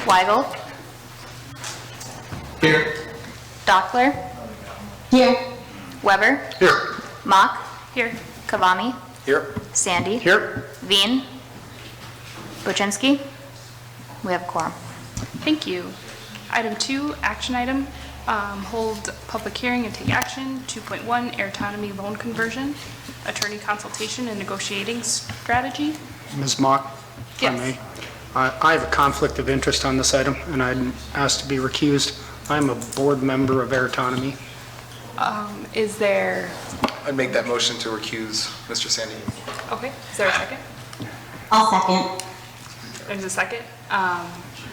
Weigel. Here. Dockler. Here. Weber. Here. Mock. Here. Kavami. Here. Sandy. Here. Veen. Buczynski. We have a quorum. Thank you. Item 2, action item, hold public hearing and take action. 2.1, air autonomy loan conversion, attorney consultation and negotiating strategy. Ms. Mock, if I Yes. may. I have a conflict of interest on this item, and I'm asked to be recused. I'm a board member of Air Autonomy. Is there, I'd make that motion to recuse Mr. Sandy. okay, is there a second? I'll second. There's a second.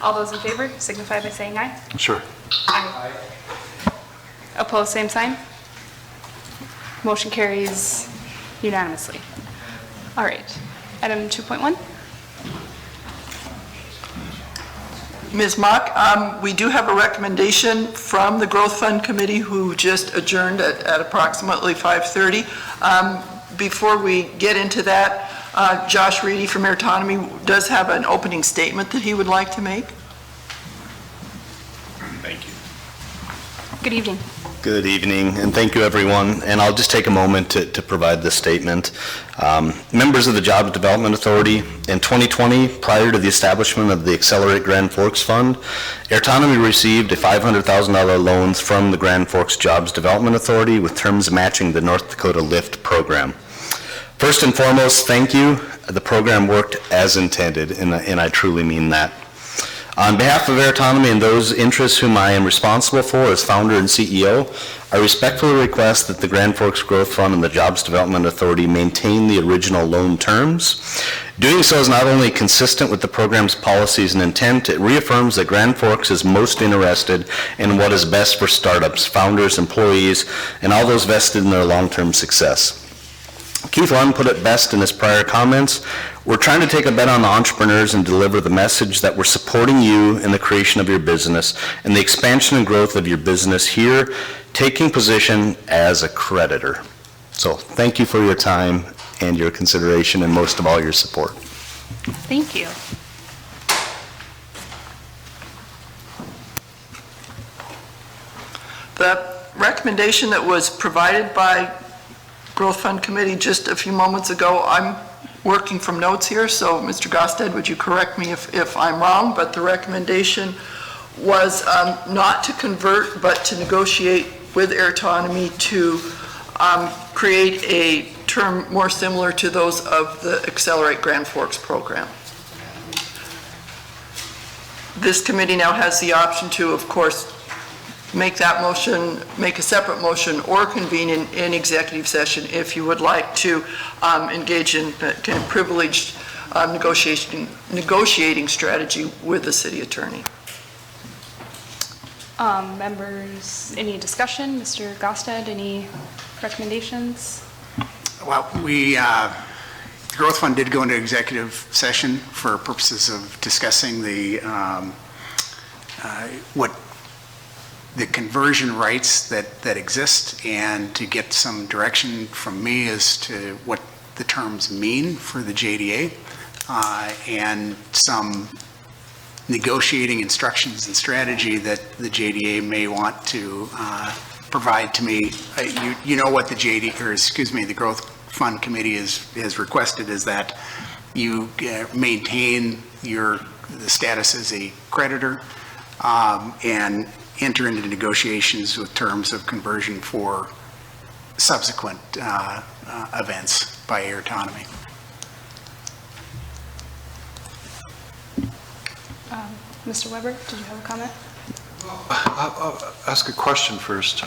All those in favor signify by saying aye. Sure. Aye. Opposed, same sign. Motion carries unanimously. All right, item 2.1. Ms. Mock, we do have a recommendation from the Growth Fund Committee who just adjourned at approximately 5:30. Before we get into that, Josh Reedy from Air Autonomy does have an opening statement that he would like to make. Thank you. Good evening. Good evening, and thank you, everyone. And I'll just take a moment to provide this statement. Members of the Jobs Development Authority, in 2020, prior to the establishment of the Accelerate Grand Forks Fund, Air Autonomy received a $500,000 loan from the Grand Forks Jobs Development Authority with terms matching the North Dakota LIFT program. First and foremost, thank you. The program worked as intended, and I truly mean that. On behalf of Air Autonomy and those interests whom I am responsible for as founder and CEO, I respectfully request that the Grand Forks Growth Fund and the Jobs Development Authority maintain the original loan terms. Doing so is not only consistent with the program's policies and intent, it reaffirms that Grand Forks is most interested in what is best for startups, founders, employees, and all those vested in their long-term success. Keith Lund put it best in his prior comments. We're trying to take a bet on the entrepreneurs and deliver the message that we're supporting you in the creation of your business and the expansion and growth of your business here, taking position as a creditor. So thank you for your time and your consideration and most of all your support. Thank you. The recommendation that was provided by Growth Fund Committee just a few moments ago, I'm working from notes here, so Mr. Gosted, would you correct me if I'm wrong, but the recommendation was not to convert, but to negotiate with Air Autonomy to create a term more similar to those of the Accelerate Grand Forks program. This committee now has the option to, of course, make that motion, make a separate motion, or convene in executive session if you would like to engage in kind of privileged negotiating strategy with the city attorney. Members, any discussion? Mr. Gosted, any recommendations? Well, Growth Fund did go into executive session for purposes of discussing the the conversion rights that exist, and to get some direction from me as to what the terms mean for the JDA, and some negotiating instructions and strategy that the JDA may want to provide to me. You know what the the Growth Fund Committee has requested is that you maintain the status as a creditor, and enter into negotiations with terms of conversion for subsequent events by Air Autonomy. Mr. Weber, did you have a comment? I'll ask a question first.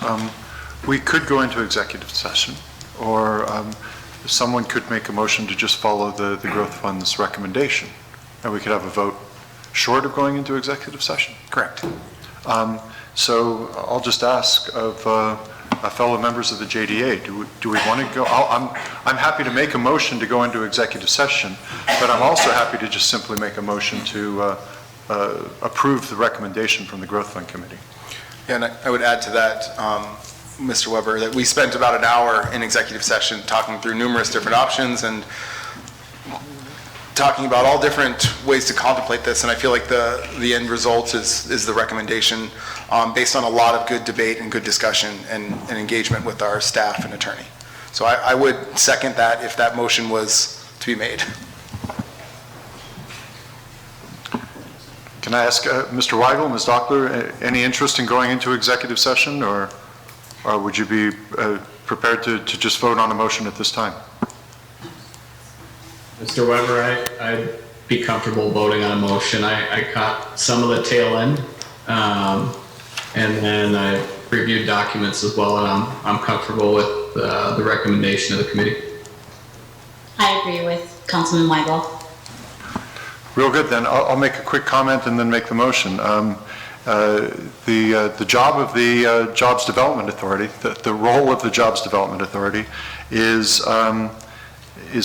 We could go into executive session, or someone could make a motion to just follow the Growth Fund's recommendation, and we could have a vote short of going into executive session. Correct. So I'll just ask of fellow members of the JDA, do we want to go? I'm happy to make a motion to go into executive session, but I'm also happy to just simply make a motion to approve the recommendation from the Growth Fund Committee. Yeah, and I would add to that, Mr. Weber, that we spent about an hour in executive session talking through numerous different options, and talking about all different ways to contemplate this, and I feel like the end result is the recommendation based on a lot of good debate and good discussion and engagement with our staff and attorney. So I would second that if that motion was to be made. Can I ask Mr. Weigel, Ms. Dockler, any interest in going into executive session, or would you be prepared to just vote on a motion at this time? Mr. Weber, I'd be comfortable voting on a motion. I caught some of the tail end, and then I reviewed documents as well, and I'm comfortable with the recommendation of the committee. I agree with Councilman Weigel. Real good, then. I'll make a quick comment and then make the motion. The job of the Jobs Development Authority, the role of the Jobs Development Authority is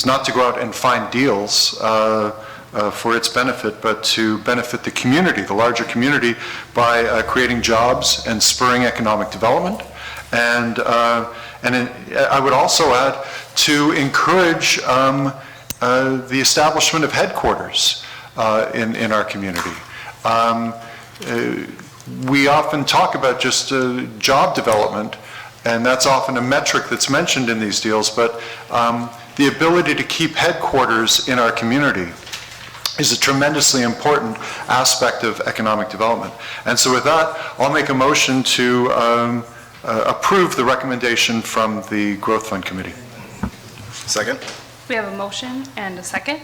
not to go out and find deals for its benefit, but to benefit the community, the larger community, by creating jobs and spurring economic development. And I would also add to encourage the establishment of headquarters in our community. We often talk about just job development, and that's often a metric that's mentioned in these deals, but the ability to keep headquarters in our community is a tremendously important aspect of economic development. And so with that, I'll make a motion to approve the recommendation from the Growth Fund Committee. Second? We have a motion and a second.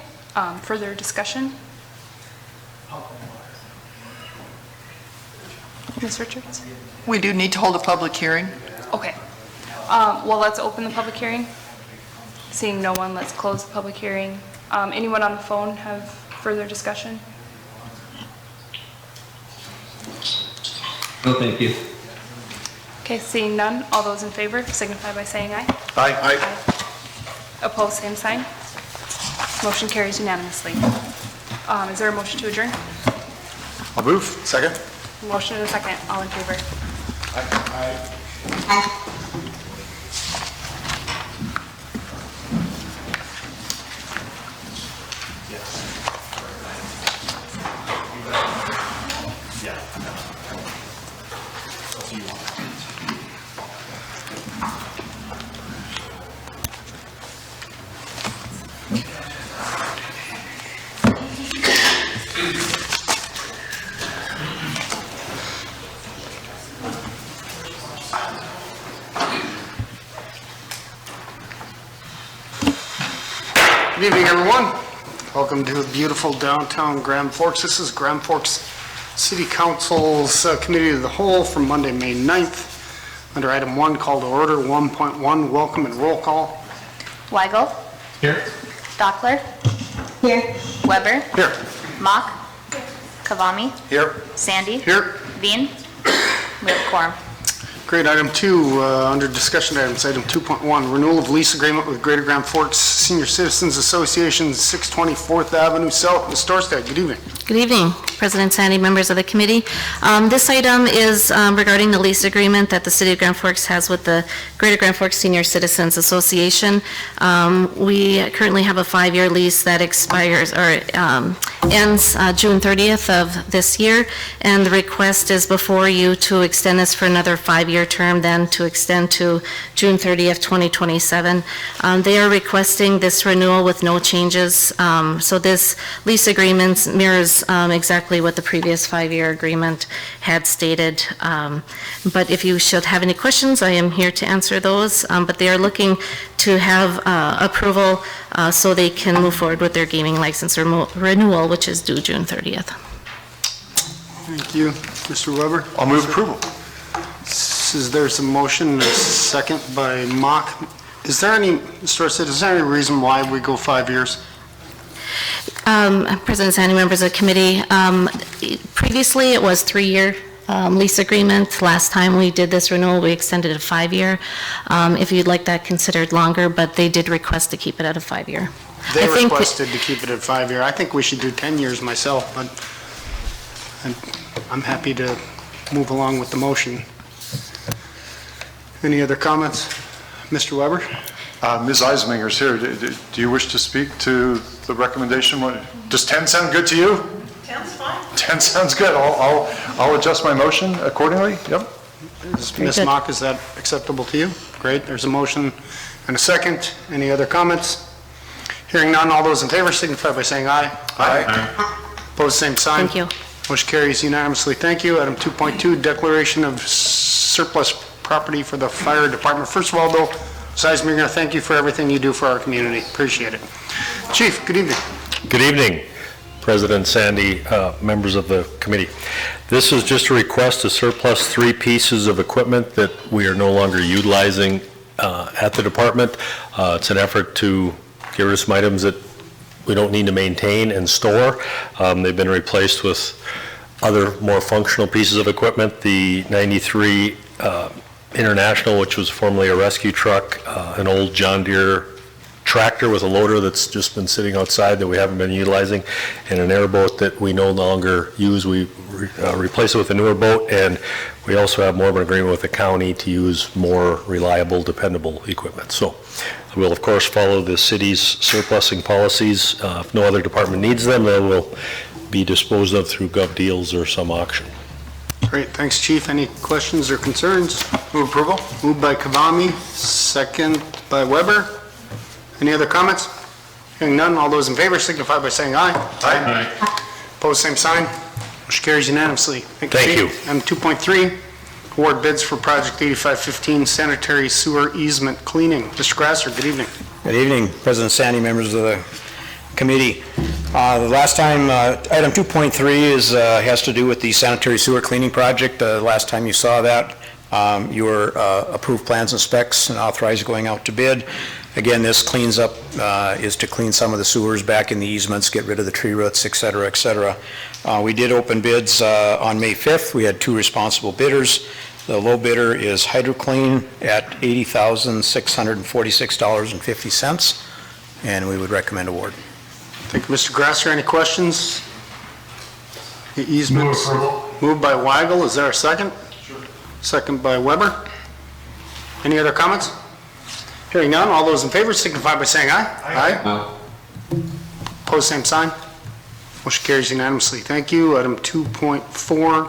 Further discussion? Ms. Richards? We do need to hold a public hearing. Okay. Well, let's open the public hearing. Seeing no one, let's close the public hearing. Anyone on the phone have further discussion? No, thank you. Okay, seeing none, all those in favor signify by saying aye. Aye. Opposed, same sign. Motion carries unanimously. Is there a motion to adjourn? I'll move. Second? Motion and a second, all in favor. Aye. Good evening, everyone. Welcome to beautiful downtown Grand Forks. This is Grand Forks City Council's Committee of the Whole from Monday, May 9th. Under item 1, call to order, 1.1, welcome and roll call. Weigel, Here. Dockler, Here. Weber, Here. Mock, Kavami, Here. Sandy, Here. Veen. We have a quorum. Great. Item 2, under discussion items, item 2.1, renewal of lease agreement with Greater Grand Forks Senior Citizens Association, 620 4th Avenue South. Ms. Storstad, good evening. Good evening, President Sandy, members of the committee. This item is regarding the lease agreement that the City of Grand Forks has with the Greater Grand Forks Senior Citizens Association. We currently have a 5-year lease that expires or ends June 30th of this year, and the request is before you to extend this for another 5-year term, then to extend to June 30th, 2027. They are requesting this renewal with no changes. So this lease agreement mirrors exactly what the previous 5-year agreement had stated. But if you should have any questions, I am here to answer those. But they are looking to have approval so they can move forward with their gaming license renewal, which is due June 30th. Thank you. Mr. Weber? I'll move approval. There's a motion, and a second by Mock. Is there any, Mr. Storstad, is there any reason why we go 5 years? President Sandy, members of the committee, previously it was 3-year lease agreement. Last time we did this renewal, we extended it to 5-year. If you'd like that considered longer, but they did request to keep it at a 5-year. They requested to keep it at 5-year. I think we should do 10 years myself, but I'm happy to move along with the motion. Any other comments? Mr. Weber? Ms. Eisminger's here. Do you wish to speak to the recommendation? Does 10 sound good to you? 10's fine. 10 sounds good. I'll adjust my motion accordingly. Yep. Ms. Mock, is that acceptable to you? Great, there's a motion and a second. Any other comments? Hearing none, all those in favor signify by saying aye. Aye. Opposed, same sign. Thank you. Motion carries unanimously. Thank you. Item 2.2, declaration of surplus property for the fire department. First of all, though, Seisminger, thank you for everything you do for our community. Appreciate it. Chief, good evening. Good evening, President Sandy, members of the committee. This is just a request to surplus 3 pieces of equipment that we are no longer utilizing at the department. It's an effort to get rid of some items that we don't need to maintain and store. They've been replaced with other more functional pieces of equipment. The 93 International, which was formerly a rescue truck, an old John Deere tractor with a loader that's just been sitting outside that we haven't been utilizing, and an airboat that we no longer use. We replace it with a newer boat, and we also have more of an agreement with the county to use more reliable, dependable equipment. So we'll, of course, follow the city's surplusing policies. If no other department needs them, they will be disposed of through gov deals or some auction. Great, thanks, Chief. Any questions or concerns? Move approval. Moved by Kavami, second by Weber. Any other comments? Hearing none, all those in favor signify by saying aye. Aye. Opposed, same sign. Motion carries unanimously. Thank Chief. you. Item 2.3, award bids for Project 8515 Sanitary Sewer Easement Cleaning. Mr. Grasser, good evening. Good evening, President Sandy, members of the committee. The last time, item 2.3 has to do with the sanitary sewer cleaning project. The last time you saw that, you were approved plans and specs and authorized going out to bid. Again, this cleans up, is to clean some of the sewers back in the easements, get rid of the tree roots, et cetera, et cetera. We did open bids on May 5th. We had 2 responsible bidders. The low bidder is HydroClean at $80,646.50, and we would recommend award. Thank you, Mr. Grasser. Any questions? The easements. Moved by Weigel. Is there a second? Sure. Second by Weber. Any other comments? Hearing none, all those in favor signify by saying aye. Aye. Opposed, same sign. Motion carries unanimously. Thank you. Item 2.4,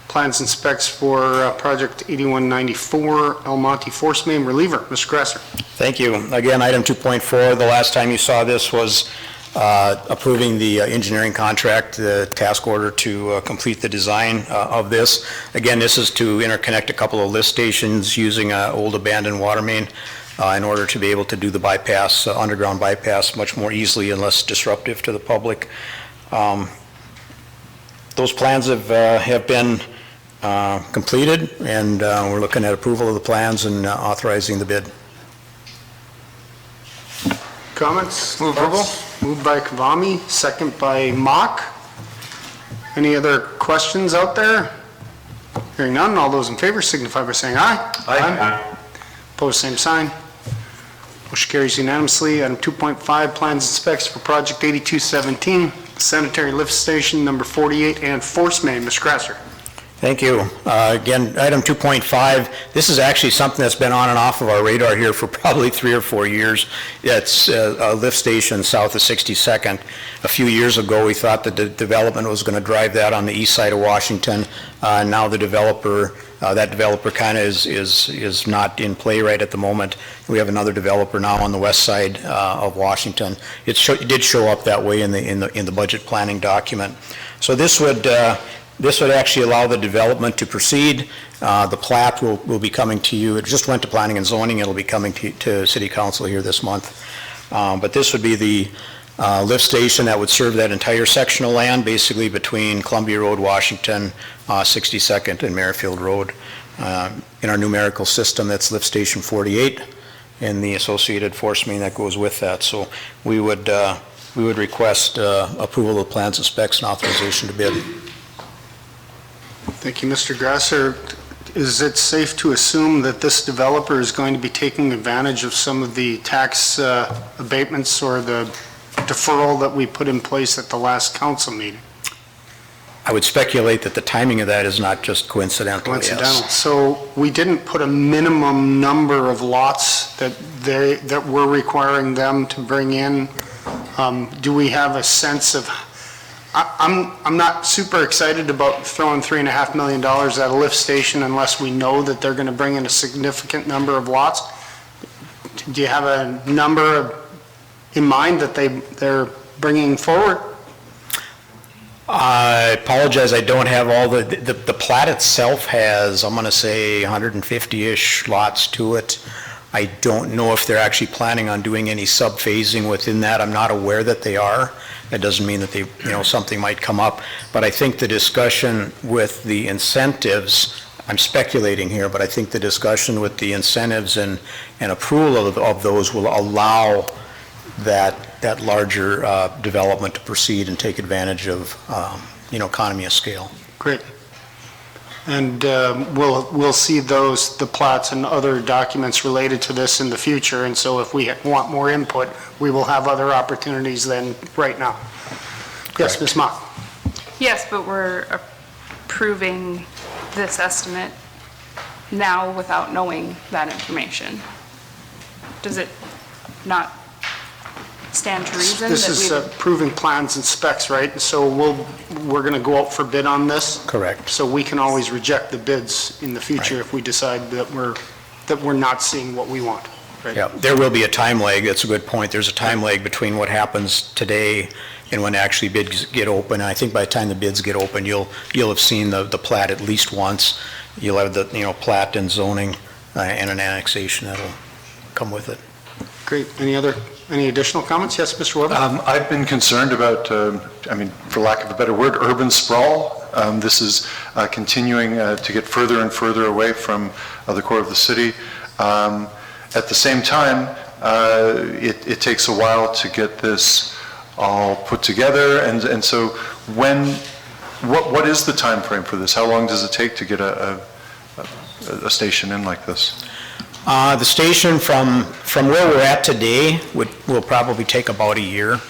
plans and specs for Project 8194 El Monte Force Main Reliever. Mr. Grasser. Thank you. Again, item 2.4, the last time you saw this was approving the engineering contract, the task order to complete the design of this. Again, this is to interconnect a couple of lift stations using an old abandoned water main in order to be able to do the bypass, underground bypass, much more easily and less disruptive to the public. Those plans have been completed, and we're looking at approval of the plans and authorizing the bid. Comments? Move approval. Moved by Kavami, second by Mock. Any other questions out there? Hearing none, all those in favor signify by saying aye. Aye. Opposed, same sign. Motion carries unanimously. Item 2.5, plans and specs for Project 8217, Sanitary Lift Station number 48 and Force Main. Mr. Grasser. Thank you. Again, item 2.5, this is actually something that's been on and off of our radar here for probably 3 or 4 years. It's a lift station south of 62nd. A few years ago, we thought that the development was going to drive that on the east side of Washington. Now the developer, that developer kind of is not in play right at the moment. We have another developer now on the west side of Washington. It did show up that way in the budget planning document. So this would actually allow the development to proceed. The plat will be coming to you. It just went to planning and zoning. It'll be coming to city council here this month. But this would be the lift station that would serve that entire section of land, basically between Columbia Road, Washington, 62nd and Merrifield Road. In our numerical system, that's lift station 48 and the associated force main that goes with that. So we would request approval of plans and specs and authorization to bid. Thank you, Mr. Grasser. Is it safe to assume that this developer is going to be taking advantage of some of the tax abatements or the deferral that we put in place at the last council meeting? I would speculate that the timing of that is not just coincidental. yes. Coincidental. So we didn't put a minimum number of lots that we're requiring them to bring in. Do we have a sense of, I'm not super excited about throwing $3.5 million at a lift station unless we know that they're going to bring in a significant number of lots. Do you have a number in mind that they're bringing forward? I apologize, I don't have all the plat itself has, I'm going to say 150-ish lots to it. I don't know if they're actually planning on doing any sub-phasing within that. I'm not aware that they are. That doesn't mean that they, something might come up. But I think the discussion with the incentives, I'm speculating here, but I think the discussion with the incentives and approval of those will allow that larger development to proceed and take advantage of, economy of scale. Great. And we'll see the plats and other documents related to this in the future, and so if we want more input, we will have other opportunities than right now. Yes, Ms. Mock? Yes, but we're approving this estimate now without knowing that information. Does it not stand to reason? This is approving plans and specs, right? So we're going to go out for bid on this? Correct. So we can always reject the bids in the future if we decide that we're not seeing what we want, right? Yeah, there will be a time lag, that's a good point. There's a time lag between what happens today and when actually bids get open. And I think by the time the bids get open, you'll have seen the plat at least once. You'll have the, plat and zoning and an annexation that'll come with it. Great. Any additional comments? Yes, Mr. Weber? I've been concerned about, for lack of a better word, urban sprawl. This is continuing to get further and further away from the core of the city. At the same time, it takes a while to get this all put together, and so what is the time frame for this? How long does it take to get a station in like this? The station from where we're at today will probably take about a year,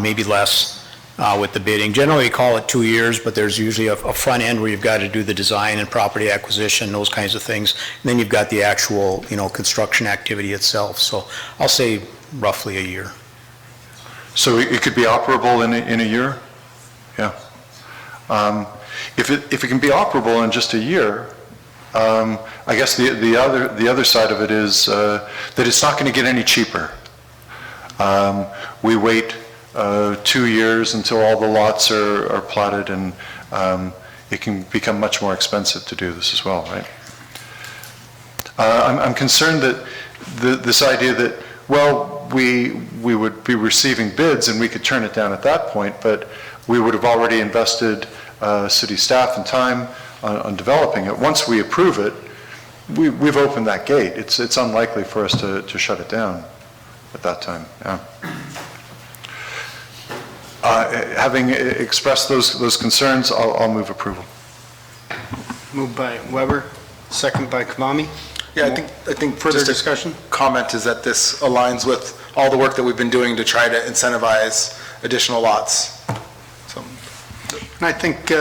maybe less with the bidding. Generally, we call it 2 years, but there's usually a front end where you've got to do the design and property acquisition, those kinds of things. And then you've got the actual, construction activity itself. So I'll say roughly a year. So it could be operable in a year? Yeah. If it can be operable in just a year, I guess the other side of it is that it's not going to get any cheaper. We wait 2 years until all the lots are platted, and it can become much more expensive to do this as well, right? I'm concerned that this idea that, we would be receiving bids and we could turn it down at that point, but we would have already invested city staff and time on developing it. Once we approve it, we've opened that gate. It's unlikely for us to shut it down at that time. Yeah. Having expressed those concerns, I'll move approval. Moved by Weber, second by Kavami. Yeah, I think Further just a discussion? comment is that this aligns with all the work that we've been doing to try to incentivize additional lots. So, And I think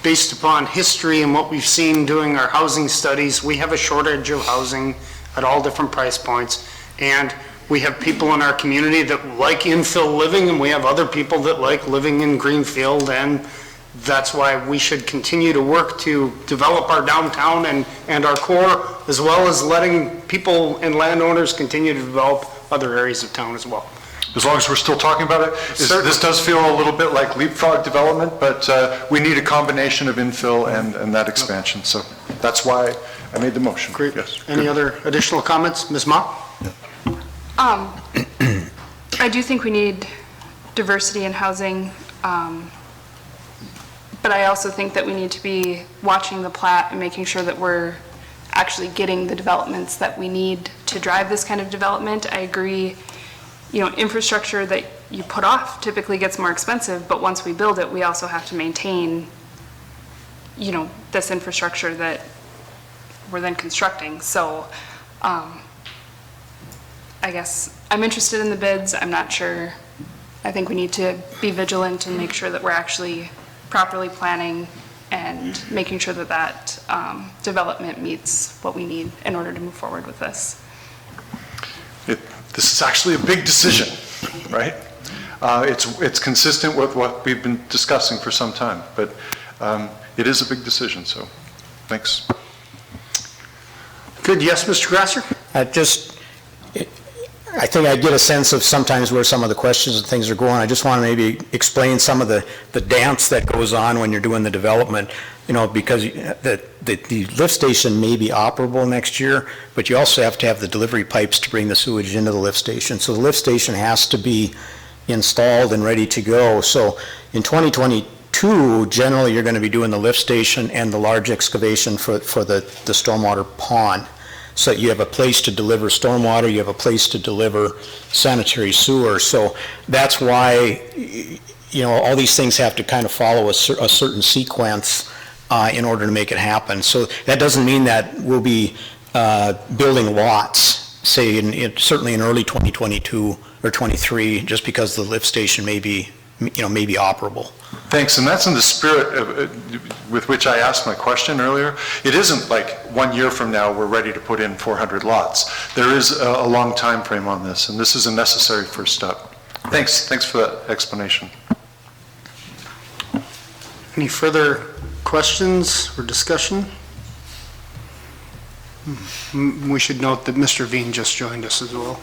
based upon history and what we've seen doing our housing studies, we have a shortage of housing at all different price points. And we have people in our community that like infill living, and we have other people that like living in Greenfield, and that's why we should continue to work to develop our downtown and our core, as well as letting people and landowners continue to develop other areas of town as well. As long as we're still talking about it, this does feel a little bit like leapfrog development, but we need a combination of infill and that expansion. So that's why I made the motion. Great. Yes. Any other additional comments? Ms. Mock? I do think we need diversity in housing, but I also think that we need to be watching the plat and making sure that we're actually getting the developments that we need to drive this kind of development. I agree, infrastructure that you put off typically gets more expensive, but once we build it, we also have to maintain, this infrastructure that we're then constructing. So, I guess I'm interested in the bids. I'm not sure I think we need to be vigilant and make sure that we're actually properly planning and making sure that development meets what we need in order to move forward with this. This is actually a big decision, right? It's consistent with what we've been discussing for some time, but it is a big decision, so thanks. Good, yes, Mr. Grasser? I think I get a sense of sometimes where some of the questions and things are going. I just want to maybe explain some of the dance that goes on when you're doing the development, because the lift station may be operable next year, but you also have to have the delivery pipes to bring the sewage into the lift station. So the lift station has to be installed and ready to go. So in 2022, generally you're going to be doing the lift station and the large excavation for the stormwater pond. So you have a place to deliver stormwater, you have a place to deliver sanitary sewer. So that's why, all these things have to kind of follow a certain sequence in order to make it happen. So that doesn't mean that we'll be building lots, say certainly in early 2022 or 23, just because the lift station may be operable. Thanks, and that's in the spirit with which I asked my question earlier. It isn't like 1 year from now we're ready to put in 400 lots. There is a long time frame on this, and this is a necessary first step. Thanks for that explanation. Any further questions or discussion? We should note that Mr. Veen just joined us as well.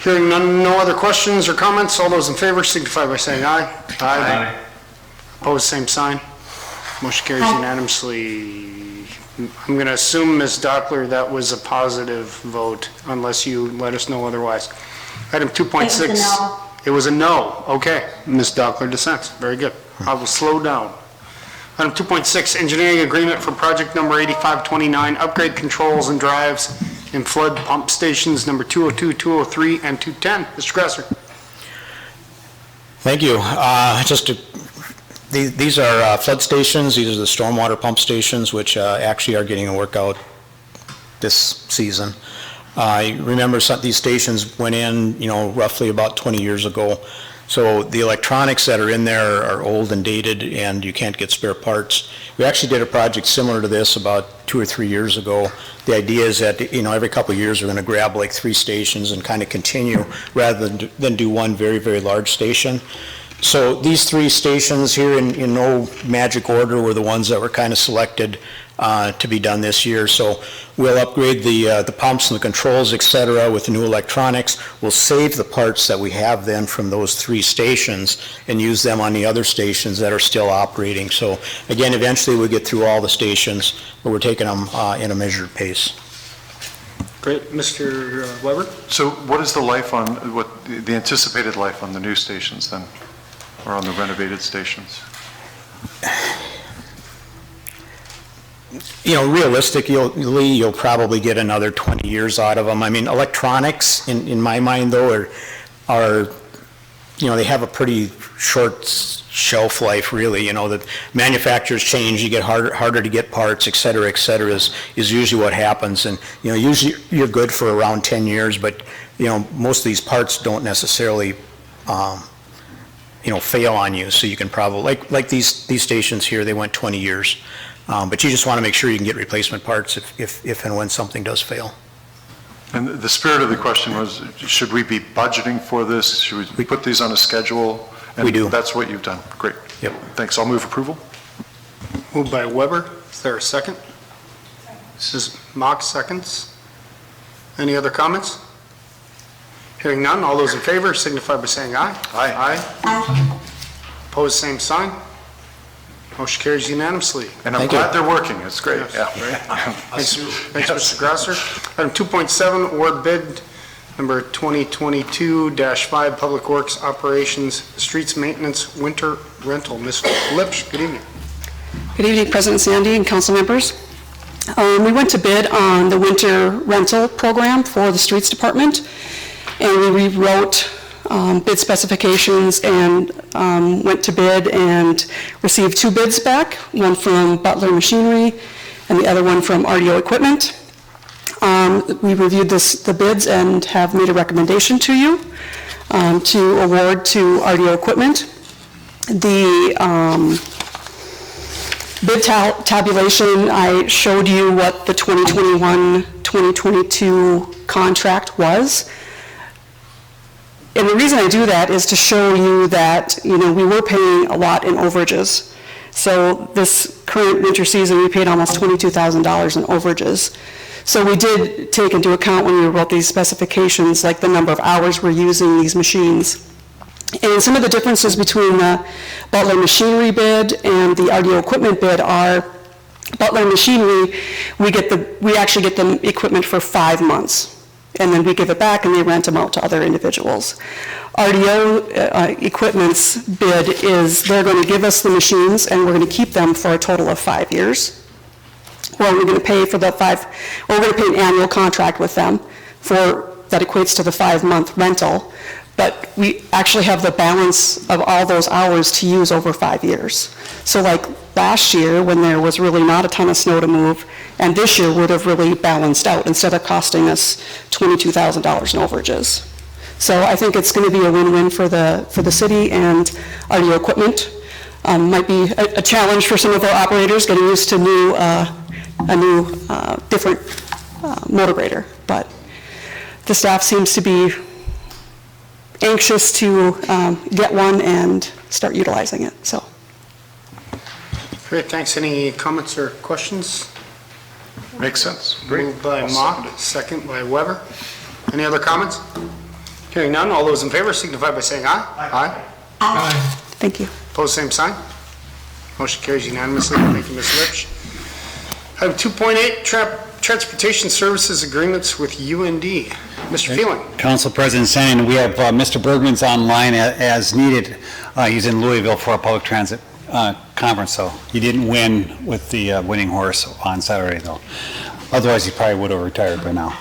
Hearing none, no other questions or comments, all those in favor signify by saying aye. Aye. Opposed, same sign. Motion carries unanimously. I'm going to assume, Ms. Dockler, that was a positive vote, unless you let us know otherwise. Item 2.6. It was a no. Okay. Ms. Dockler dissents. Very good. I will slow down. Item 2.6, engineering agreement for project number 8529, upgrade controls and drives in flood pump stations number 202, 203, and 210. Mr. Grasser. Thank you. These are flood stations. These are the stormwater pump stations, which actually are getting a workout this season. I remember these stations went in, roughly about 20 years ago. So the electronics that are in there are old and dated, and you can't get spare parts. We actually did a project similar to this about 2 or 3 years ago. The idea is that, every couple of years we're going to grab like 3 stations and kind of continue rather than do one very, very large station. So these 3 stations here in no magic order were the ones that were kind of selected to be done this year. So we'll upgrade the pumps and the controls, et cetera, with the new electronics. We'll save the parts that we have then from those 3 stations and use them on the other stations that are still operating. So again, eventually we'll get through all the stations, but we're taking them in a measured pace. Great. Mr. Weber? So what is the life on, the anticipated life on the new stations then, or on the renovated stations? Realistically, you'll probably get another 20 years out of them. I mean, electronics, in my mind, though, are they have a pretty short shelf life, really. The manufacturers change, you get harder to get parts, et cetera, is usually what happens. And, usually you're good for around 10 years, but, most of these parts don't necessarily, fail on you. So you can probably, like these stations here, they went 20 years. But you just want to make sure you can get replacement parts if and when something does fail. And the spirit of the question was, should we be budgeting for this? Should we put these on a schedule? And we do. That's what you've done. Great. Yep. Thanks. I'll move approval. Moved by Weber. Is there a second? This is Mock seconds. Any other comments? Hearing none, all those in favor signify by saying aye. Aye. Opposed, same sign. Motion carries unanimously. And I'm glad they're working. It's great. Yes. Yeah. Thanks, Mr. Grasser. Item 2.7, award bid number 2022-5, Public Works Operations Streets Maintenance Winter Rental. Ms. Lipsch, good evening. Good evening, President Sandy and council members. We went to bid on the winter rental program for the streets department, and we rewrote bid specifications and went to bid and received 2 bids back, one from Butler Machinery and the other one from RDO Equipment. we reviewed the bids and have made a recommendation to you to award to RDO Equipment. The bid tabulation, I showed you what the 2021-2022 contract was. And the reason I do that is to show you that, we were paying a lot in overages. So this current winter season, we paid almost $22,000 in overages. So we did take into account when we wrote these specifications, like the number of hours we're using these machines. And some of the differences between the Butler Machinery bid and the RDO Equipment bid are, Butler Machinery, we actually get the equipment for 5 months. And then we give it back and they rent them out to other individuals. RDO Equipment's bid is they're going to give us the machines and we're going to keep them for a total of 5 years. Well, we're going to pay for we're going to pay an annual contract with them that equates to the 5-month rental, but we actually have the balance of all those hours to use over 5 years. So like last year when there was really not a ton of snow to move, and this year would have really balanced out instead of costing us $22,000 in overages. So I think it's going to be a win-win for the city and RDO Equipment. Might be a challenge for some of our operators getting used to a new different motor grader, but the staff seems to be anxious to get one and start utilizing it. So. Great, thanks. Any comments or questions? Makes sense. Moved by Mock, second by Weber. Any other comments? Hearing none, all those in favor signify by saying aye. Aye. Aye. Thank you. Opposed, same sign. Motion carries unanimously. Thank you, Ms. Lipsch. Item 2.8, Transportation Services Agreements with UND. Mr. Phelan. Council President Sandy, we have Mr. Bergman's online as needed. He's in Louisville for a public transit conference, so he didn't win with the winning horse on Saturday, though. Otherwise, he probably would have retired by now.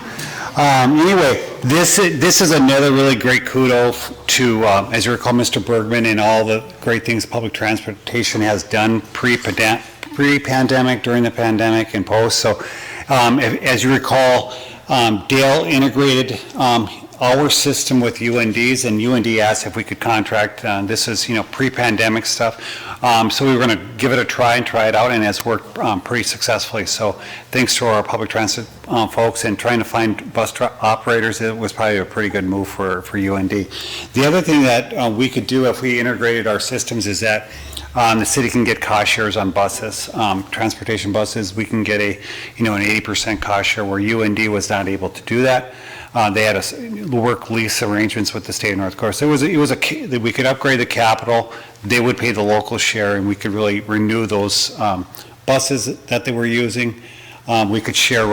Anyway, this is another really great kudos to, as you recall, Mr. Bergman and all the great things public transportation has done pre-pandemic, during the pandemic, and post. So, as you recall, Dale integrated our system with UND's, and UND asked if we could contract. This is, pre-pandemic stuff. So we were going to give it a try and try it out, and it's worked pretty successfully. So thanks to our public transit folks and trying to find bus operators, it was probably a pretty good move for UND. The other thing that we could do if we integrated our systems is that the city can get cost shares on buses, transportation buses. We can get an 80% cost share where UND was not able to do that. They had work lease arrangements with the state of North Dakota. So we could upgrade the capital. They would pay the local share, and we could really renew those buses that they were using. We could share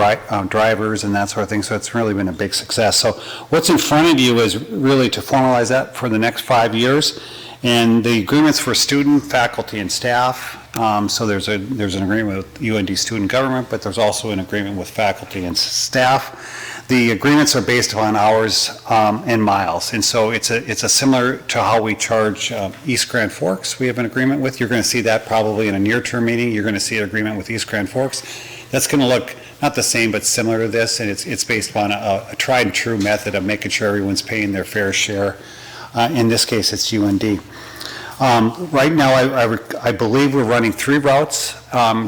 drivers and that sort of thing. So it's really been a big success. So what's in front of you is really to formalize that for the next 5 years. And the agreements for student, faculty, and staff. So there's an agreement with UND student government, but there's also an agreement with faculty and staff. The agreements are based upon hours and miles, and so it's a similar to how we charge East Grand Forks. We have an agreement with. You're going to see that probably in a near-term meeting. You're going to see an agreement with East Grand Forks. That's going to look not the same, but similar to this, and it's based upon a tried and true method of making sure everyone's paying their fair share. In this case, it's UND. Right now, I believe we're running 3 routes,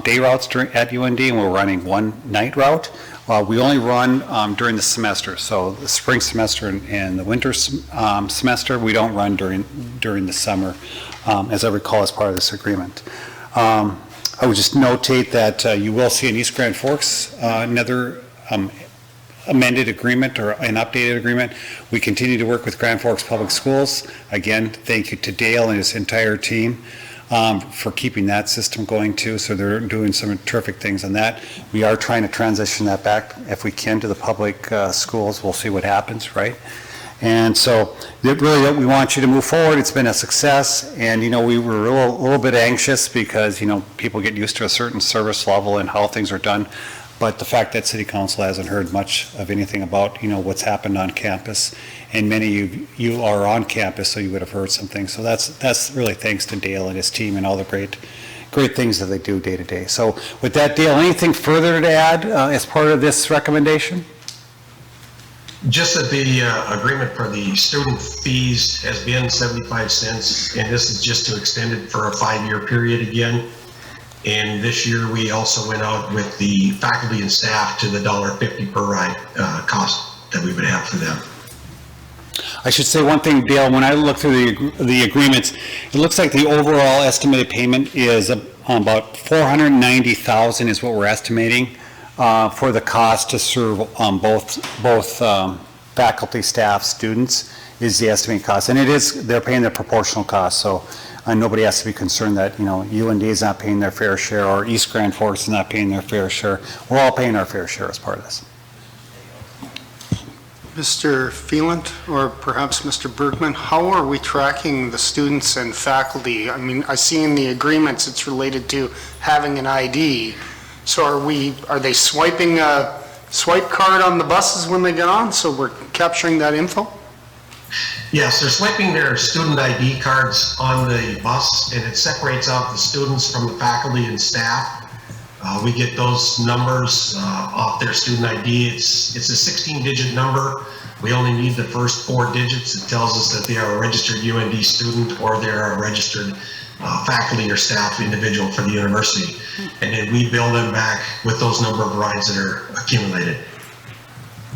day routes at UND, and we're running 1 night route. We only run during the semester, so the spring semester and the winter semester, we don't run during the summer, as I recall, as part of this agreement. I would just notate that you will see in East Grand Forks another amended agreement or an updated agreement. We continue to work with Grand Forks Public Schools. Again, thank you to Dale and his entire team for keeping that system going too. So they're doing some terrific things on that. We are trying to transition that back if we can to the public schools. We'll see what happens, right? And so really we want you to move forward. It's been a success, and we were a little bit anxious because people get used to a certain service level and how things are done. But the fact that City Council hasn't heard much of anything about, what's happened on campus, and many of you are on campus, so you would have heard some things. So that's really thanks to Dale and his team and all the great things that they do day to day. So with that, Dale, anything further to add as part of this recommendation? Just that the agreement for the student fees has been 75 cents, and this is just to extend it for a 5-year period again. And this year, we also went out with the faculty and staff to the $1.50 per ride cost that we would have for them. I should say one thing, Dale, when I look through the agreements, it looks like the overall estimated payment is about $490,000 is what we're estimating for the cost to serve both faculty, staff, students is the estimated cost. And they're paying the proportional cost, so nobody has to be concerned that, UND is not paying their fair share or East Grand Forks is not paying their fair share. We're all paying our fair share as part of this. Mr. Phelan, or perhaps Mr. Bergman, how are we tracking the students and faculty? I mean, I see in the agreements it's related to having an ID. So are they swiping a swipe card on the buses when they get on? So we're capturing that info? Yes, they're swiping their student ID cards on the bus, and it separates out the students from the faculty and staff. We get those numbers off their student ID. It's a 16-digit number. We only need the first 4 digits. It tells us that they are a registered UND student or they're a registered faculty or staff individual for the university. And then we bill them back with those number of rides that are accumulated.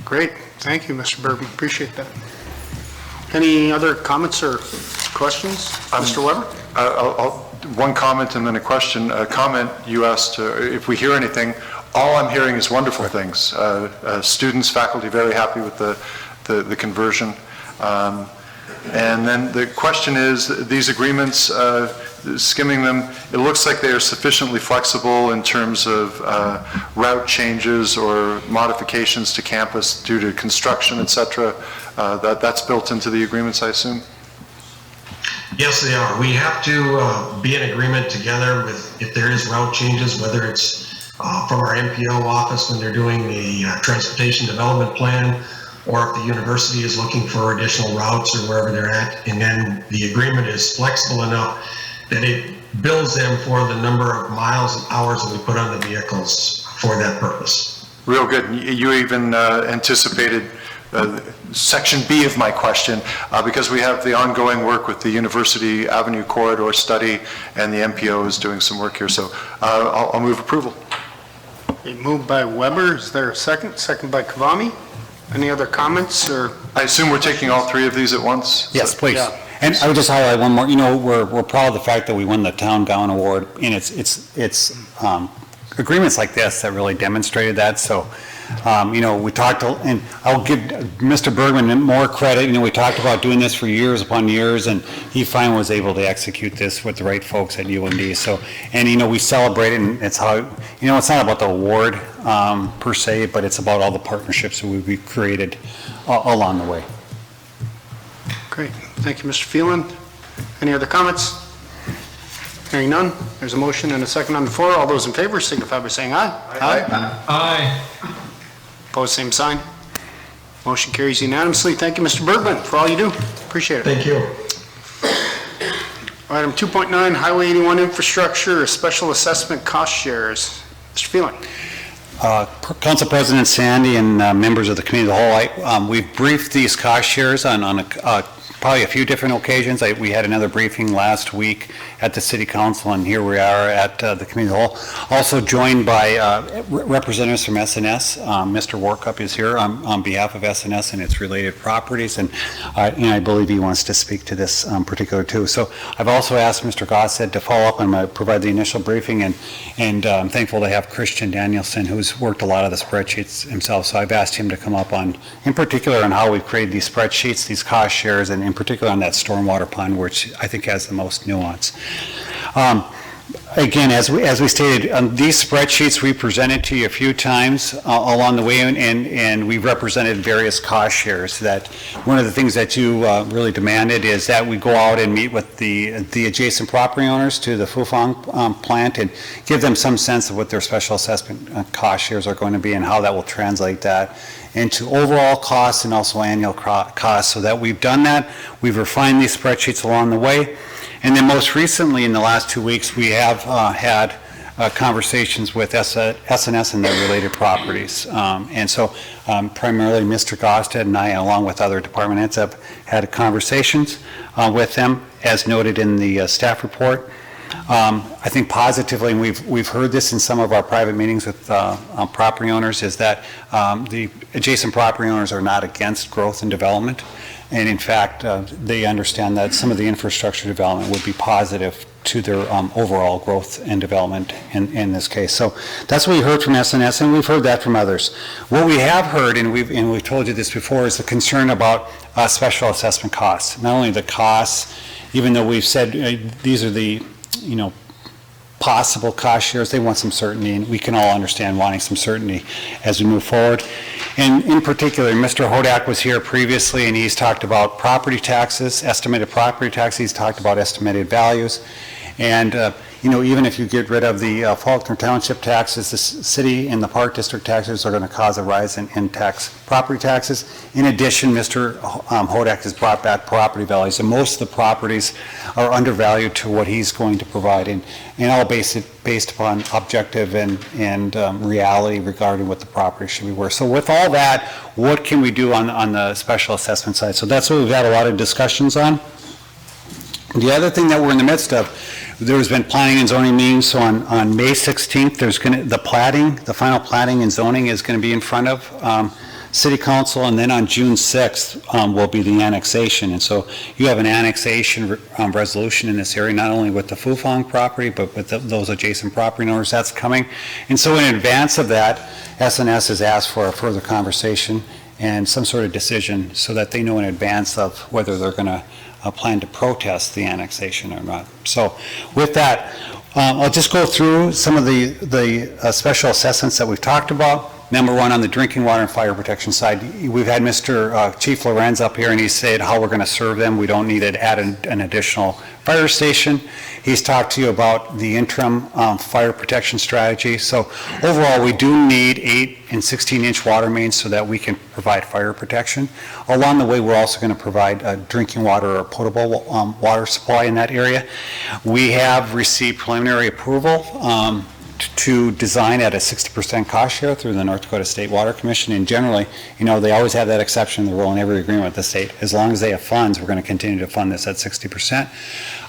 Great. Thank you, Mr. Bergman. Appreciate that. Any other comments or questions? Mr. Weber? One comment and then a question. A comment, you asked if we hear anything. All I'm hearing is wonderful things. Students, faculty, very happy with the conversion. And then the question is, these agreements, skimming them, it looks like they are sufficiently flexible in terms of route changes or modifications to campus due to construction, et cetera. That's built into the agreements, I assume? Yes, they are. We have to be in agreement together with if there is route changes, whether it's from our MPO office when they're doing the transportation development plan, or if the university is looking for additional routes or wherever they're at. And then the agreement is flexible enough that it bills them for the number of miles and hours that we put on the vehicles for that purpose. Real good. You even anticipated Section B of my question, because we have the ongoing work with the University Avenue Corridor Study, and the MPO is doing some work here, so I'll move approval. Moved by Weber. Is there a second? Second by Kavami. Any other comments or? I assume we're taking all 3 of these at once? Yes, please. Yeah. And I would just highlight one more. We're proud of the fact that we won the Town Gown Award, and it's agreements like this that really demonstrated that. So, we talked, and I'll give Mr. Bergman more credit. We talked about doing this for years upon years, and he finally was able to execute this with the right folks at UND. So, and we celebrate it, and it's how, it's not about the award per se, but it's about all the partnerships that we've created along the way. Great. Thank you, Mr. Phelan. Any other comments? Hearing none, there's a motion and a second on the floor. All those in favor signify by saying aye. Aye. Aye. Opposed, same sign. Motion carries unanimously. Thank you, Mr. Bergman, for all you do. Appreciate it. Thank you. Item 2.9, Highway 81 Infrastructure, Special Assessment Cost Shares. Mr. Phelan. Council President Sandy and members of the Committee of the Whole, we've briefed these cost shares on probably a few different occasions. We had another briefing last week at the City Council, and here we are at the Committee of the Whole. Also joined by representatives from SNS. Mr. Warkup is here on behalf of SNS and its related properties, and I believe he wants to speak to this particular too. So I've also asked Mr. Gossett to follow up and provide the initial briefing, and I'm thankful to have Christian Danielson, who's worked a lot of the spreadsheets himself. So I've asked him to come up in particular on how we've created these spreadsheets, these cost shares, and in particular on that stormwater pond, which I think has the most nuance. Again, as we stated, these spreadsheets we presented to you a few times along the way, and we've represented various cost shares. That one of the things that you really demanded is that we go out and meet with the adjacent property owners to the Fufang plant and give them some sense of what their special assessment cost shares are going to be and how that will translate that into overall costs and also annual costs. So that we've done that, we've refined these spreadsheets along the way. And then most recently, in the last 2 weeks, we have had conversations with S&S and their related properties. And so primarily Mr. Gosted and I, along with other department heads, have had conversations with them, as noted in the staff report. I think positively, and we've heard this in some of our private meetings with property owners, is that the adjacent property owners are not against growth and development. And in fact, they understand that some of the infrastructure development would be positive to their overall growth and development in this case. So that's what we heard from S&S, and we've heard that from others. What we have heard, and we've told you this before, is the concern about special assessment costs. Not only the costs, even though we've said these are the possible cost shares, they want some certainty, and we can all understand wanting some certainty as we move forward. And in particular, Mr. Hodak was here previously, and he's talked about property taxes, estimated property taxes, he's talked about estimated values. And, even if you get rid of the Faulkner Township taxes, the city and the Park District taxes are going to cause a rise in property taxes. In addition, Mr. Hodak has brought back property values, and most of the properties are undervalued to what he's going to provide, and all based upon objective and reality regarding what the property should be worth. So with all that, what can we do on the special assessment side? So that's what we've had a lot of discussions on. The other thing that we're in the midst of, there's been planning and zoning meetings, so on May 16th, the final planning and zoning is going to be in front of City Council, and then on June 6th will be the annexation. And so you have an annexation resolution in this area, not only with the Fufang property, but with those adjacent property owners. That's coming. And so in advance of that, S&S has asked for a further conversation and some sort of decision so that they know in advance of whether they're going to plan to protest the annexation or not. So with that, I'll just go through some of the special assessments that we've talked about. Number one, on the drinking water and fire protection side, we've had Mr. Chief Lorenz up here, and he said how we're going to serve them. We don't need to add an additional fire station. He's talked to you about the interim fire protection strategy. So overall, we do need 8 and 16-inch water mains so that we can provide fire protection. Along the way, we're also going to provide drinking water or potable water supply in that area. We have received preliminary approval to design at a 60% cost share through the North Dakota State Water Commission. And generally, they always have that exception in the rule in every agreement with the state. As long as they have funds, we're going to continue to fund this at 60%.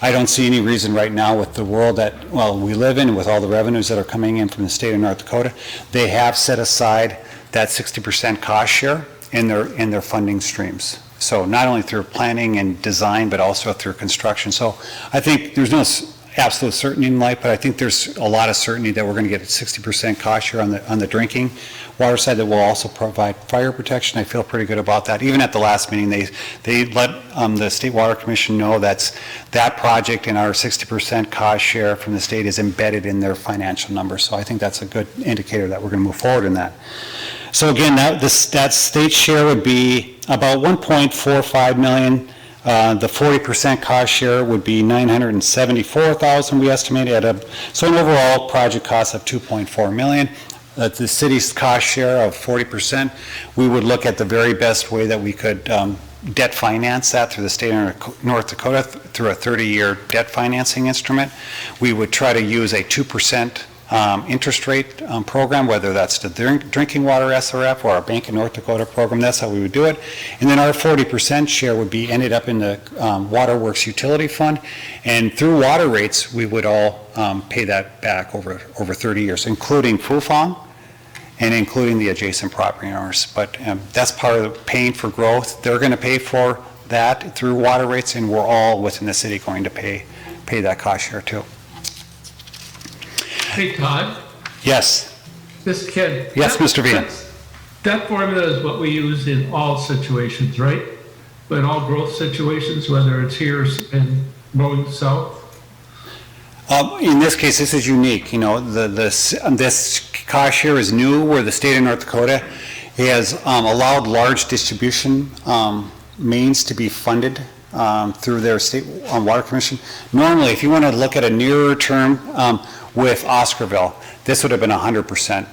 I don't see any reason right now with the world that, we live in, with all the revenues that are coming in from the state of North Dakota, they have set aside that 60% cost share in their funding streams. So not only through planning and design, but also through construction. So I think there's no absolute certainty in life, but I think there's a lot of certainty that we're going to get a 60% cost share on the drinking water side that will also provide fire protection. I feel pretty good about that. Even at the last meeting, they let the State Water Commission know that project and our 60% cost share from the state is embedded in their financial numbers. So I think that's a good indicator that we're going to move forward in that. So again, that state share would be about $1.45 million. The 40% cost share would be $974,000 we estimate so an overall project cost of $2.4 million. The city's cost share of 40%, we would look at the very best way that we could debt finance that through the state of North Dakota through a 30-year debt financing instrument. We would try to use a 2% interest rate program, whether that's the drinking water SRF or our Bank of North Dakota program. That's how we would do it. And then our 40% share would be ended up in the Waterworks Utility Fund, and through water rates we would all pay that back over 30 years, including Fufang and including the adjacent property owners. But that's part of paying for growth. They're going to pay for that through water rates, and we're all within the city going to pay that cost share too. Hey, Todd. Yes. This kid. Yes, Mr. Vina. That formula is what we use in all situations, right? But in all growth situations, whether it's here and going south? In this case, this is unique. This cost share is new, where the state of North Dakota has allowed large distribution mains to be funded through their state water commission. Normally, if you want to look at a nearer term, with Oscarville, this would have been 100%.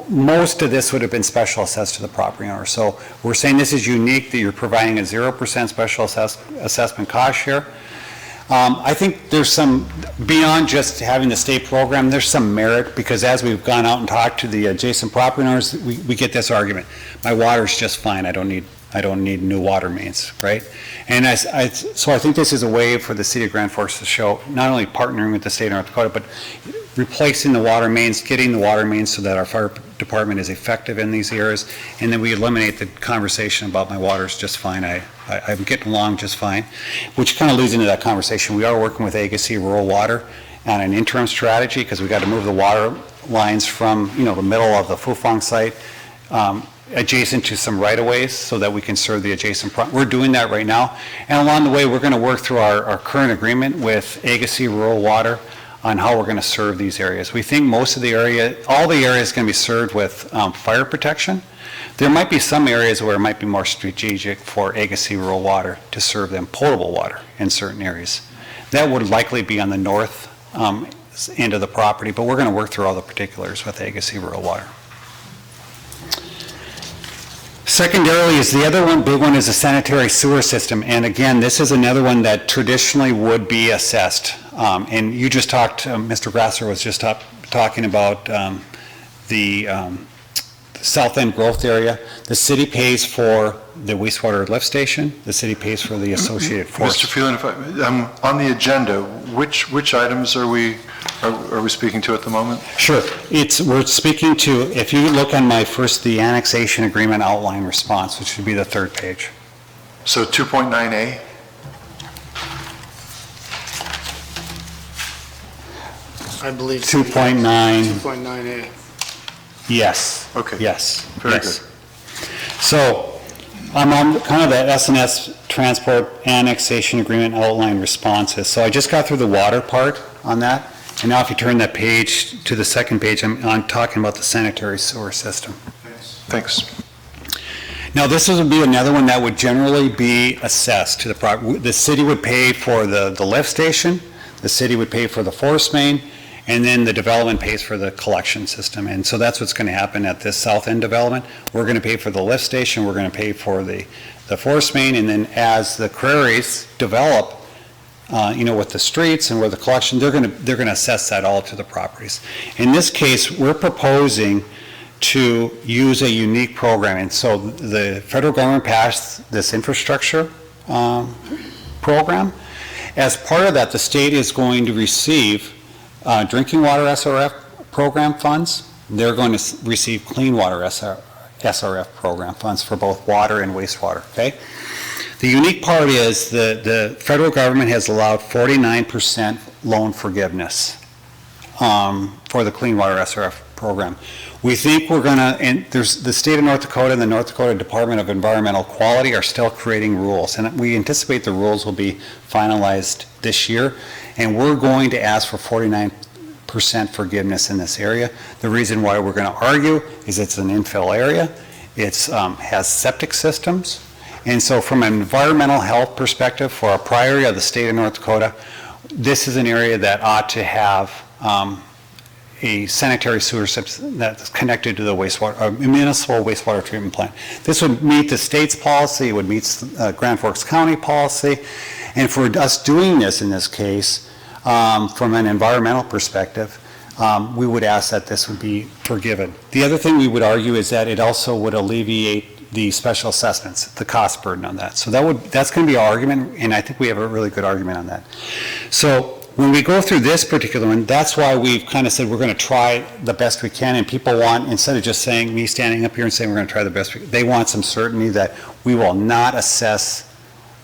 Most of this would have been special assessed to the property owner. So we're saying this is unique, that you're providing a 0% special assessment cost share. I think there's some, beyond just having the state program, there's some merit, because as we've gone out and talked to the adjacent property owners, we get this argument. My water's just fine, I don't need new water mains, right? And so I think this is a way for the city of Grand Forks to show, not only partnering with the state of North Dakota, but replacing the water mains, getting the water mains so that our fire department is effective in these areas, and then we eliminate the conversation about my water's just fine, I'm getting along just fine, which kind of leads into that conversation. We are working with Agassiz Rural Water on an interim strategy, because we got to move the water lines from, the middle of the Fufang site, adjacent to some right-of-ways so that we can serve the adjacent, we're doing that right now. And along the way, we're going to work through our current agreement with Agassiz Rural Water on how we're going to serve these areas. We think most of the area, all the area is going to be served with fire protection. There might be some areas where it might be more strategic for Agassiz Rural Water to serve them potable water in certain areas. That would likely be on the north end of the property, but we're going to work through all the particulars with Agassiz Rural Water. Secondarily is the other one, big one, is a sanitary sewer system. And again, this is another one that traditionally would be assessed. And you just talked, Mr. Grasser was just talking about the south end growth area. The city pays for the wastewater lift station. The city pays for the associated force. Mr. Phelan, if on the agenda, which items are we speaking to at the moment? Sure. We're speaking to, if you look on the annexation agreement outline response, which should be the third page. So 2.9A? I believe 2.9. 2.9A. Yes. Okay. Yes. Very yes. Good. So I'm on kind of the S&S transport annexation agreement outline responses. So I just got through the water part on that. And now if you turn that page to the second page, I'm talking about the sanitary sewer system. Thanks. Now this would be another one that would generally be assessed to the property. The city would pay for the lift station, the city would pay for the force main, and then the development pays for the collection system. And so that's what's going to happen at this south end development. We're going to pay for the lift station, we're going to pay for the force main, and then as the prairies develop, with the streets and where the collection, they're going to assess that all to the properties. In this case, we're proposing to use a unique program. And so the federal government passed this infrastructure program. As part of that, the state is going to receive drinking water SRF program funds. They're going to receive clean water SRF program funds for both water and wastewater, okay? The unique part is the federal government has allowed 49% loan forgiveness for the clean water SRF program. We think we're going to, and there's the state of North Dakota and the North Dakota Department of Environmental Quality are still creating rules, and we anticipate the rules will be finalized this year, and we're going to ask for 49% forgiveness in this area. The reason why we're going to argue is it's an infill area, it's has septic systems, and so from an environmental health perspective for a priority of the state of North Dakota, this is an area that ought to have a sanitary sewer system that's connected to the municipal wastewater treatment plant. This would meet the state's policy, it would meet Grand Forks County policy, and for us doing this in this case, from an environmental perspective, we would ask that this would be forgiven. The other thing we would argue is that it also would alleviate the special assessments, the cost burden on that. So that's going to be our argument, and I think we have a really good argument on that. So when we go through this particular one, that's why we've kind of said we're going to try the best we can, and people want, instead of just saying, me standing up here and saying we're going to try the best, they want some certainty that we will not assess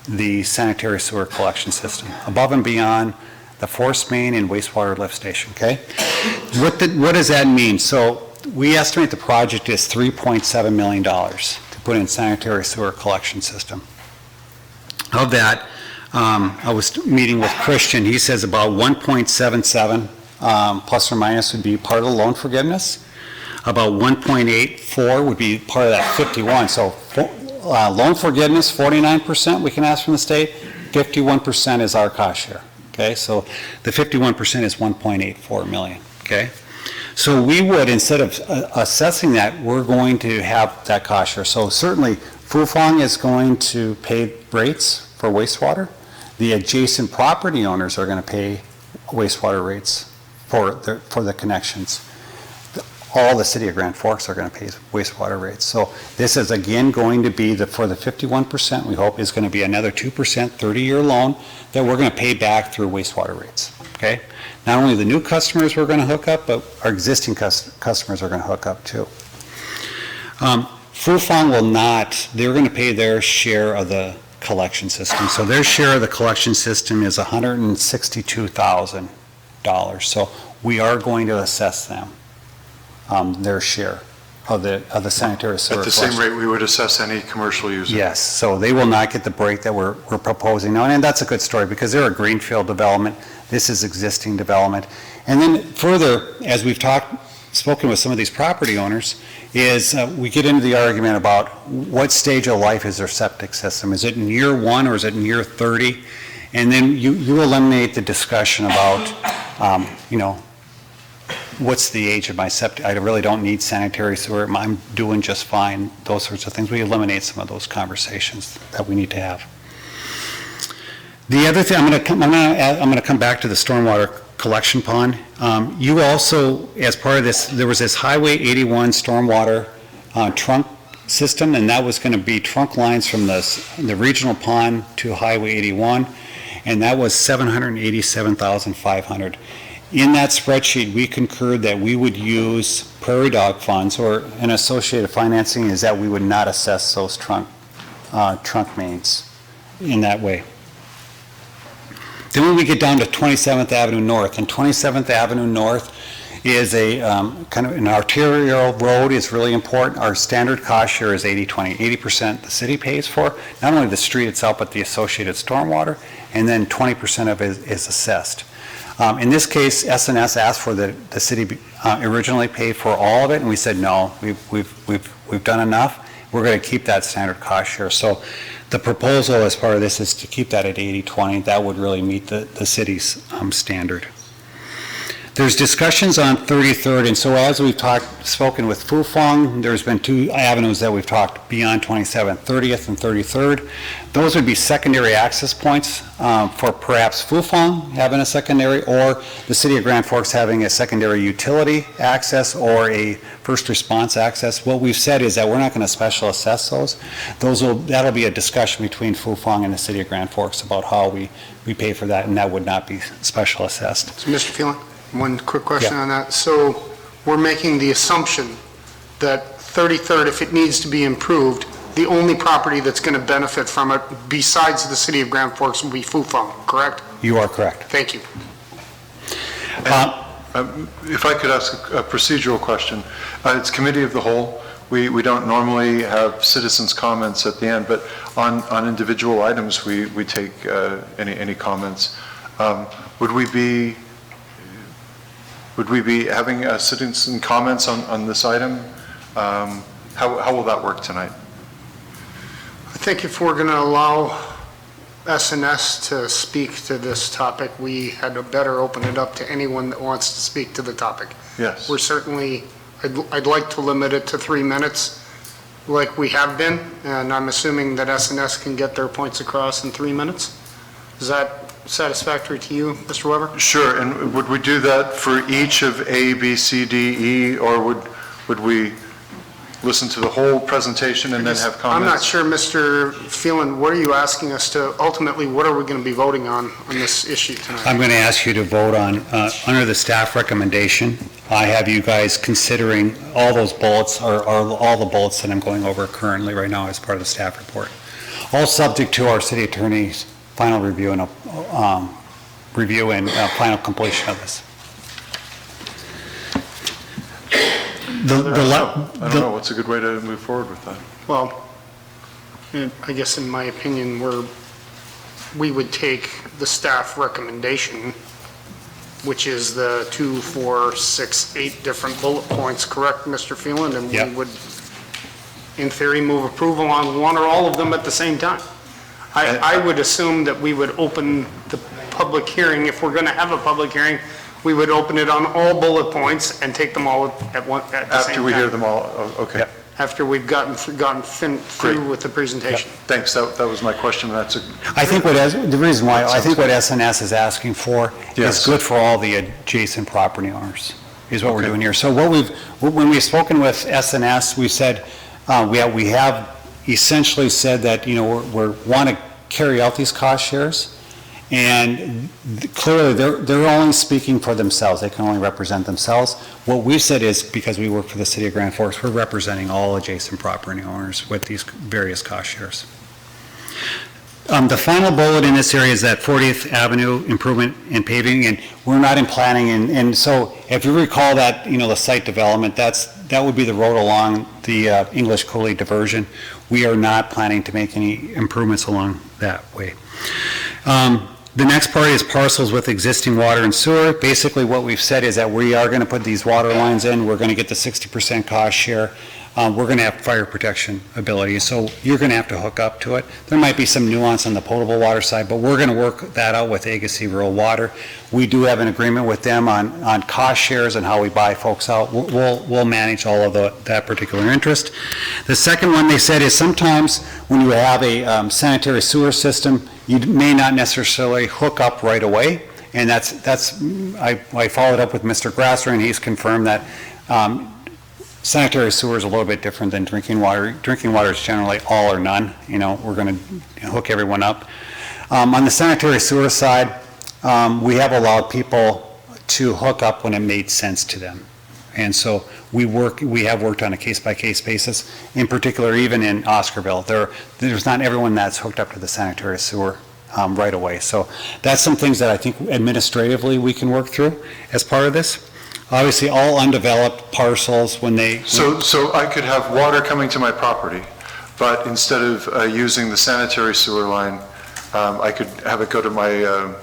the sanitary sewer collection system above and beyond the force main and wastewater lift station, okay? What does that mean? So we estimate the project is $3.7 million to put in sanitary sewer collection system. Of that, I was meeting with Christian, he says about 1.77 plus or minus would be part of the loan forgiveness. About 1.84 would be part of that 51. So loan forgiveness, 49% we can ask from the state, 51% is our cost share. Okay, so the 51% is 1.84 million, okay? So we would, instead of assessing that, we're going to have that cost share. So certainly, Fufang is going to pay rates for wastewater. The adjacent property owners are going to pay wastewater rates for the connections. All the city of Grand Forks are going to pay wastewater rates. So this is again going to be for the 51%, we hope, is going to be another 2% 30-year loan that we're going to pay back through wastewater rates, okay? Not only the new customers we're going to hook up, but our existing customers are going to hook up too. Fufang will not, they're going to pay their share of the collection system. So their share of the collection system is $162,000. So we are going to assess them their share of the sanitary sewer. At the same rate we would assess any commercial user? Yes, so they will not get the break that we're proposing now, and that's a good story because they're a greenfield development. This is existing development. And then further, as we've spoken with some of these property owners, is we get into the argument about what stage of life is their septic system. Is it in year 1 or is it in year 30? And then you eliminate the discussion about, what's the age of my septic? I really don't need sanitary sewer. I'm doing just fine. Those sorts of things. We eliminate some of those conversations that we need to have. The other thing, I'm going to come back to the stormwater collection pond. You also, as part of this, there was this Highway 81 stormwater trunk system, and that was going to be trunk lines from the regional pond to Highway 81, and that was $787,500. In that spreadsheet, we concurred that we would use prairie dog funds, or an associated financing is that we would not assess those trunk mains in that way. Then when we get down to 27th Avenue North, and 27th Avenue North is a kind of an arterial road, is really important. Our standard cost share is 80-20. 80% the city pays for, not only the street itself, but the associated stormwater, and then 20% of it is assessed. In this case, SNS asked for the city originally pay for all of it, and we said no, we've done enough. We're going to keep that standard cost share. So the proposal as part of this is to keep that at 80-20. That would really meet the city's standard. There's discussions on 33rd, and so as we've spoken with Fufang, there's been 2 avenues that we've talked beyond 27th, 30th and 33rd. Those would be secondary access points for perhaps Fufang having a secondary, or the city of Grand Forks having a secondary utility access or a first response access. What we've said is that we're not going to special assess those. That'll be a discussion between Fufang and the city of Grand Forks about how we pay for that, and that would not be special assessed. So Mr. Phelan? One quick question on that. So we're making the assumption that 33rd, if it needs to be improved, the only property that's going to benefit from it besides the city of Grand Forks will be Fufang, correct? You are correct. Thank you. If I could ask a procedural question. It's committee of the whole. We don't normally have citizens' comments at the end, but on individual items, we take any comments. Would we be having citizen comments on this item? How will that work tonight? I think if we're going to allow SNS to speak to this topic, we had to better open it up to anyone that wants to speak to the topic. Yes. We're certainly, I'd like to limit it to 3 minutes like we have been, and I'm assuming that SNS can get their points across in 3 minutes. Is that satisfactory to you, Mr. Weber? Sure, and would we do that for each of A, B, C, D, E, or would we listen to the whole presentation and then have comments? I'm not sure, Mr. Phelan, what are you asking us to, ultimately, what are we going to be voting on this issue tonight? I'm going to ask you to vote on, under the staff recommendation, I have you guys considering all those bullets, or all the bullets that I'm going over currently right now as part of the staff report. All subject to our city attorney's final review and final completion of this. I don't know, what's a good way to move forward with that? Well, I guess in my opinion, we would take the staff recommendation, which is the 2, 4, 6, 8 different bullet points, correct, Mr. Phelan? And we would, in theory, move approval on one or all of them at the ssame time. I would assume that we would open the public hearing. If we're going to have a public hearing, we would open it on all bullet points and take them all at the same time. After we hear them all, okay. after we've gotten through with the presentation. Thanks, that was my question, that's I think the reason why, I think what SNS is asking for is Yes. good for all the adjacent property owners, is what we're doing here. So when we've spoken with SNS, we said, we have essentially said that, we want to carry out these cost shares, and clearly they're only speaking for themselves. They can only represent themselves. What we've said is, because we work for the city of Grand Forks, we're representing all adjacent property owners with these various cost shares. The final bullet in this area is that 40th Avenue improvement in paving, and we're not in planning, and so if you recall that, the site development, that would be the road along the English Coulee diversion. We are not planning to make any improvements along that way. The next part is parcels with existing water and sewer. Basically, what we've said is that we are going to put these water lines in. We're going to get the 60% cost share. We're going to have fire protection ability, so you're going to have to hook up to it. There might be some nuance on the potable water side, but we're going to work that out with Agassiz Rural Water. We do have an agreement with them on cost shares and how we buy folks out. We'll manage all of that particular interest. The second one they said is sometimes when you have a sanitary sewer system, you may not necessarily hook up right away, and I followed up with Mr. Grasser, and he's confirmed that sanitary sewer is a little bit different than drinking water. Drinking water is generally all or none. We're going to hook everyone up. On the sanitary sewer side, we have allowed people to hook up when it made sense to them. And so we have worked on a case-by-case basis. In particular, even in Oscarville, there's not everyone that's hooked up to the sanitary sewer right away. So that's some things that I think administratively we can work through as part of this. Obviously, all undeveloped parcels when they... So I could have water coming to my property, but instead of using the sanitary sewer line, I could have it go to my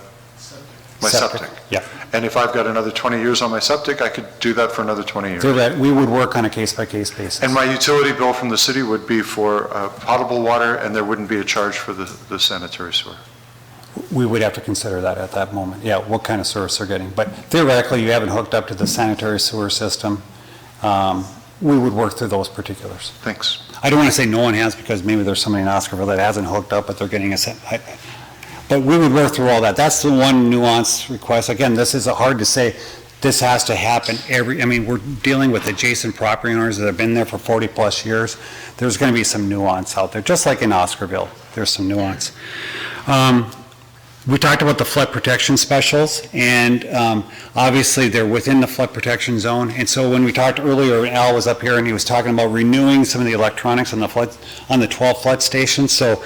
septic. Yeah. And if I've got another 20 years on my septic, I could do that for another 20 years. So that we would work on a case-by-case basis. And my utility bill from the city would be for potable water, and there wouldn't be a charge for the sanitary sewer. We would have to consider that at that moment, what kind of service they're getting. But theoretically, you haven't hooked up to the sanitary sewer system. We would work through those particulars. Thanks. I don't want to say no one has, because maybe there's somebody in Oscarville that hasn't hooked up, but they're getting but we would work through all that. That's the one nuance request. Again, this is hard to say this has to happen we're dealing with adjacent property owners that have been there for 40 plus years. There's going to be some nuance out there, just like in Oscarville, there's some nuance. We talked about the flood protection specials, and obviously they're within the flood protection zone. And so when we talked earlier, Al was up here and he was talking about renewing some of the electronics on the 12 flood stations. So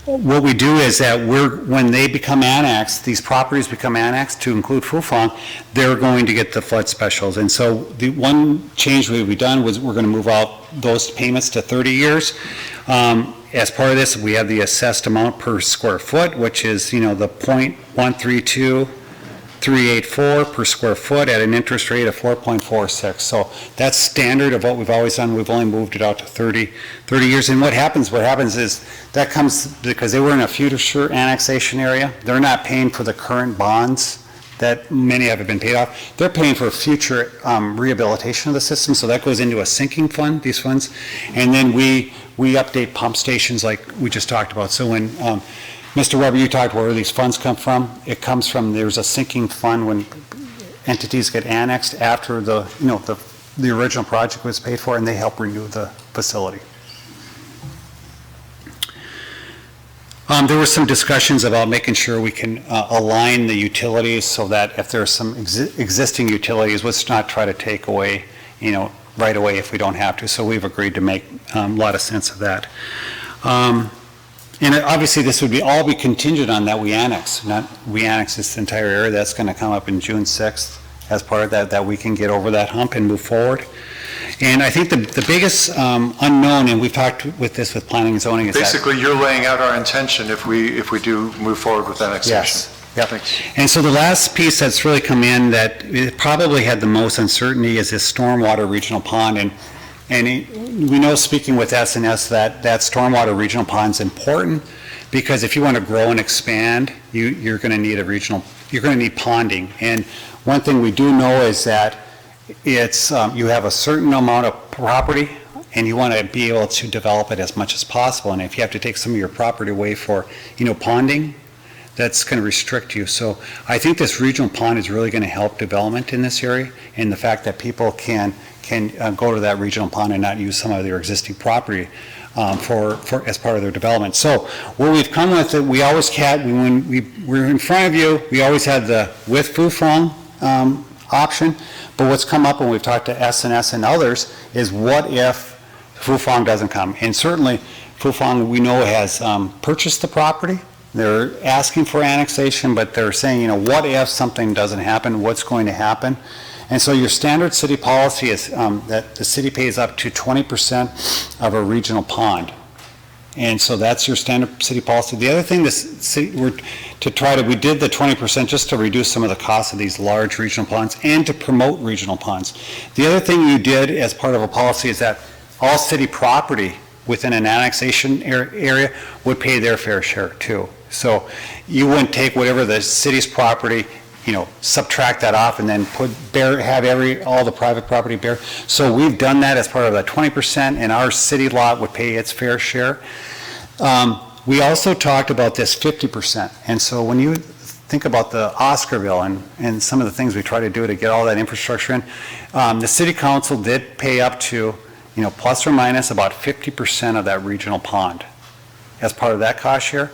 what we do is that when they become annexed, these properties become annexed to include Fufang, they're going to get the flood specials. And so the one change we've done was we're going to move out those payments to 30 years. As part of this, we have the assessed amount per square foot, which is, the 0.132384 per square foot at an interest rate of 4.46. So that's standard of what we've always done. We've only moved it out to 30 years. And what happens is that comes because they were in a future annexation area. They're not paying for the current bonds that many have been paid off. They're paying for future rehabilitation of the system, so that goes into a sinking fund, these funds. And then we update pump stations like we just talked about. So when Mr. Weber, you talked where these funds come from, it comes from, there's a sinking fund when entities get annexed after the original project was paid for, and they help renew the facility. There were some discussions about making sure we can align the utilities so that if there's some existing utilities, let's not try to take away, right away if we don't have to. So we've agreed to make a lot of sense of that. And obviously this would all be contingent on that we annex this entire area. That's going to come up in June 6th as part of that we can get over that hump and move forward. And I think the biggest unknown, and we've talked with this with planning and zoning, is basically you're laying out our intention if we do move forward with annexation. Yes. Yep. Thanks. And so the last piece that's really come in that it probably had the most uncertainty is this stormwater regional pond. And we know, speaking with SNS, that stormwater regional pond is important because if you want to grow and expand, you're going to need you're going to need ponding. And one thing we do know is that it's you have a certain amount of property and you want to be able to develop it as much as possible. And if you have to take some of your property away for, ponding, that's going to restrict you. So I think this regional pond is really going to help development in this area, and the fact that people can go to that regional pond and not use some of their existing property for as part of their development. So where we've come with it, we always had, when we were in front of you, we always had the with Fufang option, but what's come up when we've talked to S&S and others is what if Fufang doesn't come? And certainly Fufang, we know, has purchased the property. They're asking for annexation, but they're saying, what if something doesn't happen? What's going to happen? And so your standard city policy is that the city pays up to 20% of a regional pond. And so that's your standard city policy. The other thing this city, we did the 20% just to reduce some of the costs of these large regional ponds and to promote regional ponds. The other thing you did as part of a policy is that all city property within an annexation area would pay their fair share too. So you wouldn't take whatever the city's property, subtract that off and then have all the private property bear. So we've done that as part of that 20%, and our city lot would pay its fair share. We also talked about this 50%. And so when you think about the Oscarville and some of the things we try to do to get all that infrastructure in, the city council did pay up to, plus or minus about 50% of that regional pond as part of that cost share.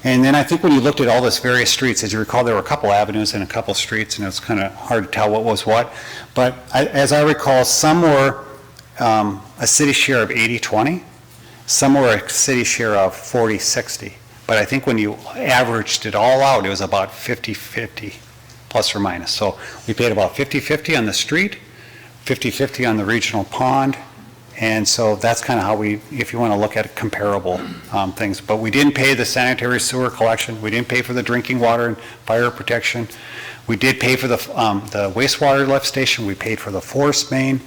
And then I think when you looked at all those various streets, as you recall, there were a couple avenues and a couple streets, and it was kind of hard to tell what was what. But as I recall, some were a city share of 80-20, some were a city share of 40-60. But I think when you averaged it all out, it was about 50-50, plus or minus. So we paid about 50-50 on the street, 50-50 on the regional pond. And so that's kind of how if you want to look at comparable things. But we didn't pay the sanitary sewer collection. We didn't pay for the drinking water and fire protection. We did pay for the wastewater lift station. We paid for the forest main.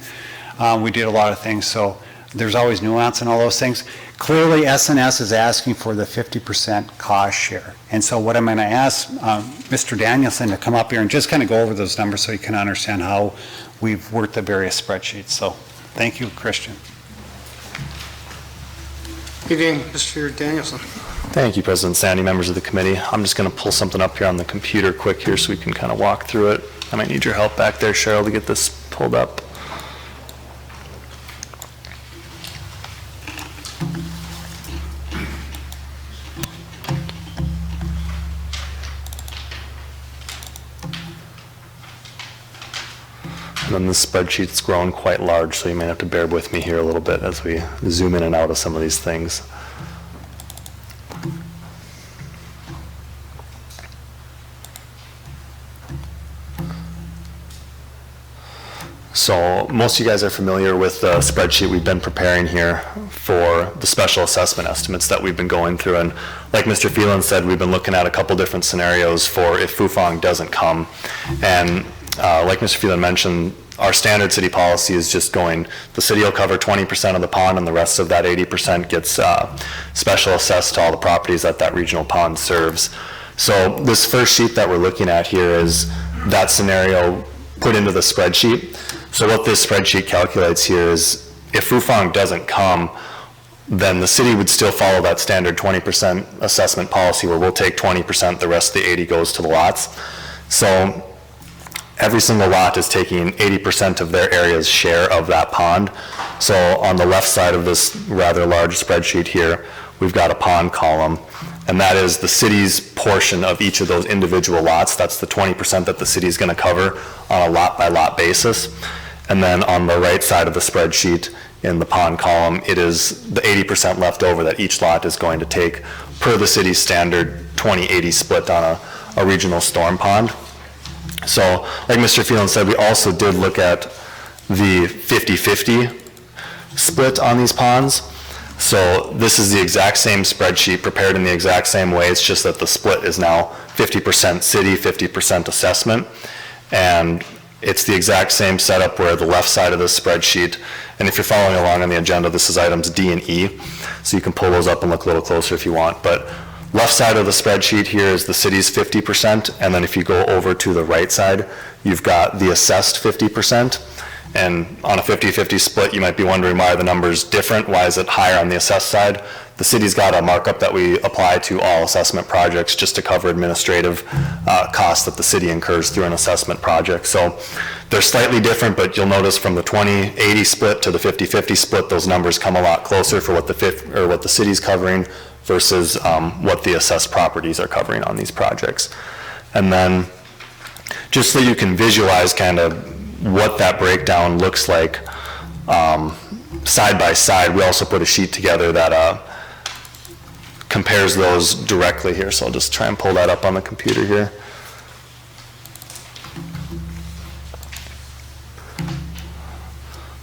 We did a lot of things. So there's always nuance in all those things. Clearly, S&S is asking for the 50% cost share. And so what I'm going to ask Mr. Danielson to come up here and just kind of go over those numbers so you can understand how we've worked the various spreadsheets. So thank you, Christian. Good evening, Mr. Danielson. Thank you, President Sandy, members of the committee. I'm just going to pull something up here on the computer quick here so we can kind of walk through it. I might need your help back there, Cheryl, to get this pulled up. And then the spreadsheet's grown quite large, so you may have to bear with me here a little bit as we zoom in and out of some of these things. So most of you guys are familiar with the spreadsheet we've been preparing here for the special assessment estimates that we've been going through. And like Mr. Phelan said, we've been looking at a couple different scenarios for if Fufang doesn't come. And like Mr. Phelan mentioned, our standard city policy is just going, the city will cover 20% of the pond and the rest of that 80% gets special assessed to all the properties that regional pond serves. So this first sheet that we're looking at here is that scenario put into the spreadsheet. So what this spreadsheet calculates here is if Fufang doesn't come, then the city would still follow that standard 20% assessment policy where we'll take 20%, the rest of the 80 goes to the lots. So every single lot is taking 80% of their area's share of that pond. So on the left side of this rather large spreadsheet here, we've got a pond column, and that is the city's portion of each of those individual lots. That's the 20% that the city is going to cover on a lot-by-lot basis. And then on the right side of the spreadsheet in the pond column, it is the 80% left over that each lot is going to take per the city's standard 20-80 split on a regional storm pond. So like Mr. Phelan said, we also did look at the 50-50 split on these ponds. So this is the exact same spreadsheet prepared in the exact same way. It's just that the split is now 50% city, 50% assessment. And it's the exact same setup where the left side of the spreadsheet, and if you're following along on the agenda, this is items D and E. So you can pull those up and look a little closer if you want. But left side of the spreadsheet here is the city's 50%, and then if you go over to the right side, you've got the assessed 50%. And on a 50-50 split, you might be wondering why are the numbers different? Why is it higher on the assessed side? The city's got a markup that we apply to all assessment projects just to cover administrative costs that the city incurs through an assessment project. So they're slightly different, but you'll notice from the 20-80 split to the 50-50 split, those numbers come a lot closer for what the city's covering versus what the assessed properties are covering on these projects. And then just so you can visualize kind of what that breakdown looks like side by side, we also put a sheet together that compares those directly here. So I'll just try and pull that up on the computer here.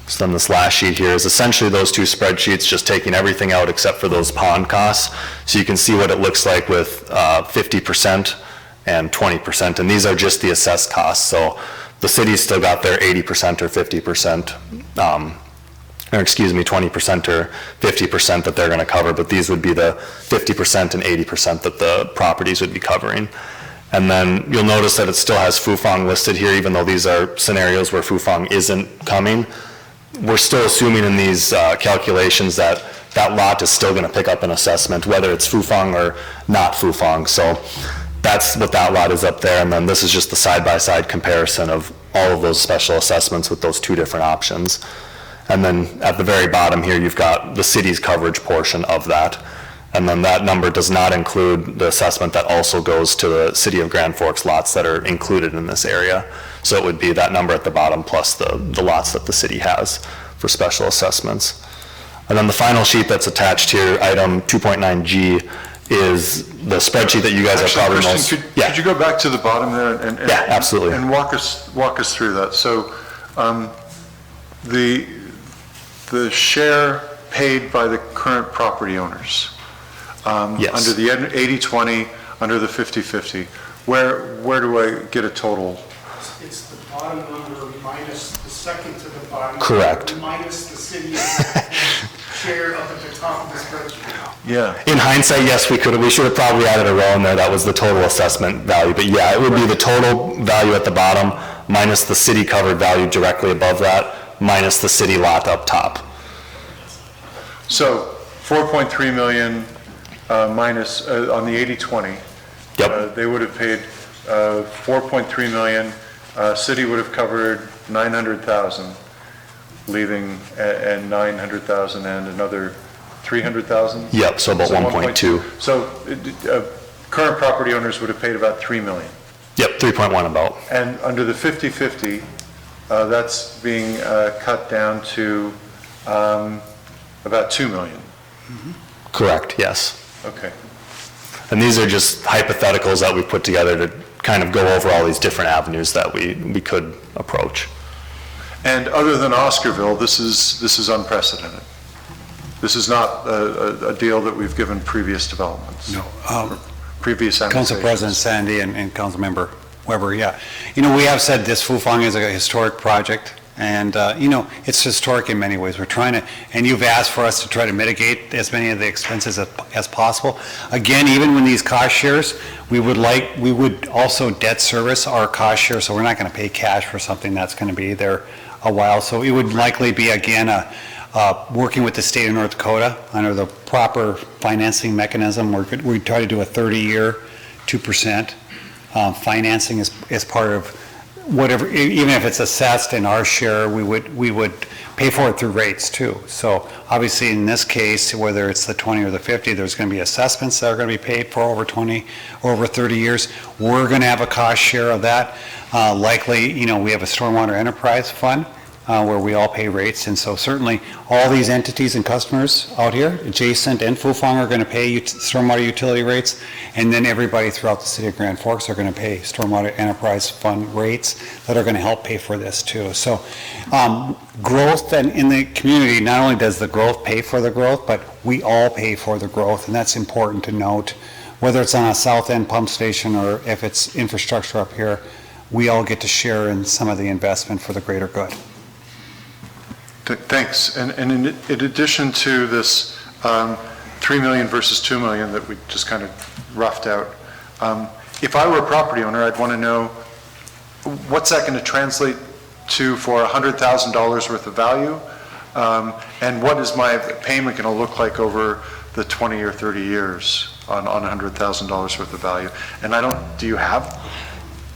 So then this last sheet here is essentially those two spreadsheets, just taking everything out except for those pond costs. So you can see what it looks like with 50% and 20%, and these are just the assessed costs. So the city's still got their 80% or 50%, or excuse me, 20% or 50% that they're going to cover, but these would be the 50% and 80% that the properties would be covering. And then you'll notice that it still has Fufang listed here, even though these are scenarios where Fufang isn't coming. We're still assuming in these calculations that that lot is still going to pick up an assessment, whether it's Fufang or not Fufang. So that's what that lot is up there, and then this is just the side-by-side comparison of all of those special assessments with those two different options. And then at the very bottom here, you've got the city's coverage portion of that. And then that number does not include the assessment that also goes to the City of Grand Forks lots that are included in this area. So it would be that number at the bottom plus the lots that the city has for special assessments. And then the final sheet that's attached here, item 2.9G, is the spreadsheet that you guys Actually, are probably Christian, most... could you go back to the bottom there and yeah, absolutely. And walk us through that. So the share paid by the current property owners, yes. Under the 80-20, under the 50-50, where do I get a total? It's the bottom number minus the second to the bottom. Correct. Minus the city's share up at the top of the spreadsheet. Yeah. In hindsight, yes, we should have probably added a row in there. That was the total assessment value. But yeah, it would be the total value at the bottom minus the city covered value directly above that minus the city lot up top. So 4.3 million minus on the 80-20. Yep. They would have paid 4.3 million. City would have covered 900,000, leaving and 900,000 and another 300,000. Yep. So about 1.2. So current property owners would have paid about 3 million. Yep. 3.1 about. And under the 50-50, that's being cut down to about 2 million. Mm-hmm. Correct. Yes. Okay. And these are just hypotheticals that we put together to kind of go over all these different avenues that we could approach. And other than Oscarville, this is unprecedented. This is not a deal that we've given previous developments. No. Previous Council annexations. President Sandy and Councilmember Weber, yeah. You know, we have said this Fufang is a historic project, and, you know, it's historic in many ways. We're trying to, and you've asked for us to try to mitigate as many of the expenses as possible. Again, even when these cost shares, we would also debt service our cost share, so we're not going to pay cash for something that's going to be there a while. So it would likely be, again, working with the state of North Dakota under the proper financing mechanism. We try to do a 30-year, 2% financing as part of whatever, even if it's assessed in our share, we would pay for it through rates too. So obviously in this case, whether it's the 20 or the 50, there's going to be assessments that are going to be paid for over 20 or over 30 years. We're going to have a cost share of that. Likely, you know, we have a stormwater enterprise fund where we all pay rates, and so certainly all these entities and customers out here, adjacent and Fufang, are going to pay stormwater utility rates, and then everybody throughout the city of Grand Forks are going to pay stormwater enterprise fund rates that are going to help pay for this too. So growth in the community, not only does the growth pay for the growth, but we all pay for the growth, and that's important to note. Whether it's on a south end pump station or if it's infrastructure up here, we all get to share in some of the investment for the greater good. Thanks. And in addition to this 3 million versus 2 million that we just kind of roughed out, if I were a property owner, I'd want to know what's that going to translate for $100,000 worth of value? And what is my payment going to look like over the 20 or 30 years on $100,000 worth of value? And do you have?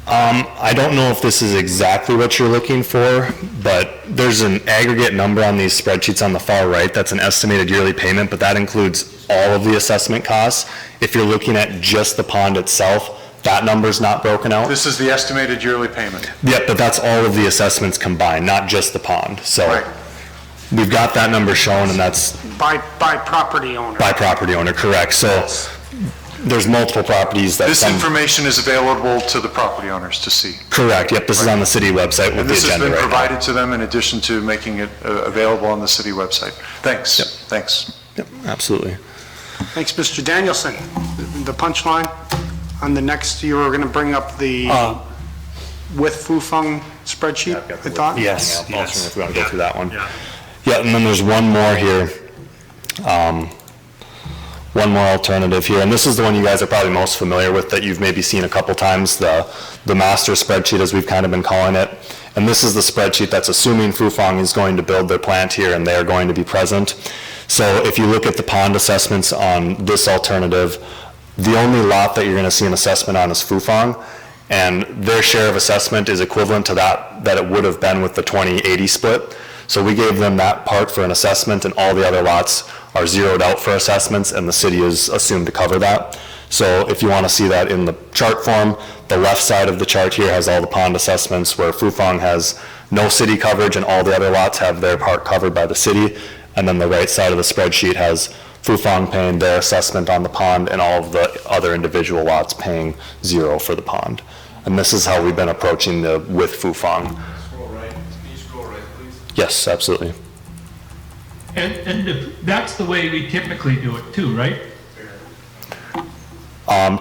I don't know if this is exactly what you're looking for, but there's an aggregate number on these spreadsheets on the far right. That's an estimated yearly payment, but that includes all of the assessment costs. If you're looking at just the pond itself, that number's not broken out. This is the estimated yearly payment. Yep, but that's all of the assessments combined, not just the pond. So we've got that number shown, and that's By property owner. by property owner, correct. So there's multiple properties that This information is available to the property owners to see. Correct, yep, this is on the city website with And the this has agenda been right now. provided to them in addition to making it available on the city website. Thanks. Yep. Thanks. Yep, absolutely. Thanks, Mr. Danielson. The punchline on the next, you were going to bring up the with Fufeng spreadsheet, I thought? Yes. If we want to go through that one. Yeah, and then there's one more here. One more alternative here, and this is the one you guys are probably most familiar with that you've maybe seen a couple times, the master spreadsheet as we've kind of been calling it. And this is the spreadsheet that's assuming Fufeng is going to build their plant here and they're going to be present. So if you look at the pond assessments on this alternative, the only lot that you're going to see an assessment on is Fufeng, and their share of assessment is equivalent to that it would have been with the 20/80 split. So we gave them that part for an assessment, and all the other lots are zeroed out for assessments, and the city is assumed to cover that. So if you want to see that in the chart form, the left side of the chart here has all the pond assessments where Fufeng has no city coverage and all the other lots have their part covered by the city. And then the right side of the spreadsheet has Fufeng paying their assessment on the pond and all of the other individual lots paying zero for the pond. And this is how we've been approaching the with Fufeng. Scroll right. Can you scroll right, please? Yes, absolutely. And that's the way we typically do it too, right?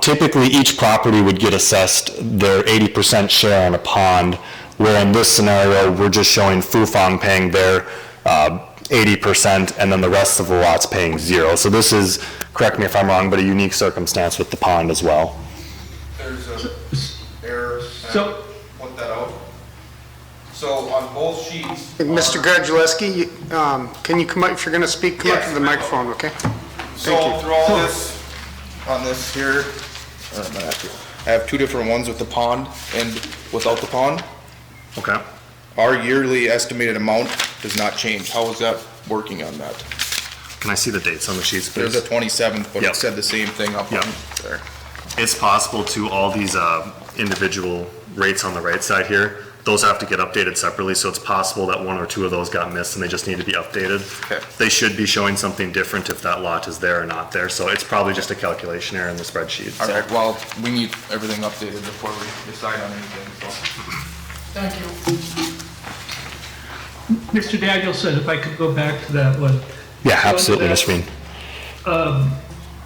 Typically, each property would get assessed their 80% share on a pond, where in this scenario, we're just showing Fufeng paying their 80%, and then the rest of the lots paying zero. So this is, correct me if I'm wrong, but a unique circumstance with the pond as well. There's a error, so point that out. So on both sheets. Mr. Gradulewski, can you come up, if you're going to speak, come up to the microphone, okay? So through all this, on this here, I have two different ones with the pond and without the pond. Okay. Our yearly estimated amount does not change. How is that working on that? Can I see the dates on the sheets, please? There's a 27th, but it said the same thing up on there. It's possible to all these individual rates on the right side here, those have to get updated separately, so it's possible that one or two of those got missed and they just need to be updated. Okay. They should be showing something different if that lot is there or not there, so it's probably just a calculation error in the spreadsheet. All right, well, we need everything updated before we decide on anything, so. Thank you. Mr. Danielson, if I could go back to that one. Yeah, absolutely, Mr. Bean.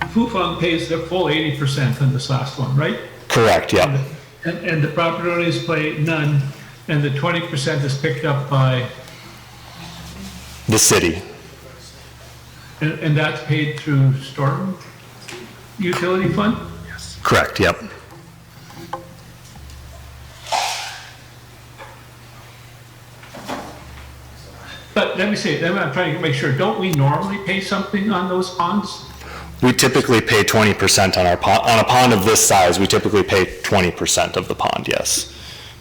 Fufeng pays their full 80% on this last one, right? Correct, yeah. And the property owners pay none, and the 20% is picked up by, The city. and that's paid through storm utility fund? Correct, yep. But let me say, then I'm trying to make sure, don't we normally pay something on those ponds? We typically pay 20% on our pond, on a pond of this size, we typically pay 20% of the pond, yes.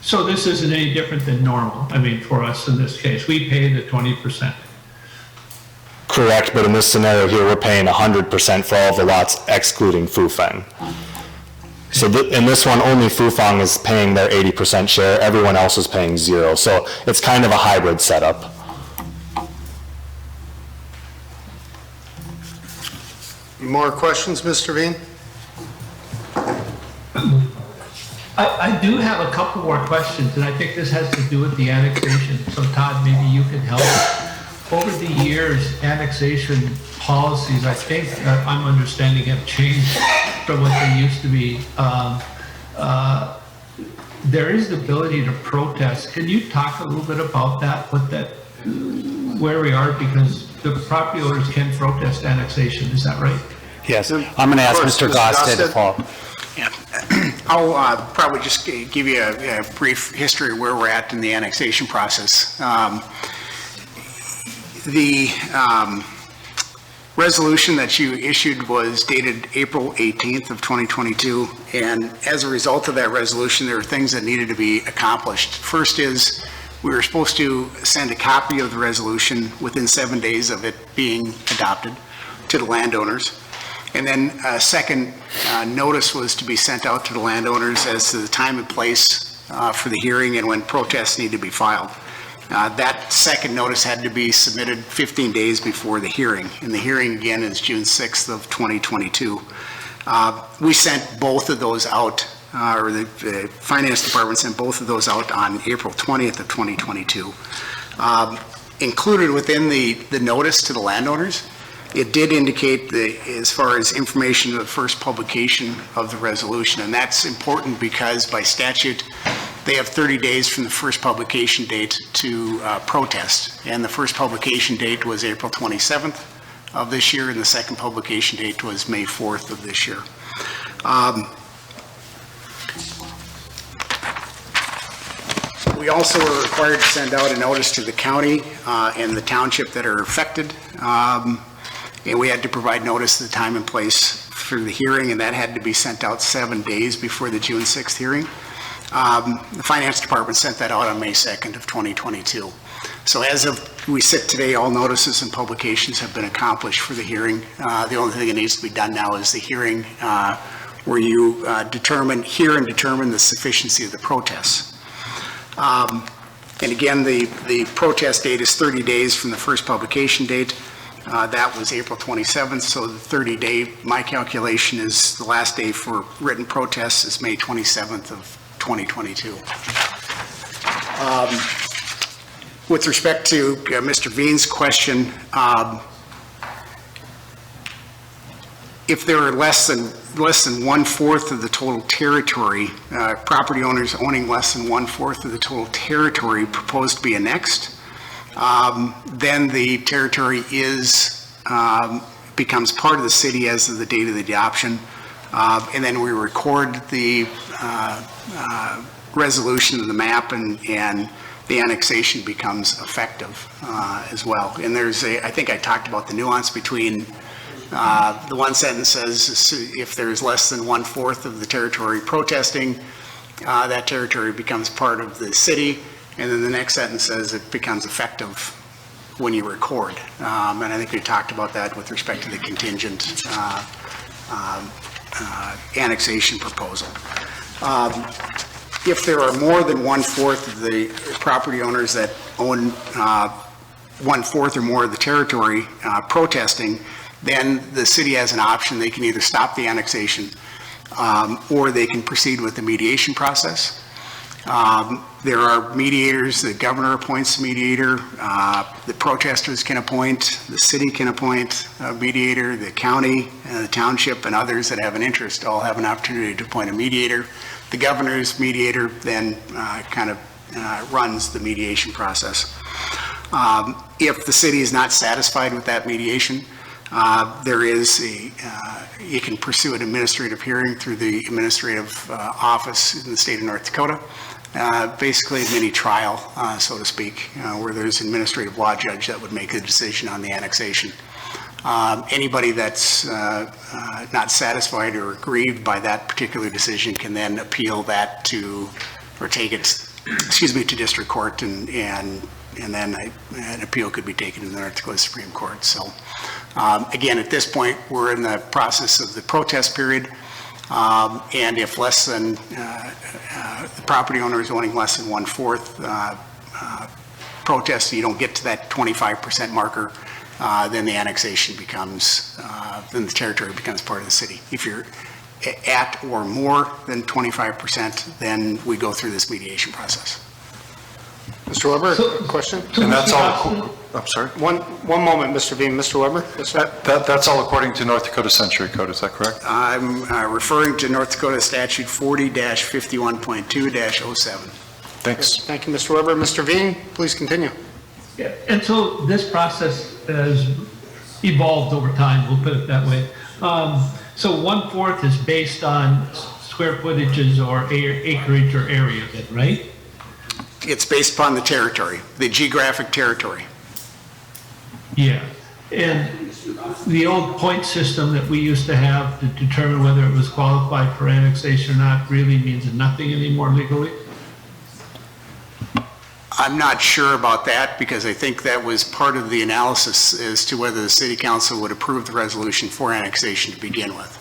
So this isn't any different than normal, I mean, for us in this case, we pay the 20%. Correct, but in this scenario here, we're paying 100% for all of the lots excluding Fufeng. So in this one, only Fufeng is paying their 80% share, everyone else is paying zero. So it's kind of a hybrid setup. More questions, Mr. Bean? I do have a couple more questions, and I think this has to do with the annexation. So Todd, maybe you can help. Over the years, annexation policies, I think, I'm understanding, have changed from what they used to be. There is the ability to protest. Can you talk a little bit about that, where we are? Because the property owners can protest annexation, is that right? Yes, I'm going to ask Mr. Gosted to follow. Yeah, I'll probably just give you a brief history of where we're at in the annexation process. The resolution that you issued was dated April 18th of 2022, and as a result of that resolution, there are things that needed to be accomplished. First is, we were supposed to send a copy of the resolution within 7 days of it being adopted to the landowners. And then a second notice was to be sent out to the landowners as to the time and place for the hearing and when protests need to be filed. That second notice had to be submitted 15 days before the hearing, and the hearing again is June 6th of 2022. We sent both of those out, or the Finance Department sent both of those out on April 20th of 2022. Included within the notice to the landowners, it did indicate as far as information of the first publication of the resolution, and that's important because by statute, they have 30 days from the first publication date to protest, and the first publication date was April 27th of this year, and the second publication date was May 4th of this year. We also were required to send out a notice to the county and the township that are affected, and we had to provide notice of the time and place for the hearing, and that had to be sent out 7 days before the June 6th hearing. The Finance Department sent that out on May 2nd of 2022. So as of we sit today, all notices and publications have been accomplished for the hearing. The only thing that needs to be done now is the hearing where you hear and determine the sufficiency of the protests. And again, the protest date is 30 days from the first publication date. That was April 27th, so the 30-day, my calculation is the last day for written protests is May 27th of 2022. With respect to Mr. Veen's question, if there are less than 1/4 of the total territory, property owners owning less than 1/4 of the total territory proposed to be annexed, then the territory becomes part of the city as of the date of the adoption, and then we record the resolution of the map, and the annexation becomes effective as well. And I think I talked about the nuance between the one sentence says if there's less than 1/4 of the territory protesting, that territory becomes part of the city, and then the next sentence says it becomes effective when you record. And I think we talked about that with respect to the contingent annexation proposal. If there are more than 1/4 of the property owners that own 1/4 or more of the territory protesting, then the city has an option. They can either stop the annexation or they can proceed with the mediation process. There are mediators, the governor appoints a mediator, the protesters can appoint, the city can appoint a mediator, the county, the township, and others that have an interest all have an opportunity to appoint a mediator. The governor's mediator then runs the mediation process. If the city is not satisfied with that mediation, you can pursue an administrative hearing through the administrative office in the state of North Dakota. Basically a mini trial, so to speak, where there's an administrative law judge that would make a decision on the annexation. Anybody that's not satisfied or aggrieved by that particular decision can then appeal that take it to district court, and then an appeal could be taken to the North Dakota Supreme Court. So again, at this point, we're in the process of the protest period. And if the property owner is owning less than 1/4 protest, you don't get to that 25% marker, then the annexation then the territory becomes part of the city. If you're at or more than 25%, then we go through this mediation process. Mr. Weber, question? And that's all, I'm sorry? One moment, Mr. Veen. Mr. Weber? Yes, sir. That's all according to North Dakota Century Code, is that correct? I'm referring to North Dakota Statute 40-51.2-07. Thanks. Thank you, Mr. Weber. Mr. Veen, please continue. Yeah, and so this process has evolved over time, we'll put it that way. So 1/4 is based on square footages or acreage or area then, right? It's based upon the territory, the geographic territory. Yeah, and the old point system that we used to have to determine whether it was qualified for annexation or not really means nothing anymore legally? I'm not sure about that because I think that was part of the analysis as to whether the city council would approve the resolution for annexation to begin with.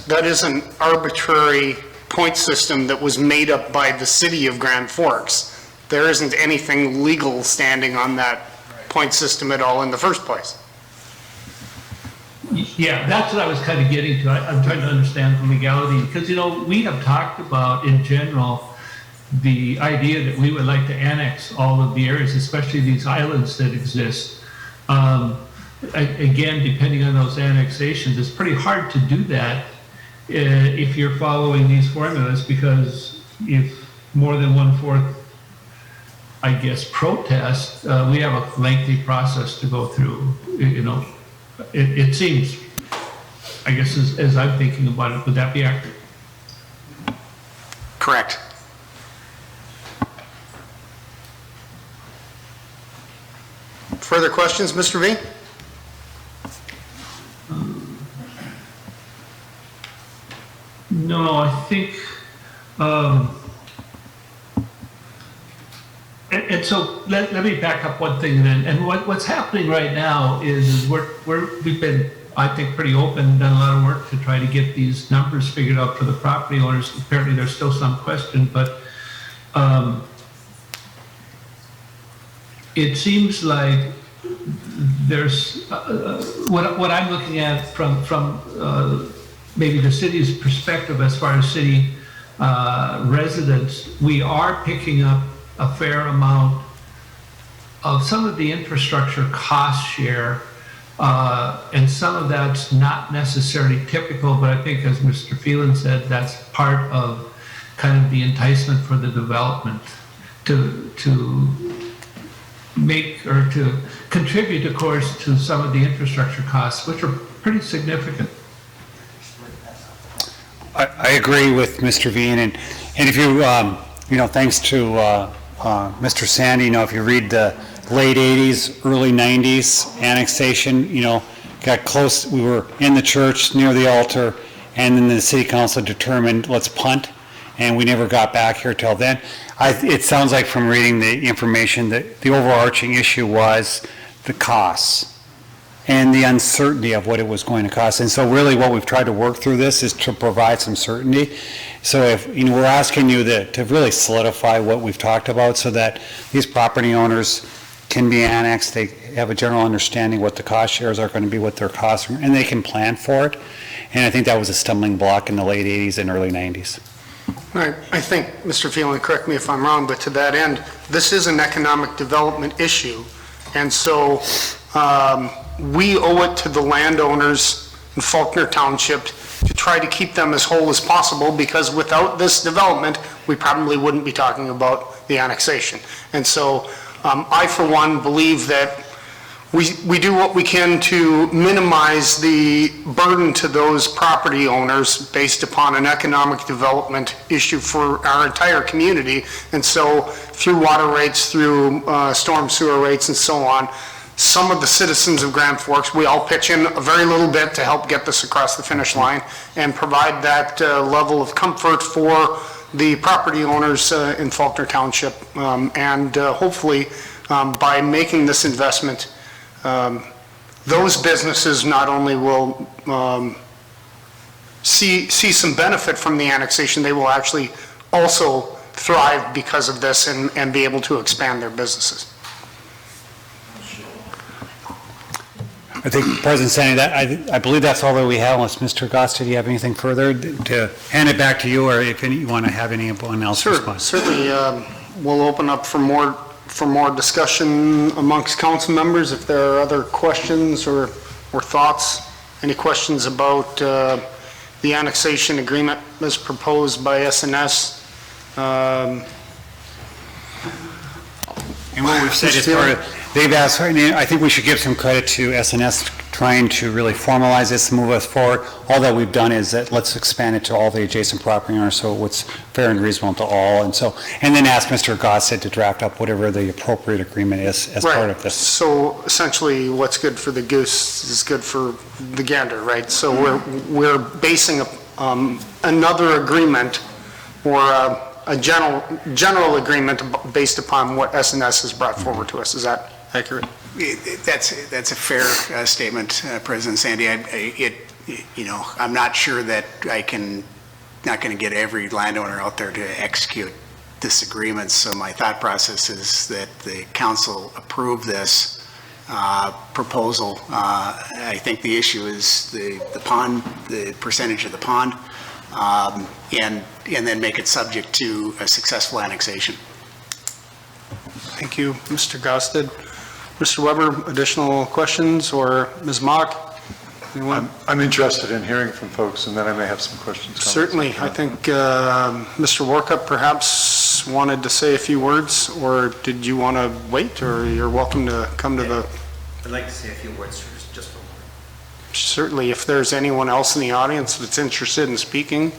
That is an arbitrary point system that was made up by the city of Grand Forks. There isn't anything legal standing on that point system at all in the first place. Yeah, that's what I was kind of getting to. I'm trying to understand the legality because, you know, we have talked about in general the idea that we would like to annex all of the areas, especially these islands that exist. Again, depending on those annexations, it's pretty hard to do that if you're following these formulas because if more than 1/4, I guess, protest, we have a lengthy process to go through. You know, it seems, I guess, as I'm thinking about it, would that be accurate? Correct. Further questions, Mr. V? No, I think, and so let me back up one thing then. And what's happening right now is we've been, I think, pretty open, done a lot of work to try to get these numbers figured out for the property owners. Apparently there's still some question, but it seems like there's, what I'm looking at from maybe the city's perspective as far as city residents, we are picking up a fair amount of some of the infrastructure cost share, and some of that's not necessarily typical, but I think as Mr. Phelan said, that's part of kind of the enticement for the development to make or to contribute, of course, to some of the infrastructure costs, which are pretty significant. I agree with Mr. Veen, and if you, you know, thanks to Mr. Sandy, you know, if you read the late 80s, early 90s annexation, you know, got close, we were in the church near the altar, and then the city council determined, let's punt, and we never got back here till then. It sounds like from reading the information that the overarching issue was the costs and the uncertainty of what it was going to cost. And so really what we've tried to work through this is to provide some certainty. So if, you know, we're asking you to really solidify what we've talked about so that these property owners can be annexed, they have a general understanding what the cost shares are going to be, what their costs are, and they can plan for it. And I think that was a stumbling block in the late 80s and early 90s. I think, Mr. Phelan, correct me if I'm wrong, but to that end, this is an economic development issue. And so we owe it to the landowners in Faulkner Township to try to keep them as whole as possible, because without this development, we probably wouldn't be talking about the annexation. And so I, for one, believe that we do what we can to minimize the burden to those property owners based upon an economic development issue for our entire community. And so through water rates, through storm sewer rates and so on, some of the citizens of Grand Forks, we all pitch in a very little bit to help get this across the finish line and provide that level of comfort for the property owners in Faulkner Township. And hopefully by making this investment, those businesses not only will see some benefit from the annexation, they will actually also thrive because of this and be able to expand their businesses. I think, President Sandy, that I believe that's all that we have, unless Mr. Gosta, do you have anything further to hand it back to you, or if you want to have anyone else respond? Certainly, we'll open up for more discussion amongst council members if there are other questions or thoughts. Any questions about the annexation agreement as proposed by SNS? And what we've said is part of, they've asked, I think we should give some credit to SNS trying to really formalize this, move us forward. All that we've done is that let's expand it to all the adjacent property owners, so it's fair and reasonable to all. And then ask Mr. Gossett to draft up whatever the appropriate agreement is as part of this. So essentially, what's good for the goose is good for the gander, right? So we're basing another agreement or a general agreement based upon what S&S has brought forward to us. Is that accurate? That's a fair statement, President Sandy. I'm not sure that not going to get every landowner out there to execute this agreement. So my thought process is that the council approve this proposal. I think the issue is the pond, the percentage of the pond, and then make it subject to a successful annexation. Thank you, Mr. Gosted. Mr. Weber, additional questions, or Ms. Mock? Anyone? I'm interested in hearing from folks, and then I may have some questions. Certainly. I think Mr. Warkup perhaps wanted to say a few words, or did you want to wait, or you're welcome to come to the... I'd like to say a few words just for a moment. Certainly, if there's anyone else in the audience that's interested in speaking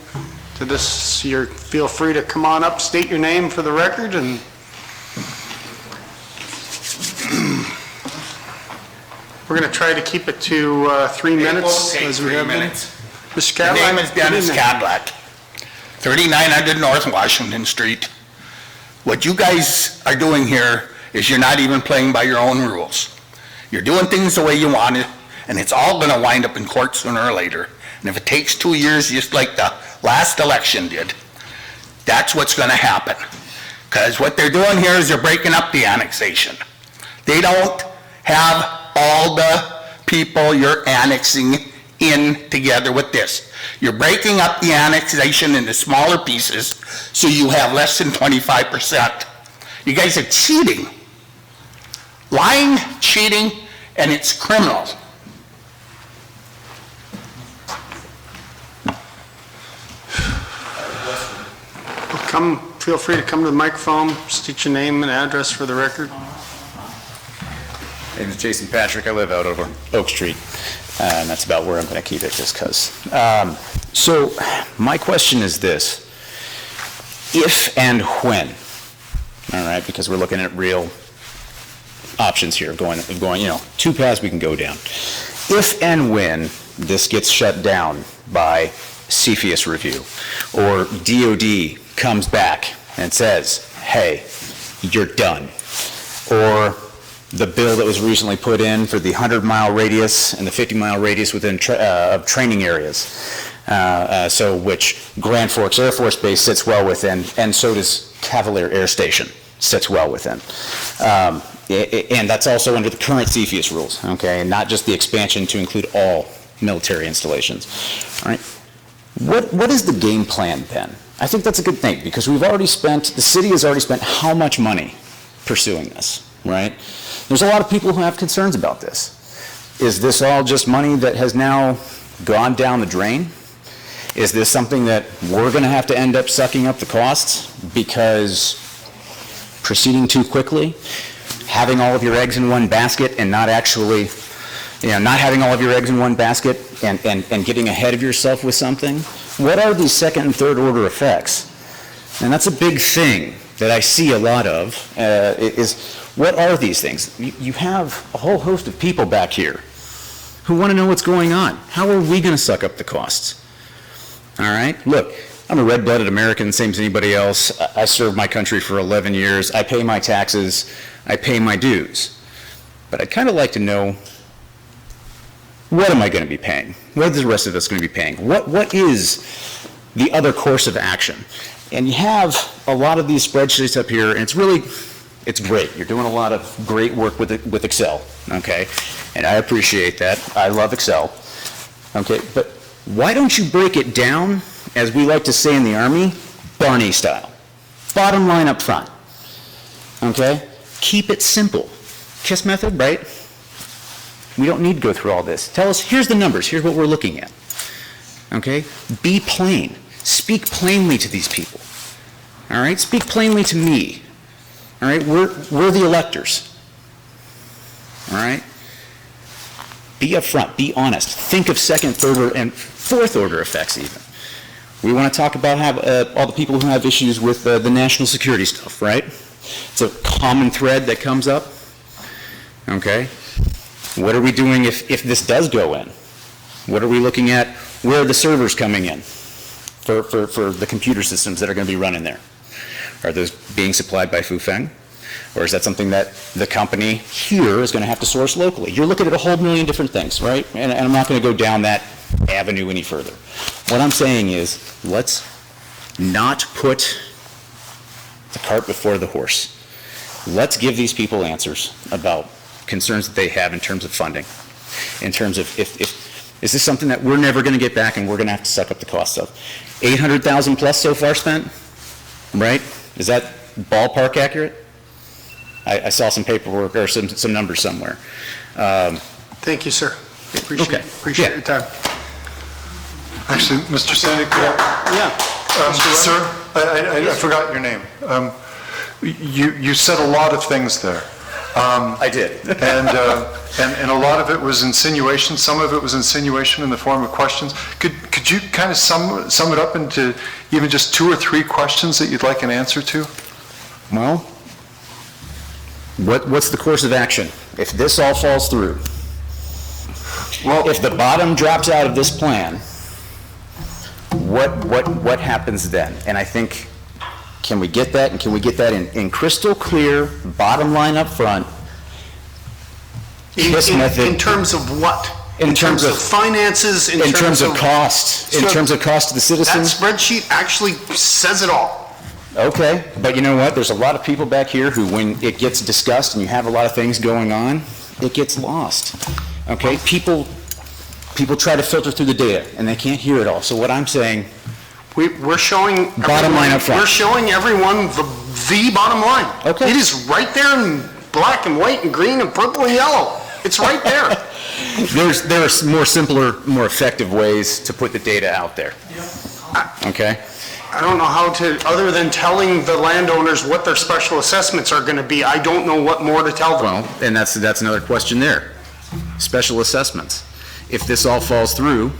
to this, feel free to come on up, state your name for the record, and we're going to try to keep it to 3 minutes. It won't take 3 minutes. Mr. My Cadillac? name is Dennis Cadillac, 3900 North Washington Street. What you guys are doing here is you're not even playing by your own rules. You're doing things the way you want it, and it's all going to wind up in court sooner or later. And if it takes 2 years, just like the last election did, that's what's going to happen. Because what they're doing here is they're breaking up the annexation. They don't have all the people you're annexing in together with this. You're breaking up the annexation into smaller pieces so you have less than 25%. You guys are cheating. Lying, cheating, and it's criminal. Feel free to come to the microphone, state your name and address for the record. My name is Jason Patrick. I live out over Oak Street, and that's about where I'm going to keep it just because. So my question is this. If and when, all right, because we're looking at real options here, going, two paths we can go down. If and when this gets shut down by CFIUS review, or DOD comes back and says, hey, you're done, or the bill that was recently put in for the 100-mile radius and the 50-mile radius within of training areas, so which Grand Forks Air Force Base sits well within, and so does Cavalier Air Station sits well within. And that's also under the current CFIUS rules, okay, and not just the expansion to include all military installations. All right. What is the game plan then? I think that's a good thing, because the city has already spent how much money pursuing this, right? There's a lot of people who have concerns about this. Is this all just money that has now gone down the drain? Is this something that we're going to have to end up sucking up the costs because proceeding too quickly, having all of your eggs in one basket and not actually, not having all of your eggs in one basket and getting ahead of yourself with something? What are these second and third order effects? And that's a big thing that I see a lot of, is what are these things? You have a whole host of people back here who want to know what's going on. How are we going to suck up the costs? All right, look, I'm a red-blooded American, same as anybody else. I served my country for 11 years. I pay my taxes. I pay my dues. But I'd kind of like to know, what am I going to be paying? What is the rest of us going to be paying? What is the other course of action? And you have a lot of these spreadsheets up here, and it's great. You're doing a lot of great work with Excel, okay? And I appreciate that. I love Excel, okay? But why don't you break it down, as we like to say in the Army, Barney style? Bottom line up front, okay? Keep it simple. KISS method, right? We don't need to go through all this. Tell us, here's the numbers, here's what we're looking at. Okay? Be plain. Speak plainly to these people. All right? Speak plainly to me. All right? We're the electors. All right? Be upfront, be honest. Think of second, third, and fourth order effects even. We want to talk about all the people who have issues with the national security stuff, right? It's a common thread that comes up. Okay? What are we doing if this does go in? What are we looking at? Where are the servers coming in for the computer systems that are going to be running there? Are those being supplied by Fufeng? Or is that something that the company here is going to have to source locally? You're looking at a whole million different things, right? And I'm not going to go down that avenue any further. What I'm saying is, let's not put the cart before the horse. Let's give these people answers about concerns that they have in terms of funding, in terms of is this something that we're never going to get back and we're going to have to suck up the cost of? 800,000 plus so far spent, right? Is that ballpark accurate? I saw some paperwork or some numbers somewhere. Thank you, sir. Appreciate your time. Actually, Mr. Sandy, could I? Yeah. Sir, I forgot your name. You said a lot of things there. I did. And a lot of it was insinuation. Some of it was insinuation in the form of questions. Could you kind of sum it up into even just 2 or 3 questions that you'd like an answer to? Well, what's the course of action if this all falls through? Well, if the bottom drops out of this plan, what happens then? And I think, can we get that, and can we get that in crystal clear, bottom line up front? In terms of what? In terms of finances? In terms of cost? In terms of cost to the citizens? That spreadsheet actually says it all. Okay, but you know what? There's a lot of people back here who, when it gets discussed and you have a lot of things going on, it gets lost. Okay, people try to filter through the data and they can't hear it all. So what I'm saying, we're showing bottom line up front. We're showing everyone the bottom line. Okay, it is right there in black and white and green and purple and yellow. It's right there. There are more simpler, more effective ways to put the data out there. Okay. I don't know how to, other than telling the landowners what their special assessments are going to be, I don't know what more to tell them. Well, and that's another question there. Special assessments. If this all falls through,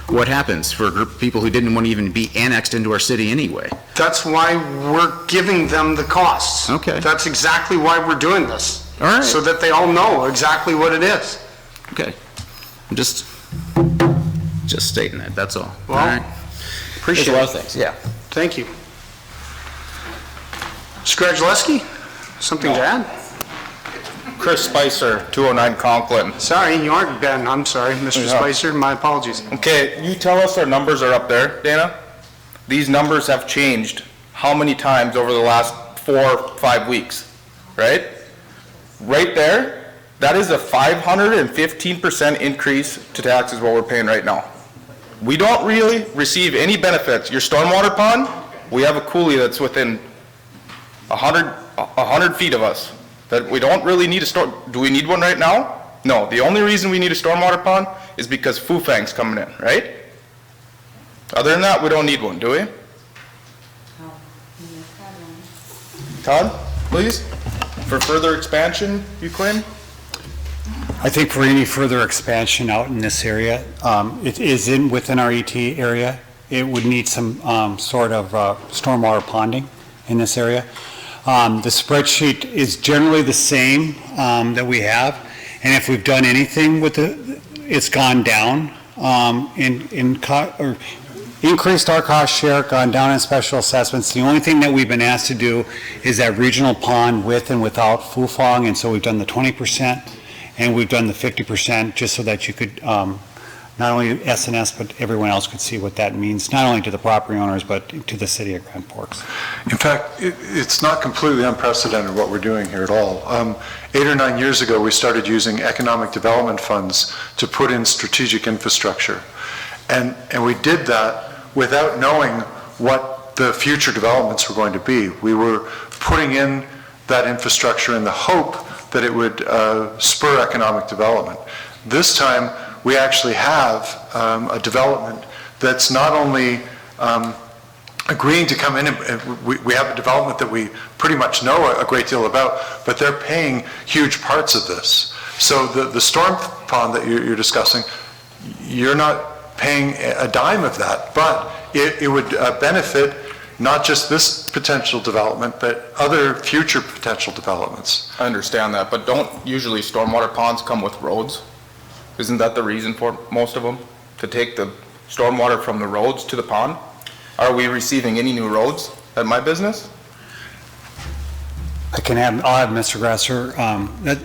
what happens for a group of people who didn't want to even be annexed into our city anyway? That's why we're giving them the costs. Okay. That's exactly why we're doing this. All right. So that they all know exactly what it is. Okay. I'm just stating that, that's all. Well, all right. Appreciate There's a lot of things, yeah. Thank you. Skradleski, something to add? Chris Spicer, 209 Conklin. Sorry, you aren't Ben. I'm sorry, Mr. Spicer. My apologies. Okay, you tell us our numbers are up there, Dana. These numbers have changed how many times over the last 4 or 5 weeks, right? Right there, that is a 515% increase to taxes what we're paying right now. We don't really receive any benefits. Your stormwater pond, we have a coulee that's within 100 feet of us. That we don't really need do we need one right now? No, the only reason we need a stormwater pond is because Fufang's coming in, right? Other than that, we don't need one, do we? Todd, please? For further expansion, you claim? I think for any further expansion out in this area, it is within our ET area. It would need some sort of stormwater ponding in this area. The spreadsheet is generally the same that we have, and if we've done anything with it, it's gone down or increased our cost share, gone down in special assessments. The only thing that we've been asked to do is that regional pond with and without Fufang, and so we've done the 20%. And we've done the 50% just so that you could, not only SNS, but everyone else could see what that means, not only to the property owners, but to the city of Grand Forks. In fact, it's not completely unprecedented what we're doing here at all. 8 or 9 years ago, we started using economic development funds to put in strategic infrastructure. And we did that without knowing what the future developments were going to be. We were putting in that infrastructure in the hope that it would spur economic development. This time, we actually have a development that's not only agreeing to come in, and we have a development that we pretty much know a great deal about, but they're paying huge parts of this. So the storm pond that you're discussing, you're not paying a dime of that, but it would benefit not just this potential development, but other future potential developments. I understand that, but don't usually stormwater ponds come with roads? Isn't that the reason for most of them? To take the stormwater from the roads to the pond? Are we receiving any new roads at my business? I'll have Mr. Grasser.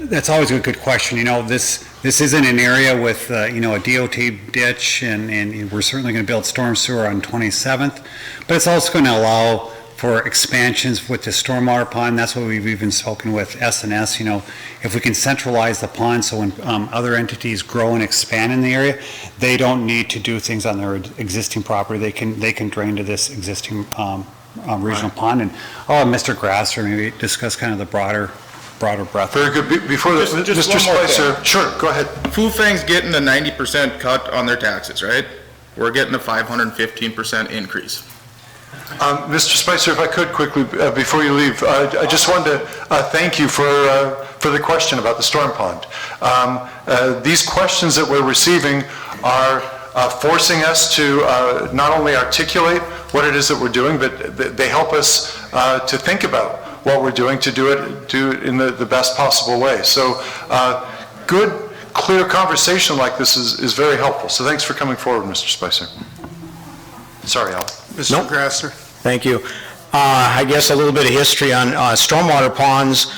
That's always a good question. You know, this isn't an area with, you know, a DOT ditch, and we're certainly going to build storm sewer on 27th, but it's also going to allow for expansions with the stormwater pond. That's what we've even spoken with S&S. You know, if we can centralize the pond so when other entities grow and expand in the area, they don't need to do things on their existing property. They can drain to this existing regional pond. And I'll have Mr. Grasser maybe discuss kind of the broader breadth. Very good. Before Mr. Spicer, sure, go ahead. Fufang's getting a 90% cut on their taxes, right? We're getting a 515% increase. Mr. Spicer, if I could quickly, before you leave, I just wanted to thank you for the question about the storm pond. These questions that we're receiving are forcing us to not only articulate what it is that we're doing, but they help us to think about what we're doing, to do it in the best possible way. So good, clear conversation like this is very helpful. So thanks for coming forward, Mr. Spicer. Sorry, Al. Mr. Grasser. Thank you. I guess a little bit of history on stormwater ponds.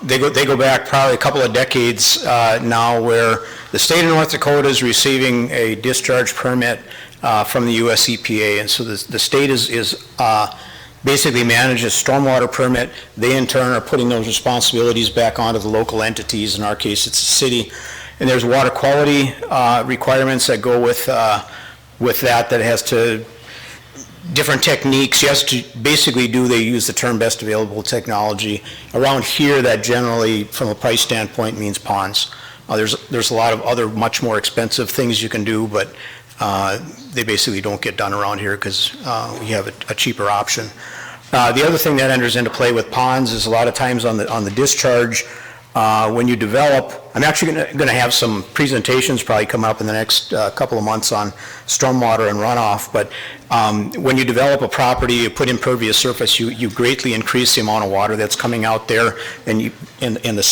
They go back probably a couple of decades now, where the state of North Dakota is receiving a discharge permit from the US EPA, and so the state is basically manages stormwater permit. They in turn are putting those responsibilities back onto the local entities. In our case, it's the city, and there's water quality requirements that go with that has to. Different techniques, yes, to basically they use the term best available technology. Around here, that generally, from a price standpoint, means ponds. There's a lot of other much more expensive things you can do, but they basically don't get done around here because we have a cheaper option. The other thing that enters into play with ponds is a lot of times on the discharge, when you develop, I'm actually going to have some presentations probably come up in the next couple of months on stormwater and runoff, but when you develop a property, you put impervious surface, you greatly increase the amount of water that's coming out there, and the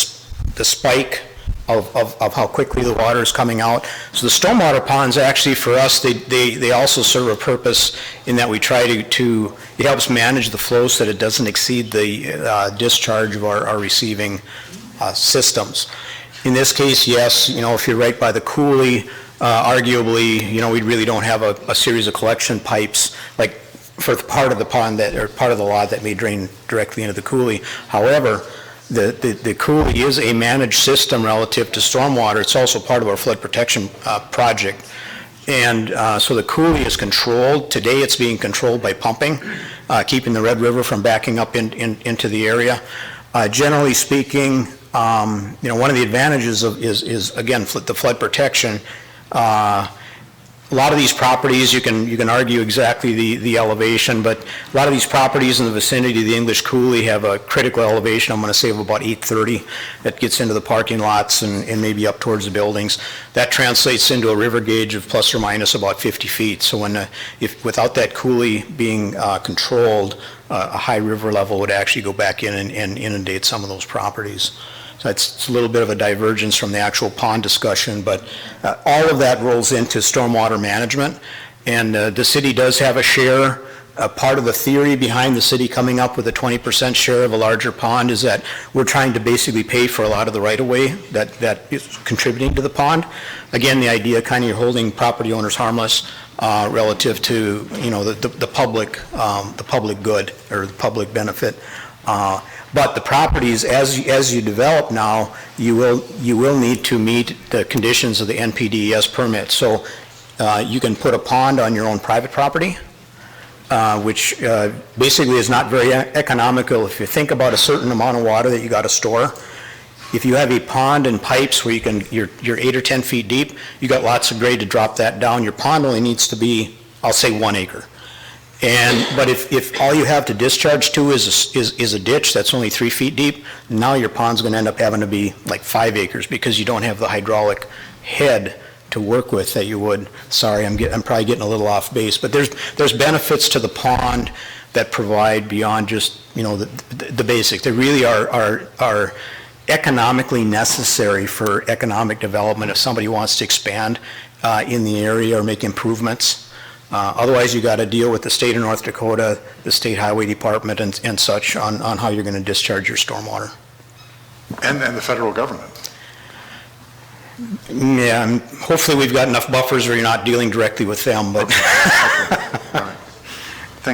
spike of how quickly the water is coming out. So the stormwater ponds actually for us, they also serve a purpose in that we try to it helps manage the flow so that it doesn't exceed the discharge of our receiving systems. In this case, yes, you know, if you're right by the coulee, arguably, you know, we really don't have a series of collection pipes like for part of the pond or part of the lot that may drain directly into the coulee. However, the coulee is a managed system relative to stormwater. It's also part of our flood protection project. And so the coulee is controlled. Today it's being controlled by pumping, keeping the Red River from backing up into the area. Generally speaking, you know, one of the advantages is again the flood protection. A lot of these properties, you can argue exactly the elevation, but a lot of these properties in the vicinity of the English Coulee have a critical elevation, I'm going to say, of about 830. That gets into the parking lots and maybe up towards the buildings. That translates into a river gauge of plus or minus about 50 feet. So without that coulee being controlled, a high river level would actually go back in and inundate some of those properties. So it's a little bit of a divergence from the actual pond discussion, but all of that rolls into stormwater management. And the city does have a share. Part of the theory behind the city coming up with a 20% share of a larger pond is that we're trying to basically pay for a lot of the right-of-way that is contributing to the pond. Again, the idea kind of you're holding property owners harmless relative to, you know, the public good or the public benefit. But the properties, as you develop now, you will need to meet the conditions of the NPDES permit. So you can put a pond on your own private property, which basically is not very economical. If you think about a certain amount of water that you got to store, if you have a pond and pipes where you're 8 or 10 feet deep, you got lots of grade to drop that down. Your pond only needs to be, I'll say, 1 acre. But if all you have to discharge to is a ditch that's only 3 feet deep, now your pond's going to end up having to be like 5 acres because you don't have the hydraulic head to work with that you would. Sorry, I'm probably getting a little off base, but there's benefits to the pond that provide beyond just, the basics. They really are economically necessary for economic development if somebody wants to expand in the area or make improvements. Otherwise, you got to deal with the state of North Dakota, the state highway department and such on how you're going to discharge your stormwater. And the federal government. Yeah, and hopefully we've got enough buffers where you're not dealing directly with them, but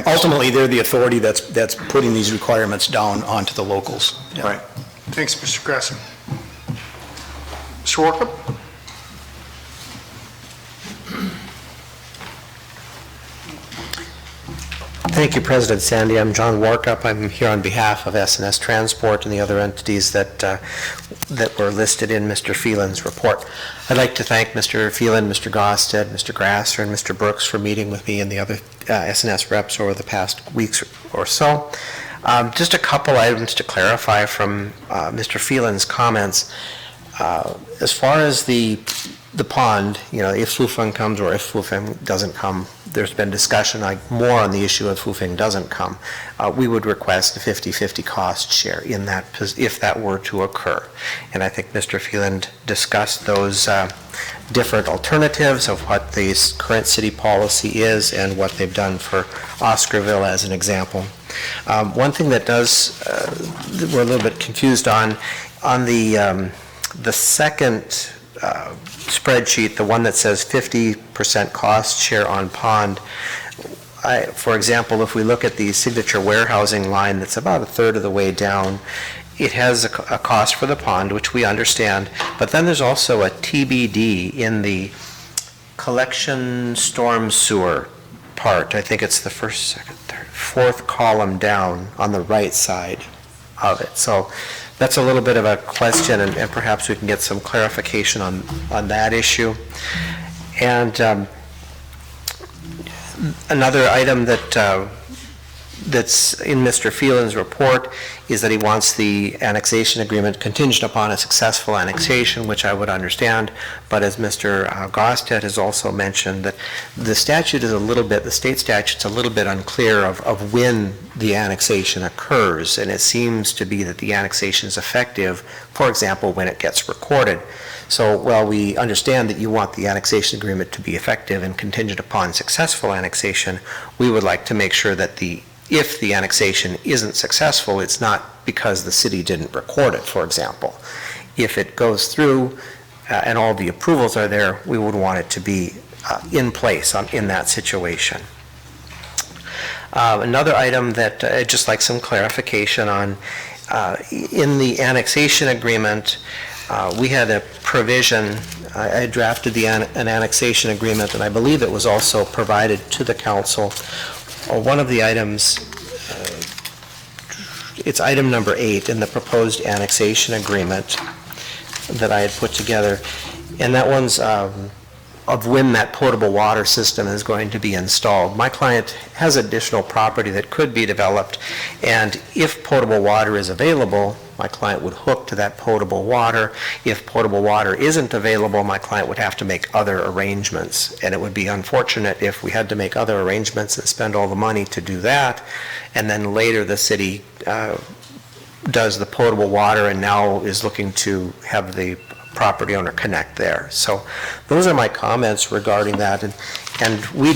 ultimately they're the authority that's putting these requirements down onto the locals. Yeah. Right. Thanks, Mr. Grasser. Mr. Warkup? Thank you, President Sandy. I'm John Warkup. I'm here on behalf of S&S Transport and the other entities that were listed in Mr. Phelan's report. I'd like to thank Mr. Phelan, Mr. Gosted, Mr. Grasser, and Mr. Brooks for meeting with me and the other S&S reps over the past weeks or so. Just a couple items to clarify from Mr. Phelan's comments. As far as the pond, if Flufeng comes or if Flufeng doesn't come, there's been discussion more on the issue of Flufeng doesn't come. We would request a 50-50 cost share in that, if that were to occur. And I think Mr. Phelan discussed those different alternatives of what the current city policy is and what they've done for Oscarville as an example. One thing that we're a little bit confused on the second spreadsheet, the one that says 50% cost share on pond. For example, if we look at the signature warehousing line that's about a third of the way down, it has a cost for the pond, which we understand, but then there's also a TBD in the collection storm sewer part. I think it's the first, second, third, fourth column down on the right side of it. So that's a little bit of a question, and perhaps we can get some clarification on that issue. And another item that's in Mr. Phelan's report is that he wants the annexation agreement contingent upon a successful annexation, which I would understand. But as Mr. Gosted has also mentioned, that the statute is the state statute's a little bit unclear of when the annexation occurs, and it seems to be that the annexation is effective, for example, when it gets recorded. So while we understand that you want the annexation agreement to be effective and contingent upon successful annexation, we would like to make sure that if the annexation isn't successful, it's not because the city didn't record it, for example. If it goes through and all the approvals are there, we would want it to be in place in that situation. Another item that I'd just like some clarification on, in the annexation agreement, we had a provision, I drafted an annexation agreement, and I believe it was also provided to the council. One of the items, it's item number 8 in the proposed annexation agreement that I had put together, and that one's of when that potable water system is going to be installed. My client has additional property that could be developed, and if potable water is available, my client would hook to that potable water. If potable water isn't available, my client would have to make other arrangements, and it would be unfortunate if we had to make other arrangements and spend all the money to do that, and then later the city does the potable water and now is looking to have the property owner connect there. So those are my comments regarding that, and we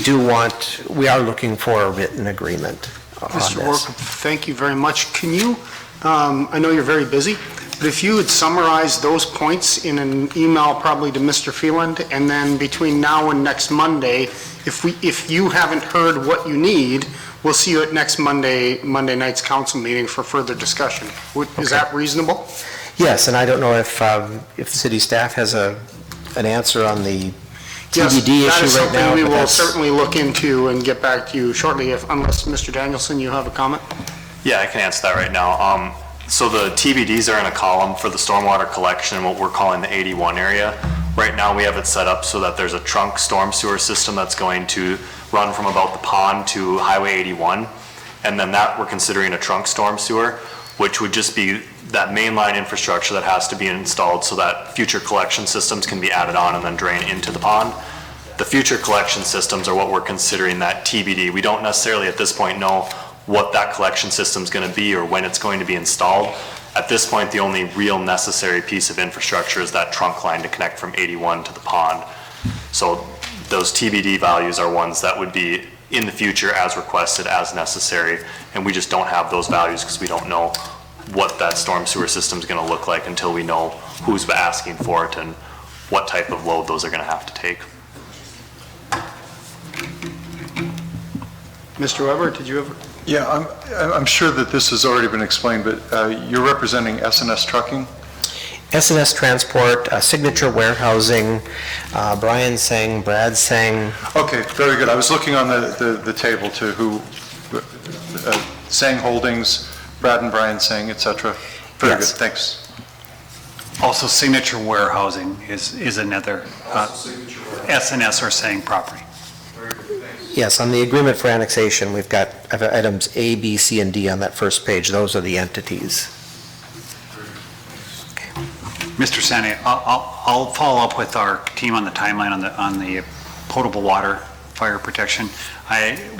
are looking for a written agreement on this. Mr. Warkup, thank you very much. Can you, I know you're very busy, but if you would summarize those points in an email probably to Mr. Phelan, and then between now and next Monday, if you haven't heard what you need, we'll see you at next Monday night's council meeting for further discussion. Is that reasonable? Yes, and I don't know if city staff has an answer on the TBD issue right now. That is something we will certainly look into and get back to you shortly, unless Mr. Danielson, you have a comment? Yeah, I can answer that right now. So the TBDs are in a column for the stormwater collection, what we're calling the 81 area. Right now, we have it set up so that there's a trunk storm sewer system that's going to run from about the pond to Highway 81. And then that we're considering a trunk storm sewer, which would just be that mainline infrastructure that has to be installed so that future collection systems can be added on and then drain into the pond. The future collection systems are what we're considering that TBD. We don't necessarily at this point know what that collection system is going to be or when it's going to be installed. At this point, the only real necessary piece of infrastructure is that trunk line to connect from 81 to the pond. So those TBD values are ones that would be in the future as requested, as necessary, and we just don't have those values because we don't know what that storm sewer system is going to look like until we know who's asking for it and what type of load those are going to have to take. Mr. Weber, did you ever? Yeah, I'm sure that this has already been explained, but you're representing S&S Trucking? S&S Transport, Signature Warehousing, Brian Sang, Brad Sang. Okay, very good. I was looking on the table to who, Sang Holdings, Brad and Brian Sang, et cetera. Very Yes. good, thanks. Also, Signature Warehousing is another S&S or Sang property. Yes, on the agreement for annexation, we've got items A, B, C, and D on that first page. Those are the entities. Mr. Sandy, I'll follow up with our team on the timeline on the potable water fire protection.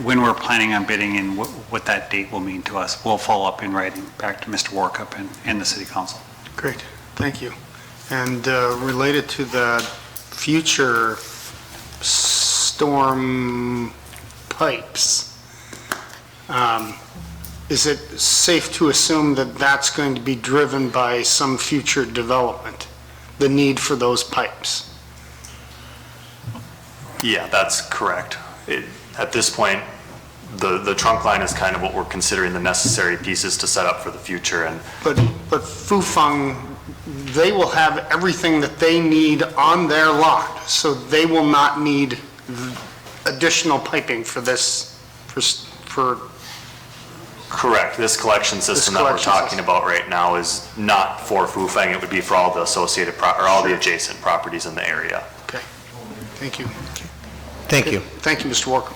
When we're planning on bidding and what that date will mean to us, we'll follow up in writing back to Mr. Warkup and the City Council. Great, thank you. And related to the future storm pipes, is it safe to assume that that's going to be driven by some future development, the need for those pipes? Yeah, that's correct. At this point, the trunk line is kind of what we're considering the necessary pieces to set up for the future. And But Fufang, they will have everything that they need on their lot, so they will not need additional piping for this, for correct. This collection system that we're talking about right now is not for Fufang. It would be for all the associated, or all the adjacent properties in the area. Okay, thank you. Thank you. Thank you, Mr. Walker.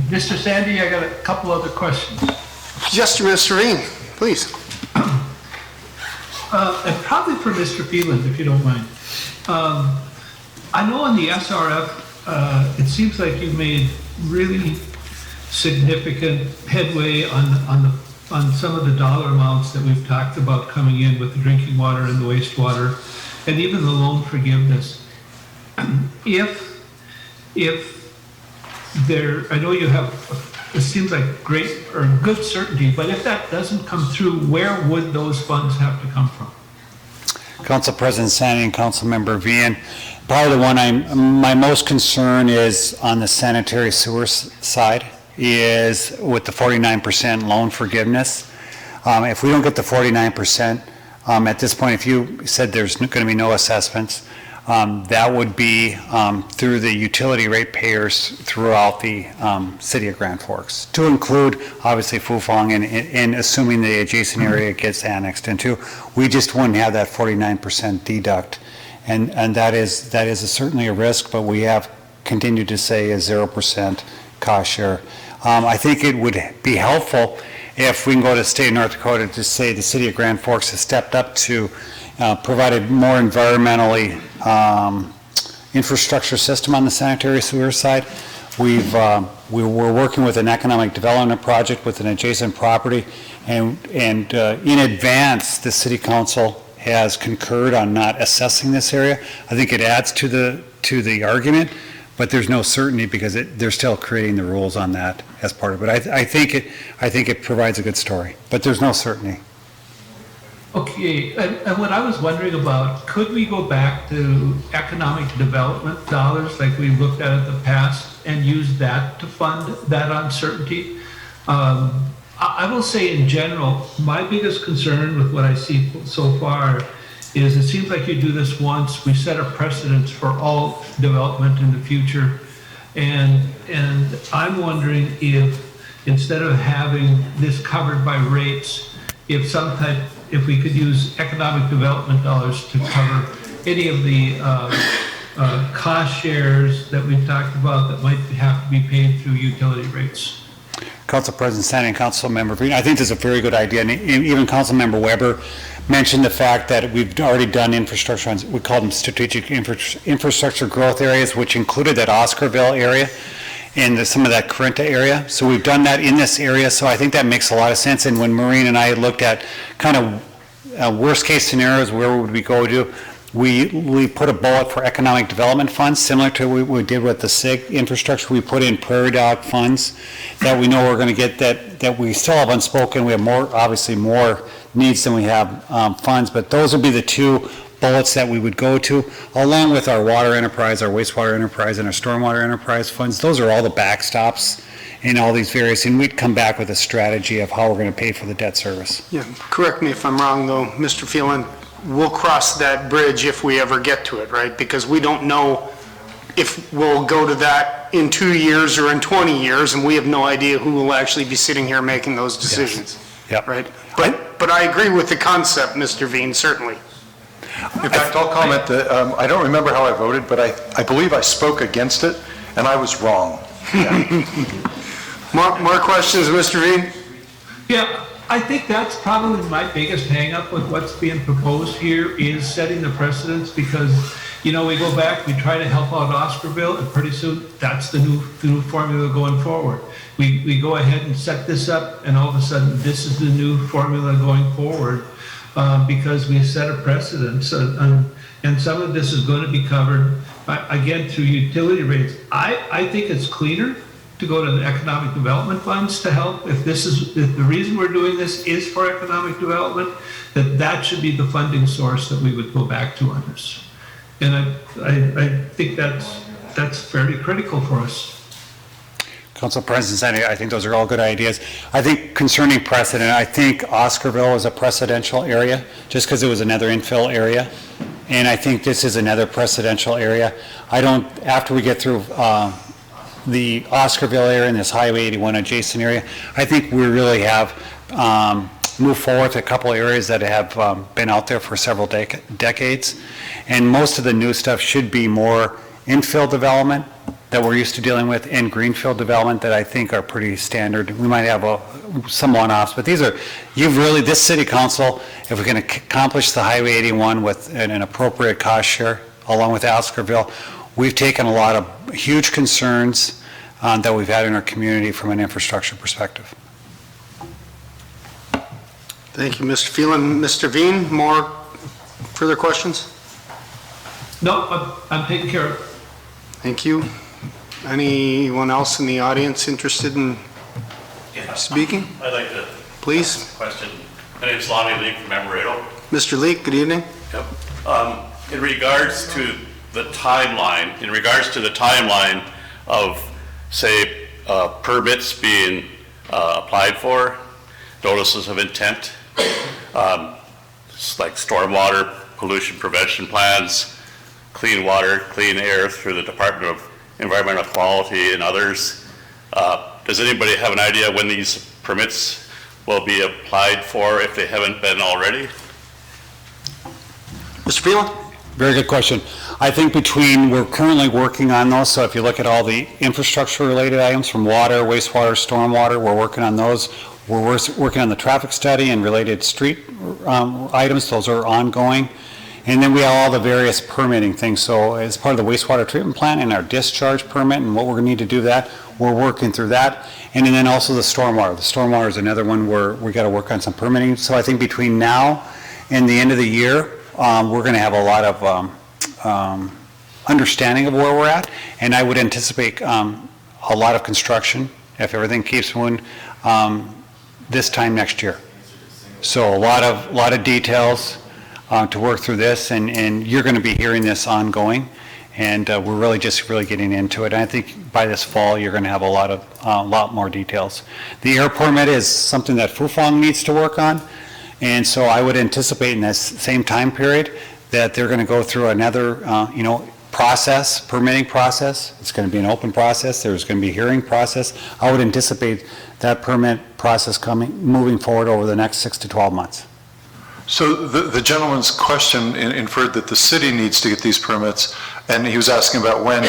Mr. Sandy, I got a couple other questions. Yes, Mr. Reen, please. And probably for Mr. Phelan, if you don't mind. I know on the SRF, it seems like you made really significant headway on some of the dollar amounts that we've talked about coming in with the drinking water and the wastewater, and even the loan forgiveness. If there, I know you have, it seems like great or good certainty, but if that doesn't come through, where would those funds have to come from? Council President Sandy and Council Member Vian, probably the one my most concern is on the sanitary sewer side is with the 49% loan forgiveness. If we don't get the 49%, at this point, if you said there's going to be no assessments, that would be through the utility rate payers throughout the city of Grand Forks, to include obviously Fufang and assuming the adjacent area gets annexed into. We just wouldn't have that 49% deduct, and that is certainly a risk, but we have continued to say a 0% cost share. I think it would be helpful if we can go to the state of North Dakota to say the city of Grand Forks has stepped up to provided more environmentally infrastructure system on the sanitary sewer side. We're working with an economic development project with an adjacent property, and in advance, the city council has concurred on not assessing this area. I think it adds to the argument, but there's no certainty because they're still creating the rules on that as part of it. I think it provides a good story, but there's no certainty. Okay, and what I was wondering about, could we go back to economic development dollars like we looked at in the past and use that to fund that uncertainty? I will say in general, my biggest concern with what I see so far is it seems like you do this once, we set a precedence for all development in the future. And I'm wondering if instead of having this covered by rates, if some type if we could use economic development dollars to cover any of the cost shares that we've talked about that might have to be paid through utility rates. Council President Sandy and Councilmember Green, I think this is a very good idea, and even Councilmember Weber mentioned the fact that we've already done infrastructure, we call them strategic infrastructure growth areas, which included that Oscarville area and some of that Corinta area. So we've done that in this area, so I think that makes a lot of sense. And when Maureen and I looked at kind of worst case scenarios, where would we go to? We put a bullet for economic development funds, similar to what we did with the SIG infrastructure. We put in prairie dog funds that we know we're going to get, that we still have unspoken. We have obviously more needs than we have funds, but those would be the two bullets that we would go to, along with our water enterprise, our wastewater enterprise, and our stormwater enterprise funds. Those are all the backstops in all these various, and we'd come back with a strategy of how we're going to pay for the debt service. Yeah, correct me if I'm wrong though, Mr. Phelan, we'll cross that bridge if we ever get to it, right? Because we don't know if we'll go to that in 2 years or in 20 years, and we have no idea who will actually be sitting here making those decisions. Yes. Yep. Right? But I agree with the concept, Mr. Veen, certainly. In fact, I'll comment that I don't remember how I voted, but I believe I spoke against it, and I was wrong. Yeah. More questions, Mr. Veen? Yeah, I think that's probably my biggest hang-up with what's being proposed here is setting the precedence, because, you know, we go back, we try to help out Oscarville, and pretty soon that's the new formula going forward. We go ahead and set this up, and all of a sudden this is the new formula going forward, because we set a precedence, and some of this is going to be covered, again, through utility rates. I think it's cleaner to go to the economic development funds to help. If the reason we're doing this is for economic development, that should be the funding source that we would go back to on this. And I think that's fairly critical for us. Council President Sandy, I think those are all good ideas. I think concerning precedent, I think Oscarville is a precedential area, just because it was another infill area. And I think this is another precedential area. After we get through the Oscarville area and this Highway 81 adjacent area, I think we really have moved forward with a couple areas that have been out there for several decades. And most of the new stuff should be more infill development that we're used to dealing with, and greenfield development that I think are pretty standard. We might have some one-offs, but this city council, if we can accomplish the Highway 81 with an appropriate cost share, along with Oscarville, we've taken a lot of huge concerns that we've had in our community from an infrastructure perspective. Thank you, Mr. Phelan. Mr. Veen, more further questions? No, I'm taken care of. Thank you. Anyone else in the audience interested in speaking? I'd like to. Please. Question. My name is Lonnie Leak from Amarillo. Mr. Leak, good evening. Yep. In regards to the timeline of, say, permits being applied for, notices of intent, like stormwater pollution prevention plans, clean water, clean air through the Department of Environmental Quality and others. Does anybody have an idea when these permits will be applied for if they haven't been already? Mr. Phelan? Very good question. I think we're currently working on those, so if you look at all the infrastructure related items from water, wastewater, stormwater, we're working on those. We're working on the traffic study and related street items, those are ongoing. And then we have all the various permitting things. So as part of the wastewater treatment plant and our discharge permit and what we're going to need to do that, we're working through that. And then also the stormwater. The stormwater is another one where we got to work on some permitting. So I think between now and the end of the year, we're going to have a lot of understanding of where we're at. And I would anticipate a lot of construction, if everything keeps moving, this time next year. So a lot of details to work through this, and you're going to be hearing this ongoing, and we're really getting into it. And I think by this fall you're going to have a lot more details. The air permit is something that Fufang needs to work on, and so I would anticipate in this same time period that they're going to go through another permitting process. It's going to be an open process. There's going to be a hearing process. I would anticipate that permit process moving forward over the next 6 to 12 months. So the gentleman's question inferred that the city needs to get these permits, and he was asking about when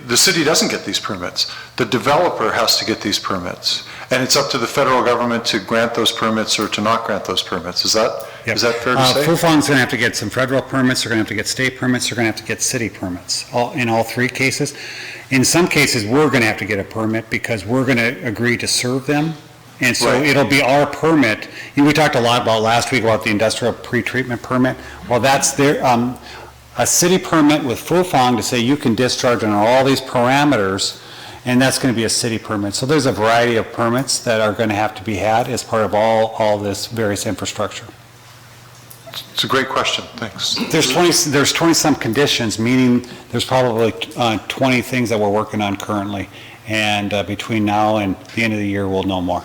the city doesn't get these permits. The developer has to get these permits, and it's up to the federal government to grant those permits or to not grant those permits. Is that fair to say? Fufang's going to have to get some federal permits, they're going to have to get state permits, they're going to have to get city permits, in all three cases. In some cases, we're going to have to get a permit because we're going to agree to serve them. And so it'll be our permit. We talked a lot about last week about the industrial pretreatment permit. Well, that's their, a city permit with Fufang to say you can discharge on all these parameters, and that's going to be a city permit. So there's a variety of permits that are going to have to be had as part of all this various infrastructure. It's a great question, thanks. There's 20 some conditions, meaning there's probably 20 things that we're working on currently. And between now and the end of the year, we'll know more.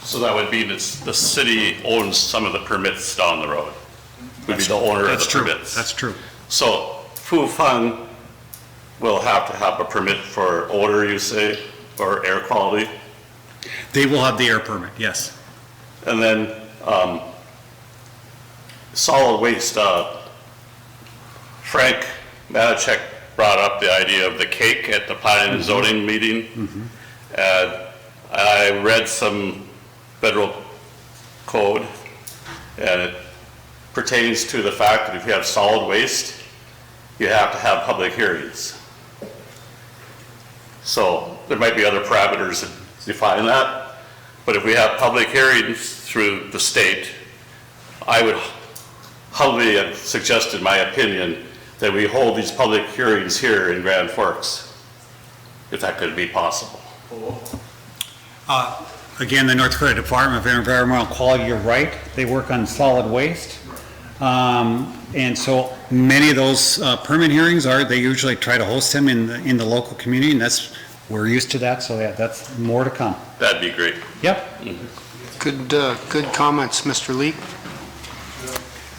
So that would mean it's the city owns some of the permits down the road. Would be the owner of the permits. That's true. So Fufang will have to have a permit for odor, you say, or air quality? They will have the air permit, yes. And then solid waste. Frank Matichek brought up the idea of the cake at the planning and zoning meeting. And I read some federal code, and it pertains to the fact that if you have solid waste, you have to have public hearings. So there might be other parameters that define that, but if we have public hearings through the state, I would humbly have suggested, my opinion, that we hold these public hearings here in Grand Forks, if that could be possible. Again, the North Dakota Department of Environmental Quality, you're right, they work on solid waste. And so many of those permit hearings they usually try to host them in the local community, and we're used to that, so yeah, that's more to come. That'd be great. Yep. Good comments, Mr. Lee.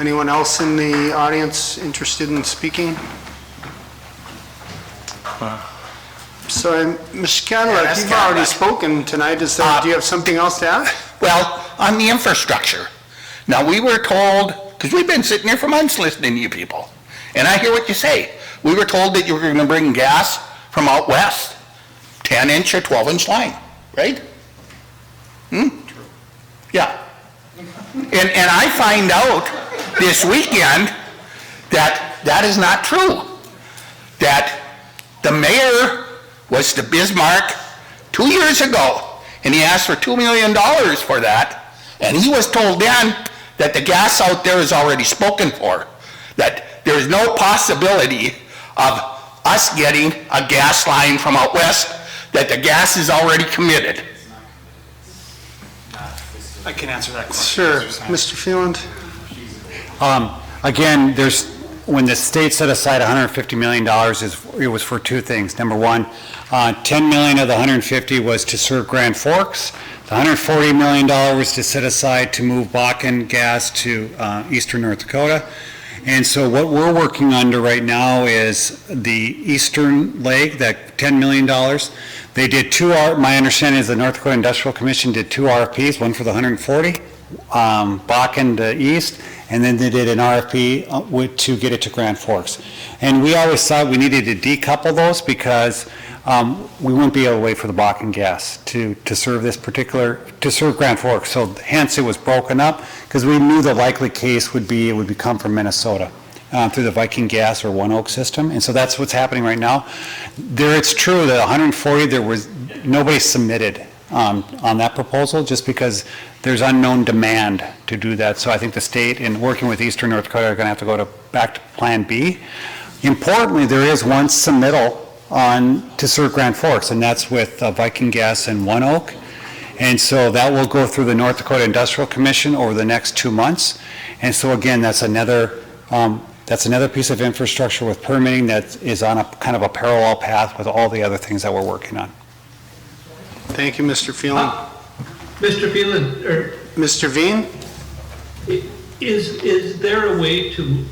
Anyone else in the audience interested in speaking? So, Mr. Cadillac, you've already spoken tonight. Do you have something else to add? Well, on the infrastructure. Now, we were told, because we've been sitting here for months listening to you people, and I hear what you say. We were told that you were going to bring gas from out west, 10-inch or 12-inch line, right? Yeah. And I find out this weekend that that is not true. That the mayor was to Bismarck 2 years ago, and he asked for $2 million for that, and he was told then that the gas out there is already spoken for, that there's no possibility of us getting a gas line from out west, that the gas is already committed. I can answer that question. Sure. Mr. Phelan? Again, when the state set aside $150 million, it was for two things. Number one, $10 million of the $150 was to serve Grand Forks. The $140 million was to set aside to move Bakken gas to eastern North Dakota. And so what we're working under right now is the eastern leg, that $10 million. They did my understanding is the North Dakota Industrial Commission did two RFPs, one for the 140, Bakken to east, and then they did an RFP to get it to Grand Forks. And we always thought we needed to decouple those because we wouldn't be able to wait for the Bakken gas to serve to serve Grand Forks. So hence it was broken up because we knew the likely case would be it would come from Minnesota through the Viking Gas or One Oak system. And so that's what's happening right now. It's true that 140, nobody submitted on that proposal just because there's unknown demand to do that. So I think the state, in working with Eastern North Dakota, are going to have to go back to Plan B. Importantly, there is one submittal to serve Grand Forks, and that's with Viking Gas and One Oak. And so that will go through the North Dakota Industrial Commission over the next 2 months. And so again, that's another piece of infrastructure with permitting that is on a kind of a parallel path with all the other things that we're working on. Thank you, Mr. Phelan. Mr. Phelan, Mr. Veen? Is there a way to,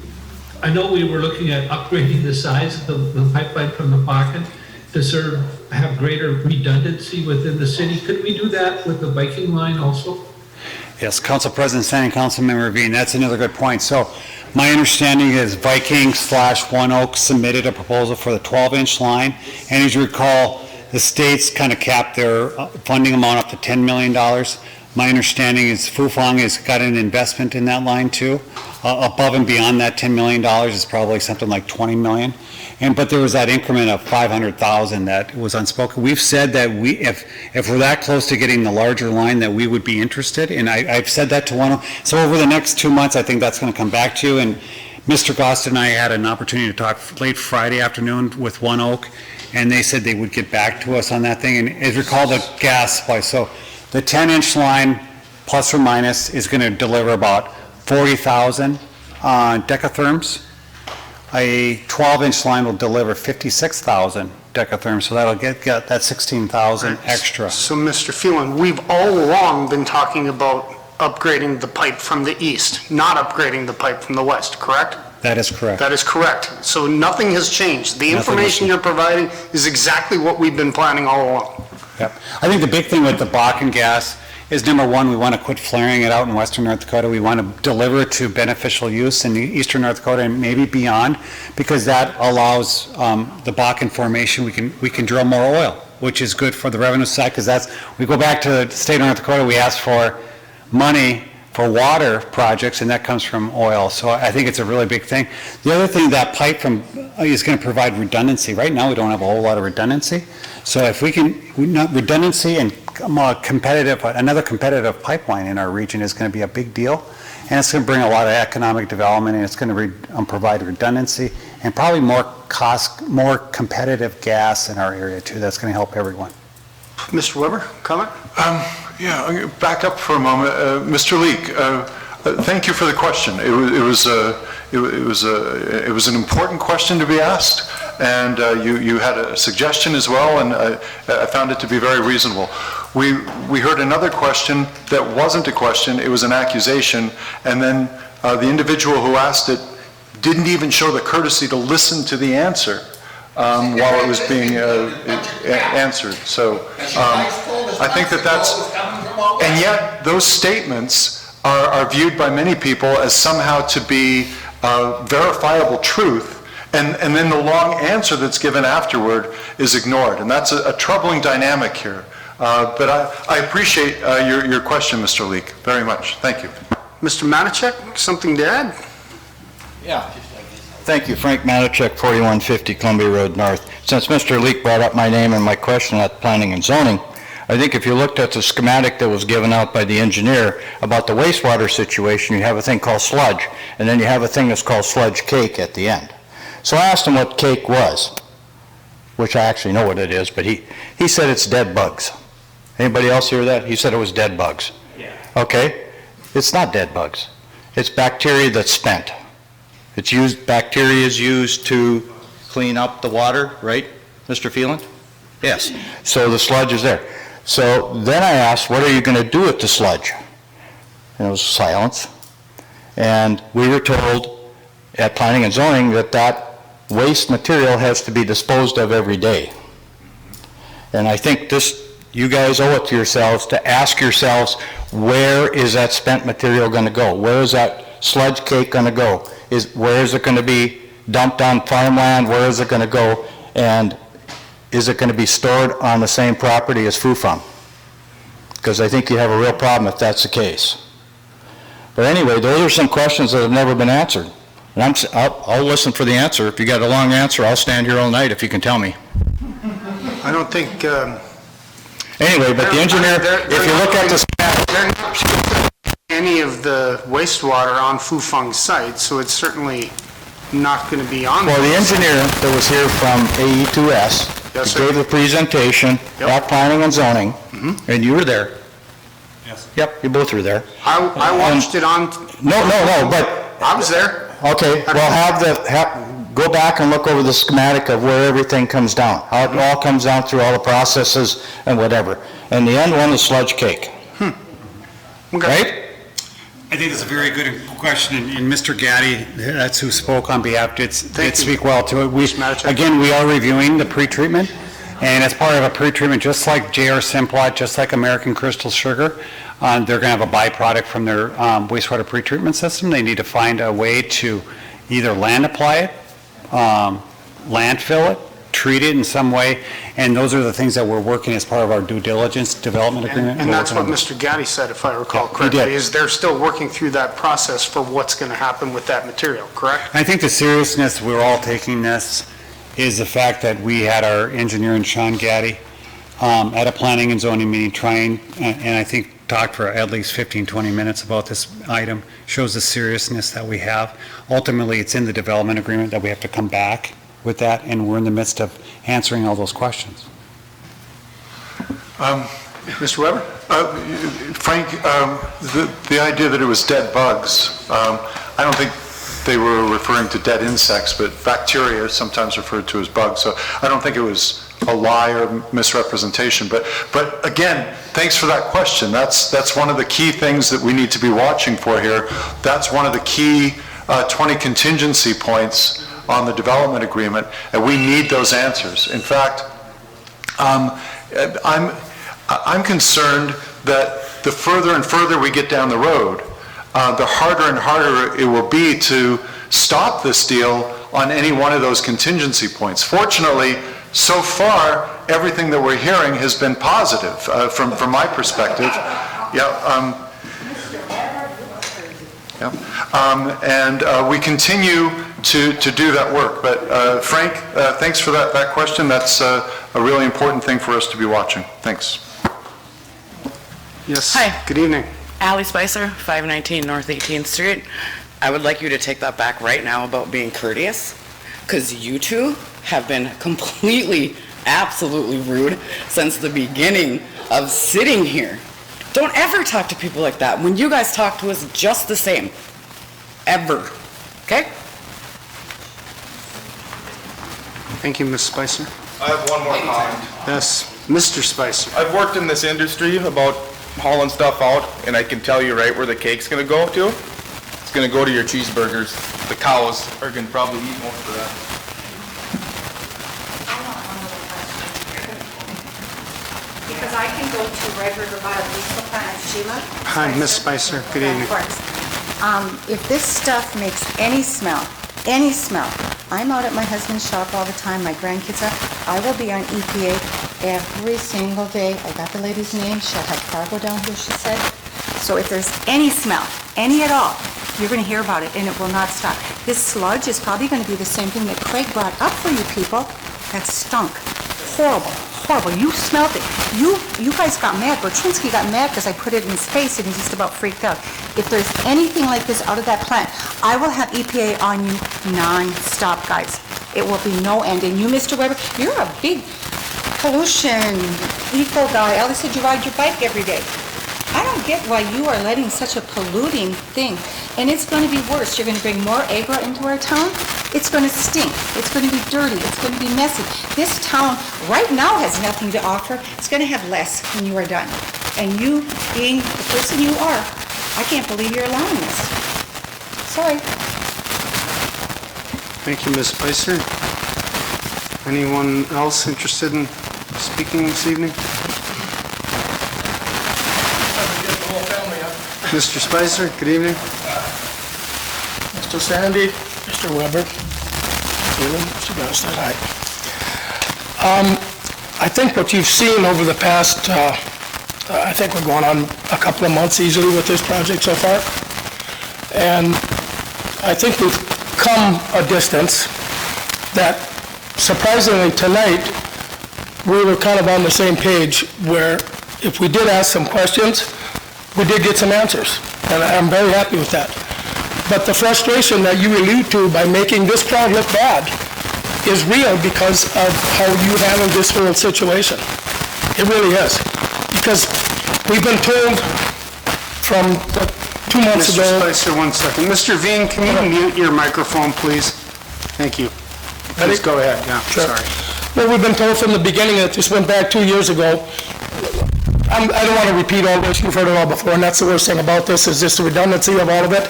I know we were looking at upgrading the size of the pipeline from the Bakken to have greater redundancy within the city. Could we do that with the Viking line also? Yes, Council President Sandy, Councilmember Revine, that's another good point. So my understanding is Viking/One Oak submitted a proposal for the 12-inch line, and as you recall, the states kind of capped their funding amount up to $10 million. My understanding is Fufang has got an investment in that line too. Above and beyond that $10 million is probably something like $20 million. But there was that increment of $500,000 that was unspoken. We've said that if we're that close to getting the larger line, that we would be interested, and I've said that to One Oak. So over the next 2 months, I think that's going to come back to you. And Mr. Gost and I had an opportunity to talk late Friday afternoon with One Oak, and they said they would get back to us on that thing. And as you recall, the gas supply, so the 10-inch line, plus or minus, is going to deliver about 40,000 decatherms. A 12-inch line will deliver 56,000 decatherms, so that'll get that 16,000 extra. So, Mr. Phelan, we've all along been talking about upgrading the pipe from the east, not upgrading the pipe from the west, correct? That is correct. That is correct. So nothing has changed. The information you're providing is exactly what we've been planning all along. Yep. I think the big thing with the Bakken gas is, number one, we want to quit flaring it out in western North Dakota. We want to deliver it to beneficial use in eastern North Dakota and maybe beyond, because that allows the Bakken formation, we can drill more oil, which is good for the revenue side, because we go back to the state of North Dakota, we ask for money for water projects, and that comes from oil. So I think it's a really big thing. The other thing, that pipe is going to provide redundancy. Right now, we don't have a whole lot of redundancy. So if we can, redundancy and another competitive pipeline in our region is going to be a big deal. And it's going to bring a lot of economic development, and it's going to provide redundancy and probably more competitive gas in our area too. That's going to help everyone. Mr. Weber, comment? Yeah, I'm gonna back up for a moment. Mr. Leek, thank you for the question. It was an important question to be asked, and you had a suggestion as well, and I found it to be very reasonable. We heard another question that wasn't a question, it was an accusation, and then the individual who asked it didn't even show the courtesy to listen to the answer while it was being answered. So I think and yet those statements are viewed by many people as somehow to be verifiable truth, and then the long answer that's given afterward is ignored, and that's a troubling dynamic here. But I appreciate your question, Mr. Leek, very much. Thank you. Mr. Matichek, something to add? Yeah. Thank you, Frank Matichek, 4150 Columbia Road North. Since Mr. Leek brought up my name and my question at Planning and Zoning, I think if you looked at the schematic that was given out by the engineer about the wastewater situation, you have a thing called sludge, and then you have a thing that's called sludge cake at the end. So I asked him what cake was, which I actually know what it is, but he said it's dead bugs. Anybody else hear that? He said it was dead bugs. Yeah. Okay, it's not dead bugs. It's bacteria that's spent. Bacteria is used to clean up the water, right, Mr. Phelan? Yes. So the sludge is there. So then I asked, what are you going to do with the sludge? And it was silence. And we were told at Planning and Zoning that waste material has to be disposed of every day. And I think you guys owe it to yourselves to ask yourselves, where is that spent material going to go? Where is that sludge cake going to go? Where is it going to be dumped on farmland? Where is it going to go? And is it going to be stored on the same property as Fufang? Because I think you have a real problem if that's the case. But anyway, those are some questions that have never been answered. And I'll listen for the answer. If you got a long answer, I'll stand here all night if you can tell me. I don't think... Anyway, but the engineer, if you look at the... They're not shooting any of the wastewater on Fufang's site, so it's certainly not going to be on... Well, the engineer that was here from AE2S gave the presentation at Planning and Zoning, and you were there. Yes. Yep, you both were there. I watched it on... No, but... I was there. Okay, well, go back and look over the schematic of where everything comes down, how it all comes down through all the processes and whatever. And the end one is sludge cake. Okay. Right? I think that's a very good question, and Mr. Gaddy, that's who spoke on behalf, did speak well to it. We are reviewing the pretreatment, And as part of a pretreatment, just like JR Simplot, just like American Crystal Sugar, they're going to have a byproduct from their wastewater pretreatment system. They need to find a way to either land apply it, landfill it, treat it in some way, and those are the things that we're working as part of our due diligence development agreement. And that's what Mr. Gaddy said, if I recall correctly, is they're still working through that process for what's going to happen with that material, correct? I think the seriousness we're all taking this is the fact that we had our engineer, Sean Gaddy, at a planning and zoning meeting trying, and I think talked for at least 15, 20 minutes about this item, shows the seriousness that we have. Ultimately, it's in the development agreement that we have to come back with that, and we're in the midst of answering all those questions. Mr. Weber? Frank, the idea that it was dead bugs, I don't think they were referring to dead insects, but bacteria is sometimes referred to as bugs. So I don't think it was a lie or misrepresentation. But again, thanks for that question. That's one of the key things that we need to be watching for here. That's one of the key 20 contingency points on the development agreement, and we need those answers. In fact, I'm concerned that the further and further we get down the road, the harder and harder it will be to stop this deal on any one of those contingency points. Fortunately, so far, everything that we're hearing has been positive from my perspective. And we continue to do that work. But Frank, thanks for that question. That's a really important thing for us to be watching. Thanks. Yes. Hi. Good evening. Allie Spicer, 519 North 18th Street. I would like you to take that back right now about being courteous, because you two have been completely, absolutely rude since the beginning of sitting here. Don't ever talk to people like that when you guys talk to us just the same. Ever. Okay? Thank you, Ms. Spicer. I have one more comment. Yes, Mr. Spicer. I've worked in this industry about hauling stuff out, and I can tell you right where the cake's gonna go to. It's gonna go to your cheeseburgers. The cows are gonna probably eat most of that. Because I can go to Red River Biodiesel Plant, Sheila. Hi, Ms. Spicer. Good evening. If this stuff makes any smell, I'm out at my husband's shop all the time, my grandkids are, I will be on EPA every single day. I got the lady's name, she'll have cargo down here, she said. So if there's any smell, any at all, you're going to hear about it, and it will not stop. This sludge is probably going to be the same thing that Craig brought up for you people. That stunk. Horrible. Horrible. You smelled it. You guys got mad. Bertrinsky got mad because I put it in his face and he just about freaked out. If there's anything like this out of that plant, I will have EPA on you non-stop, guys. It will be no end. And you, Mr. Weber, you're a big pollution eco guy. Alice said you ride your bike every day. I don't get why you are letting such a polluting thing. And it's going to be worse. You're going to bring more agra into our town. It's going to stink. It's going to be dirty. It's going to be messy. This town right now has nothing to offer. It's going to have less when you are done. And you, being the person you are, I can't believe you're allowing this. Sorry. Thank you, Ms. Spicer. Anyone else interested in speaking this evening? Mr. Spicer, good evening. Mr. Sandy, Mr. Weber, Mr. Bennett, hi. I think what you've seen over the past, I think we're going on a couple of months easily with this project so far. And I think we've come a distance that surprisingly tonight, we were kind of on the same page where if we did ask some questions, we did get some answers, and I'm very happy with that. But the frustration that you allude to by making this crowd look bad is real because of how you handled this whole situation. It really is. Because we've been told from 2 months ago... Mr. Spicer, 1 second. Mr. Veen, can you mute your microphone, please? Thank you. Please go ahead. Yeah, Sure. sorry. Well, we've been told from the beginning that this went back 2 years ago. I don't want to repeat all this, you've heard it all before, and that's the worst thing about this, is just the redundancy of all of it,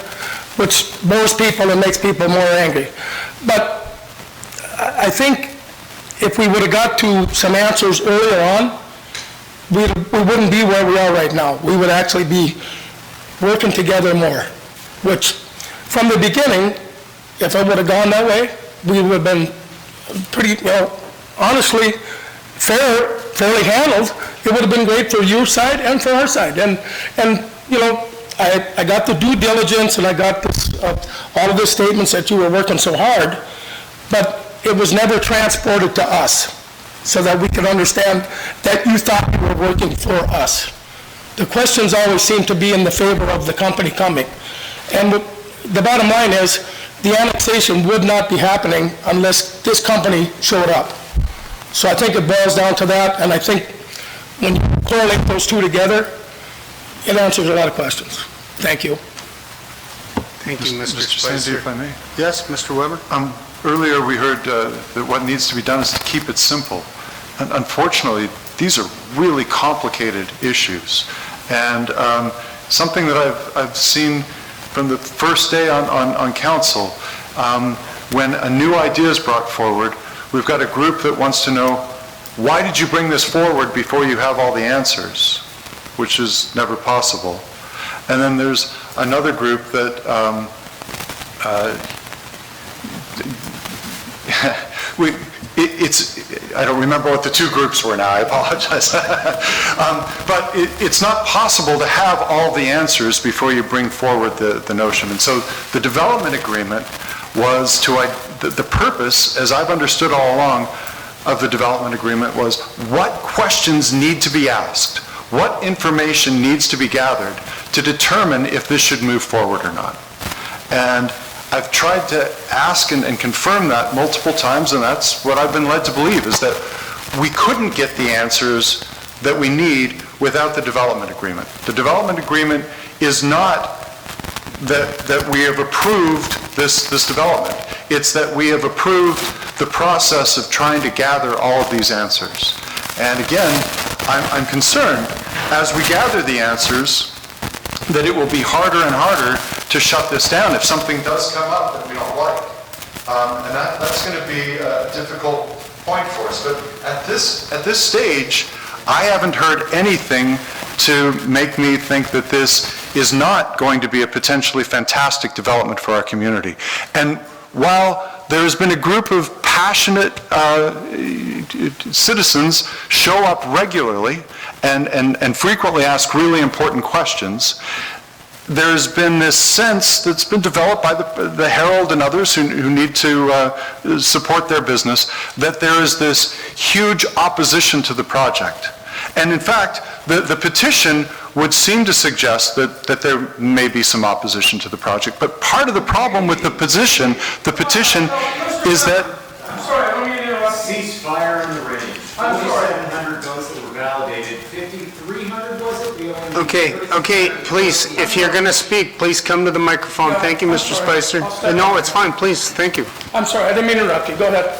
which bores people and makes people more angry. But I think if we would have got to some answers earlier on, we wouldn't be where we are right now. We would actually be working together more, which from the beginning, if it would have gone that way, we would have been pretty, honestly, fairly handled. It would have been great for your side and for our side. And I got the due diligence and I got this, all of the statements that you were working so hard, but it was never transported to us so that we could understand that you thought you were working for us. The questions always seem to be in the favor of the company coming. And the bottom line is, the annexation would not be happening unless this company showed up. So I think it boils down to that, and I think when you correlate those two together, it answers a lot of questions. Thank you. Thank you, Mr. Sandy, Spicer. if I may. Yes, Mr. Weber? Earlier, we heard that what needs to be done is to keep it simple. And unfortunately, these are really complicated issues. And something that I've seen from the first day on council, when a new idea is brought forward, we've got a group that wants to know, why did you bring this forward before you have all the answers? Which is never possible. And then there's another group that I don't remember what the two groups were now, I apologize. But it's not possible to have all the answers before you bring forward the notion. And so the development agreement was the purpose, as I've understood all along, of the development agreement was what questions need to be asked, what information needs to be gathered to determine if this should move forward or not. And I've tried to ask and confirm that multiple times, and that's what I've been led to believe, is that we couldn't get the answers that we need without the development agreement. The development agreement is not that we have approved this development. It's that we have approved the process of trying to gather all of these answers. And again, I'm concerned, as we gather the answers, that it will be harder and harder to shut this down if something does come up that we don't like. And that's going to be a difficult point for us. But at this stage, I haven't heard anything to make me think that this is not going to be a potentially fantastic development for our community. And while there has been a group of passionate citizens show up regularly and frequently ask really important questions, there's been this sense that's been developed by the Herald and others who need to support their business, that there is this huge opposition to the project. And in fact, the petition would seem to suggest that there may be some opposition to the project. But part of the problem with the petition is that... I'm sorry, I don't mean to interrupt. Ceasefire in the range. 4,700 votes that were validated. 5,300 was it? Okay, please, if you're going to speak, please come to the microphone. Thank you, Mr. Spicer. No, it's fine, please, thank you. I'm sorry, I didn't mean to interrupt you. Go ahead.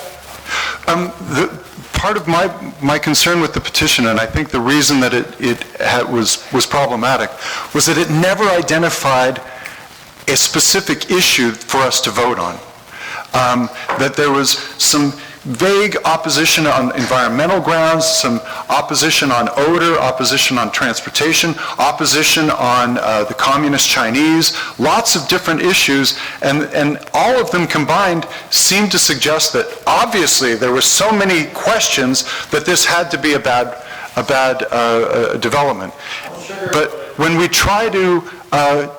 Part of my concern with the petition, and I think the reason that it was problematic, was that it never identified a specific issue for us to vote on. That there was some vague opposition on environmental grounds, some opposition on odor, opposition on transportation, opposition on the communist Chinese, lots of different issues, and all of them combined seem to suggest that obviously there were so many questions that this had to be a bad development. But when we try to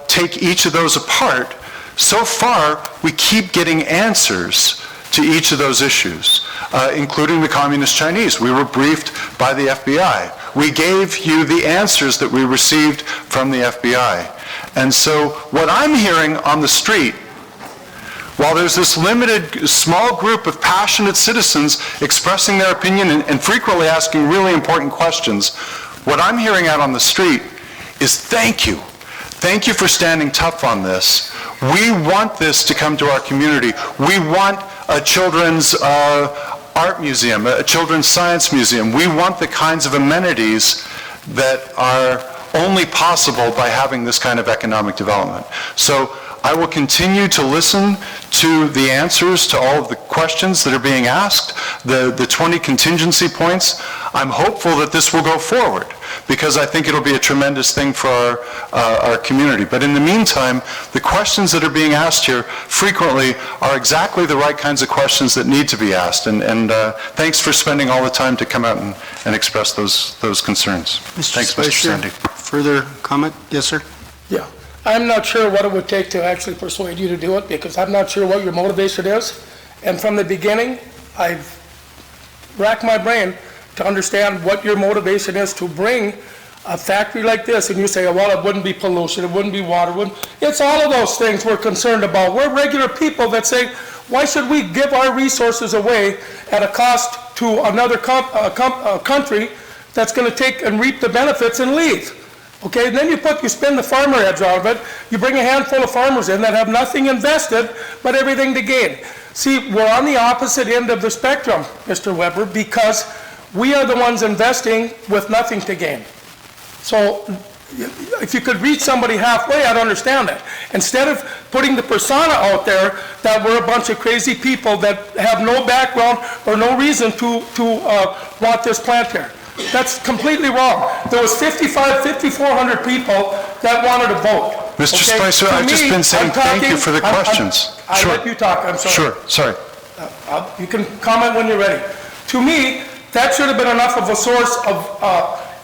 take each of those apart, so far we keep getting answers to each of those issues, including the communist Chinese. We were briefed by the FBI. We gave you the answers that we received from the FBI. And so what I'm hearing on the street, while there's this limited, small group of passionate citizens expressing their opinion and frequently asking really important questions, what I'm hearing out on the street is thank you. Thank you for standing tough on this. We want this to come to our community. We want a children's art museum, a children's science museum. We want the kinds of amenities that are only possible by having this kind of economic development. So I will continue to listen to the answers to all of the questions that are being asked, the 20 contingency points. I'm hopeful that this will go forward, because I think it'll be a tremendous thing for our community. But in the meantime, the questions that are being asked here frequently are exactly the right kinds of questions that need to be asked. And thanks for spending all the time to come out and express those concerns. Thanks, Mr. Sandy. Further comment? Yes, sir? Yeah. I'm not sure what it would take to actually persuade you to do it, because I'm not sure what your motivation is. And from the beginning, I've racked my brain to understand what your motivation is to bring a factory like this, and you say, well, it wouldn't be pollution, it wouldn't be water, it's all of those things we're concerned about. We're regular people that say, why should we give our resources away at a cost to another country that's going to take and reap the benefits and leave? Okay, and then you spin the farmer edge out of it, you bring a handful of farmers in that have nothing invested but everything to gain. See, we're on the opposite end of the spectrum, Mr. Weber, because we are the ones investing with nothing to gain. So if you could reach somebody halfway, I'd understand that. Instead of putting the persona out there that we're a bunch of crazy people that have no background or no reason to want this plant here. That's completely wrong. There was 5,400 people that wanted to vote. Mr. Spicer, I've just been saying thank you for the questions. I let you talk, I'm sorry. Sure, sorry. You can comment when you're ready. To me, that should have been enough of a source of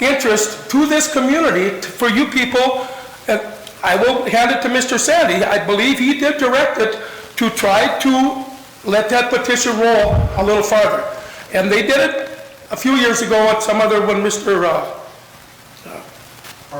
interest to this community for you people. And I will hand it to Mr. Sandy. I believe he did direct it to try to let that petition roll a little farther. And they did it a few years ago at some other, when Mr.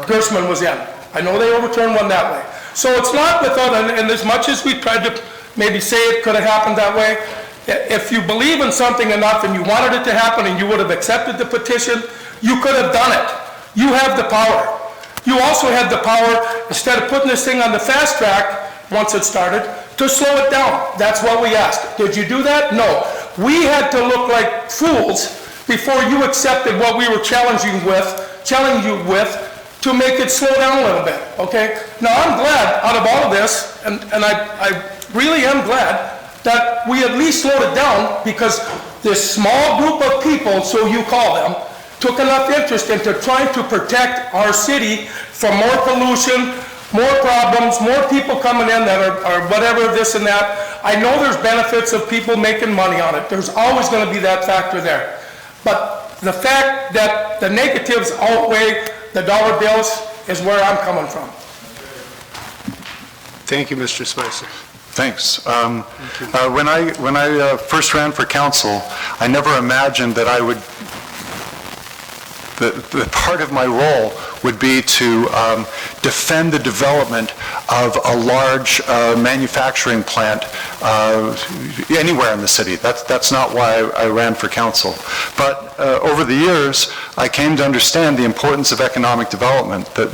Gersman was in. I know they overturned one that way. So it's not without, and as much as we tried to maybe say it could have happened that way, if you believe in something enough and you wanted it to happen and you would have accepted the petition, you could have done it. You have the power. You also had the power, instead of putting this thing on the fast track, once it started, to slow it down. That's what we asked. Did you do that? No. We had to look like fools before you accepted what we were challenging you with to make it slow down a little bit, okay? Now, I'm glad out of all of this, and I really am glad that we at least slowed it down, because this small group of people, so you call them, took enough interest into trying to protect our city from more pollution, more problems, more people coming in that are whatever, this and that. I know there's benefits of people making money on it. There's always going to be that factor there. But the fact that the negatives outweigh the dollar bills is where I'm coming from. Thank you, Mr. Spicer. Thanks. When I first ran for council, I never imagined that I would, the part of my role would be to defend the development of a large manufacturing plant anywhere in the city. That's not why I ran for council. But over the years, I came to understand the importance of economic development, that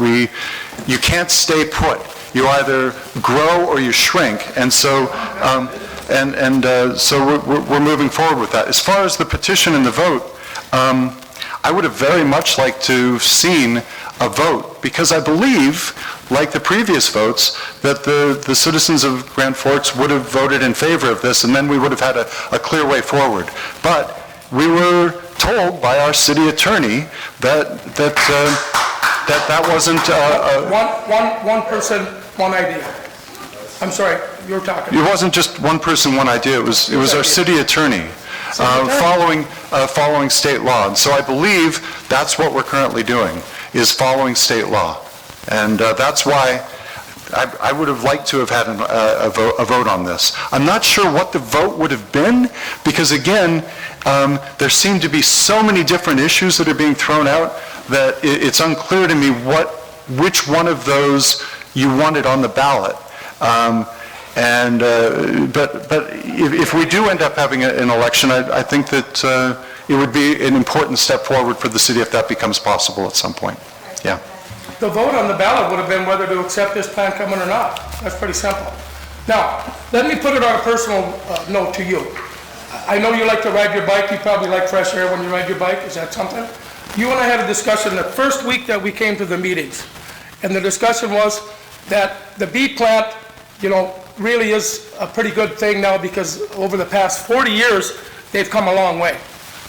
you can't stay put. You either grow or you shrink, and so so we're moving forward with that. As far as the petition and the vote, I would have very much liked to have seen a vote, because I believe, like the previous votes, that the citizens of Grand Forks would have voted in favor of this, and then we would have had a clear way forward. But we were told by our city attorney that wasn't one person, one idea. I'm sorry, you were talking. It wasn't just one person, one idea. It was our city attorney. Following state law. And so I believe that's what we're currently doing, is following state law. And that's why I would have liked to have had a vote on this. I'm not sure what the vote would have been, because again, there seem to be so many different issues that are being thrown out that it's unclear to me which one of those you wanted on the ballot. But if we do end up having an election, I think that it would be an important step forward for the city if that becomes possible at some point. Yeah. The vote on the ballot would have been whether to accept this plan coming or not. That's pretty simple. Now, let me put it on a personal note to you. I know you like to ride your bike. You probably like fresh air when you ride your bike. Is that something? You and I had a discussion the first week that we came to the meetings. And the discussion was that the beet plant really is a pretty good thing now, because over the past 40 years, they've come a long way,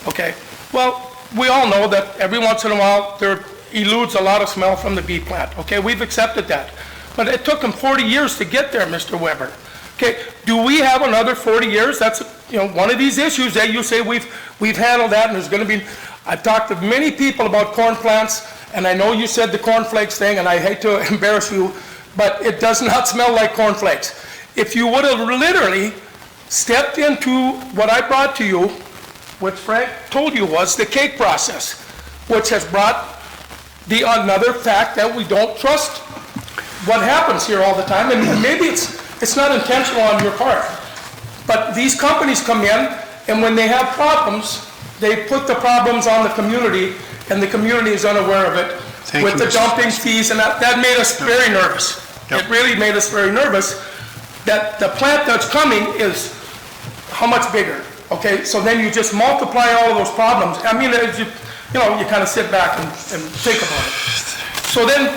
okay? Well, we all know that every once in a while, there eludes a lot of smell from the B plant, okay? We've accepted that. But it took them 40 years to get there, Mr. Weber. Okay, do we have another 40 years? That's, one of these issues that you say we've handled that, and there's going to be, I've talked to many people about corn plants, and I know you said the cornflakes thing, and I hate to embarrass you, but it does not smell like cornflakes. If you would have literally stepped into what I brought to you, which Frank told you was the cake process, which has brought another fact that we don't trust what happens here all the time, and maybe it's not intentional on your part, but these companies come in, and when they have problems, they put the problems on the community, and the community is unaware of it. With the dumping fees, and that made us very nervous. It really made us very nervous that the plant that's coming is how much bigger, okay? So then you just multiply all of those problems. I mean, you kind of sit back and think about it. So then,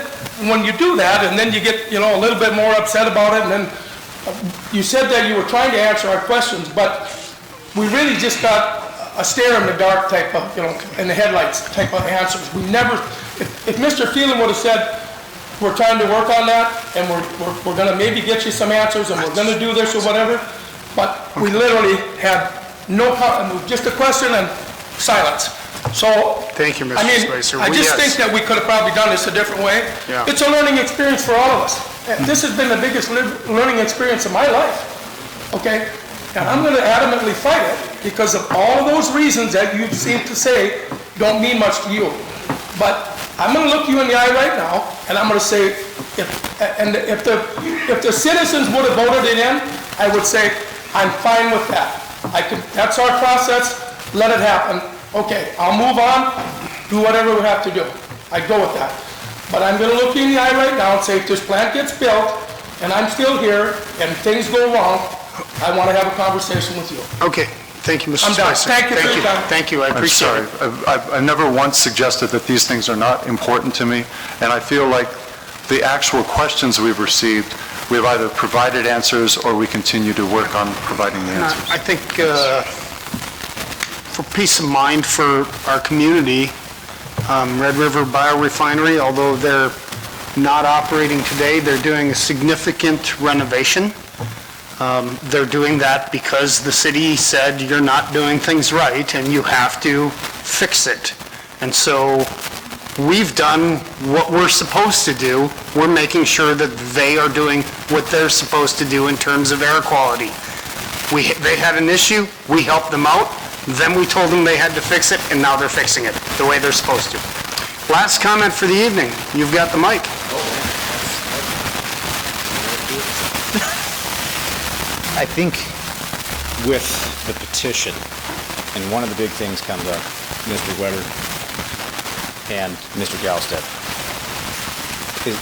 when you do that, and then you get, a little bit more upset about it, and then you said that you were trying to answer our questions, but we really just got a stare in the dark type of, in the headlights type of answers. We never, if Mr. Phelan would have said, we're trying to work on that, and we're going to maybe get you some answers, and we're going to do this or whatever, but we literally had just a question and silence. So, thank you, Mr. Spicer. I just think that we could have probably done this a different way. Yeah. It's a learning experience for all of us. And this has been the biggest learning experience of my life, okay? And I'm going to adamantly fight it because of all of those reasons that you seem to say don't mean much to you. But I'm going to look you in the eye right now, and I'm going to say, if the citizens would have voted it in, I would say, I'm fine with that. That's our process, let it happen. Okay, I'll move on, do whatever we have to do. I'd go with that. But I'm going to look you in the eye right now and say, if this plant gets built, and I'm still here, and things go wrong, I want to have a conversation with you. Okay, thank you, Mr. I'm done. Spicer. Thank you for your time. Thank you, I appreciate it. I've never once suggested that these things are not important to me, and I feel like the actual questions we've received, we've either provided answers or we continue to work on providing the answers. I think for peace of mind for our community, Red River Biorefinery, although they're not operating today, they're doing a significant renovation. They're doing that because the city said you're not doing things right and you have to fix it. And so we've done what we're supposed to do. We're making sure that they are doing what they're supposed to do in terms of air quality. They had an issue, we helped them out, then we told them they had to fix it, and now they're fixing it the way they're supposed to. Last comment for the evening. You've got the mic. I think with the petition, and one of the big things comes up, Mr. Weber and Mr. Galstead, there's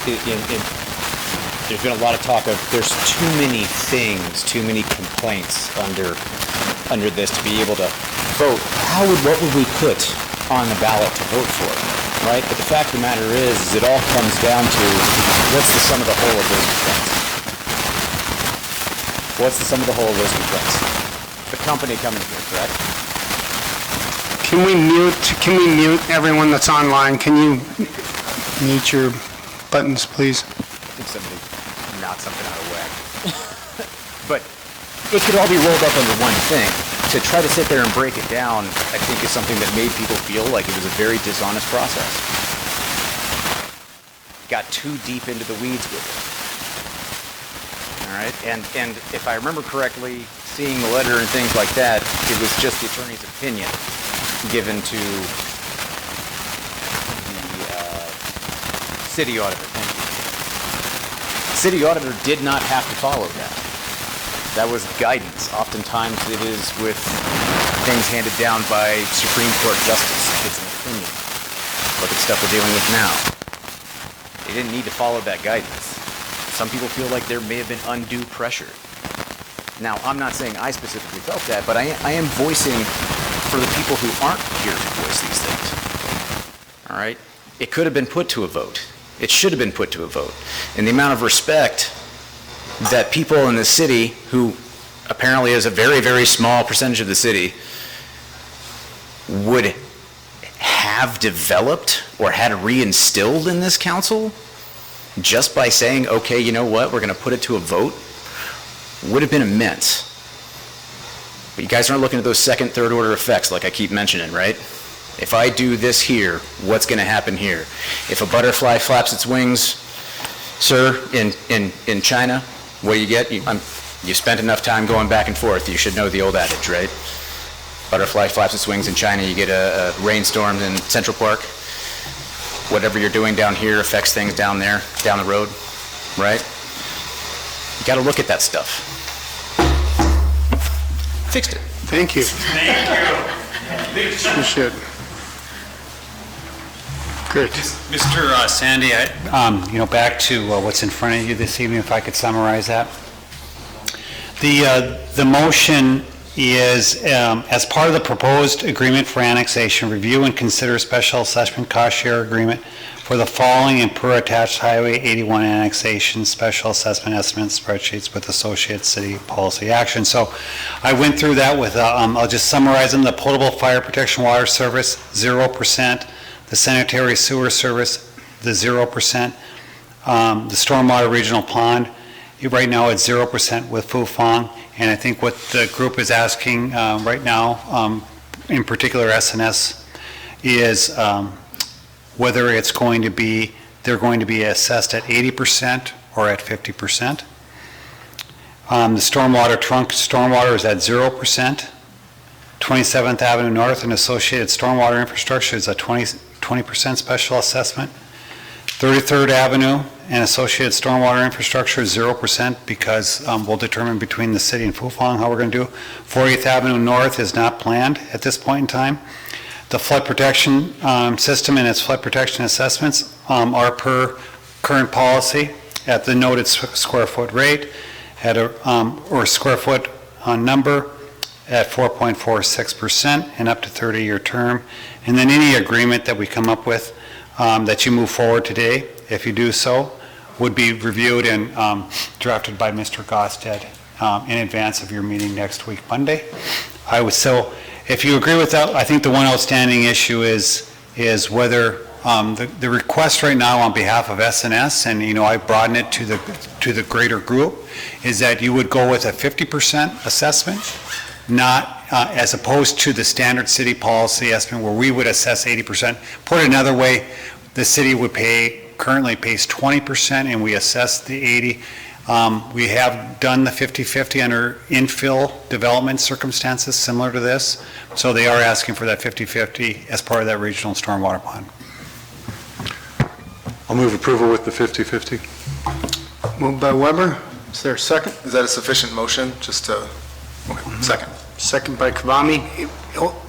been a lot of talk of there's too many things, too many complaints under this to be able to vote. What would we put on the ballot to vote for, right? But the fact of the matter is it all comes down to what's the sum of the whole of those complaints? What's the sum of the whole of those complaints? The company coming here, correct? Can we mute everyone that's online? Can you mute your buttons, please? I think somebody knocked something out of whack. But it could all be rolled up under one thing. To try to sit there and break it down, I think is something that made people feel like it was a very dishonest process. Got too deep into the weeds with it. All right, and if I remember correctly, seeing the letter and things like that, it was just the attorney's opinion given to the city auditor. The city auditor did not have to follow that. That was guidance. Oftentimes it is with things handed down by Supreme Court justice. It's an opinion. Look at stuff we're dealing with now. They didn't need to follow that guidance. Some people feel like there may have been undue pressure. Now, I'm not saying I specifically felt that, but I am voicing for the people who aren't here to voice these things. All right? It could have been put to a vote. It should have been put to a vote. And the amount of respect that people in the city, who apparently is a very, very small percentage of the city, would have developed or had reinstilled in this council just by saying, okay, you know what, we're going to put it to a vote, would have been immense. But you guys aren't looking at those second, third order effects like I keep mentioning, right? If I do this here, what's going to happen here? If a butterfly flaps its wings, sir, in China, what do you get? You spent enough time going back and forth. You should know the old adage, right? Butterfly flaps its wings in China, you get a rainstorm in Central Park. Whatever you're doing down here affects things down there, down the road, right? You got to look at that stuff. Fixed it. Thank you. Thank you. You should. Great. Mr. Sandy, back to what's in front of you this evening, if I could summarize that. The motion is, as part of the proposed agreement for annexation, review and consider special assessment cost share agreement for the following and per attached Highway 81 annexation special assessment estimate spreadsheets with associated city policy action. So I went through that with, I'll just summarize them. The potable fire protection water service, 0%. The sanitary sewer service, the 0%. The stormwater regional pond, right now it's 0% with Fufang. And I think what the group is asking right now, in particular SNS, is whether it's going to be, they're going to be assessed at 80% or at 50%. The stormwater trunk stormwater is at 0%. 27th Avenue North and associated stormwater infrastructure is a 20% special assessment. 33rd Avenue and associated stormwater infrastructure is 0% because we'll determine between the city and Fufang how we're going to do. 40th Avenue North is not planned at this point in time. The flood protection system and its flood protection assessments are per current policy at the noted square foot rate at or square foot number at 4.46% and up to 30-year term. And then any agreement that we come up with that you move forward today, if you do so, would be reviewed and drafted by Mr. Gosted in advance of your meeting next week, Monday. So if you agree with that, I think the one outstanding issue is whether the request right now on behalf of SNS, and I broaden it to the greater group, is that you would go with a 50% assessment, not as opposed to the standard city policy estimate where we would assess 80%. Put it another way, the city would currently pays 20% and we assess the 80. We have done the 50-50 under infill development circumstances similar to this. So they are asking for that 50-50 as part of that regional stormwater plan. I'll move approval with the 50-50. Moved by Weber. Is there a second? Is that a sufficient motion, just to, okay, second. Second by Kavami.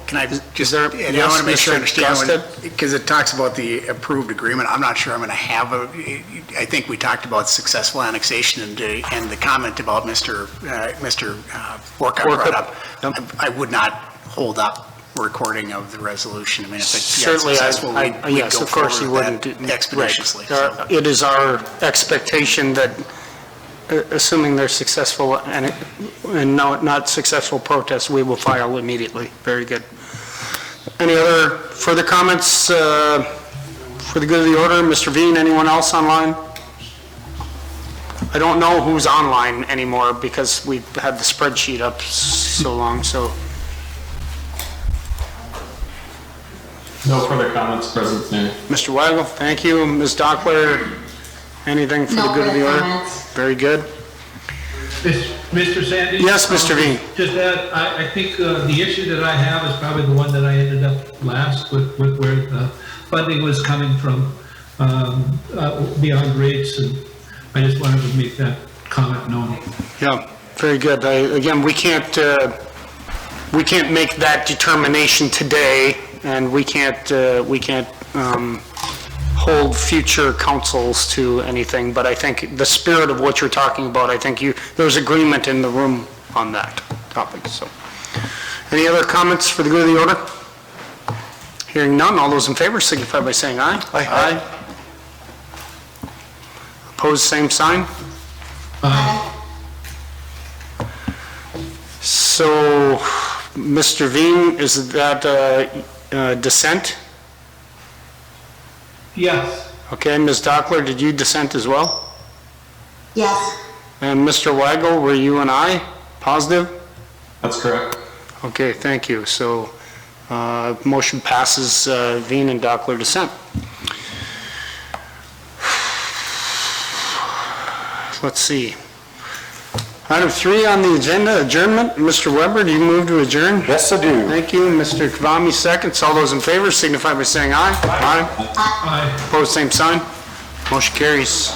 Can I just, there- and I yes, want to make sure I Mr. understand, Gosted? because it talks about the approved agreement, I'm not sure I'm going to have I think we talked about successful annexation and the comment about Mr. Warkup brought up. I would not hold up a recording of the resolution. I mean, if it's Certainly, successful, we'd yes, go of course you forward wouldn't. with that expeditiously. Right. so. It is our expectation that, assuming they're successful and not successful protests, we will file immediately. Very good. Any other further comments for the good of the order? Mr. Veen, anyone else online? I don't know who's online anymore because we've had the spreadsheet up so long, so. No further comments, President Sandy. Mr. Weigel, thank you. Ms. Dockler, anything for the good of the order? Very good. Mr. Sandy? Yes, Mr. Veen. Just that, I think the issue that I have is probably the one that I ended up last with where the funding was coming from beyond rates, and I just wanted to make that comment known. Yeah, very good. Again, we can't make that determination today, and we can't hold future councils to anything, but I think the spirit of what you're talking about, I think there's agreement in the room on that topic, so. Any other comments for the good of the order? Hearing none, all those in favor signify by saying aye. Aye. Opposed, same sign. So, Mr. Veen, is that dissent? Yes. Okay, Ms. Dockler, did you dissent as well? Yes. And Mr. Weigel, were you and I positive? That's correct. Okay, thank you. So, motion passes, Veen and Dockler dissent. Let's see. Item 3 on the agenda, adjournment. Mr. Weber, do you move to adjourn? Yes, I do. Thank you. Mr. Kavami seconds. All those in favor signify by saying aye. Aye. Aye. Opposed, same sign. Motion carries.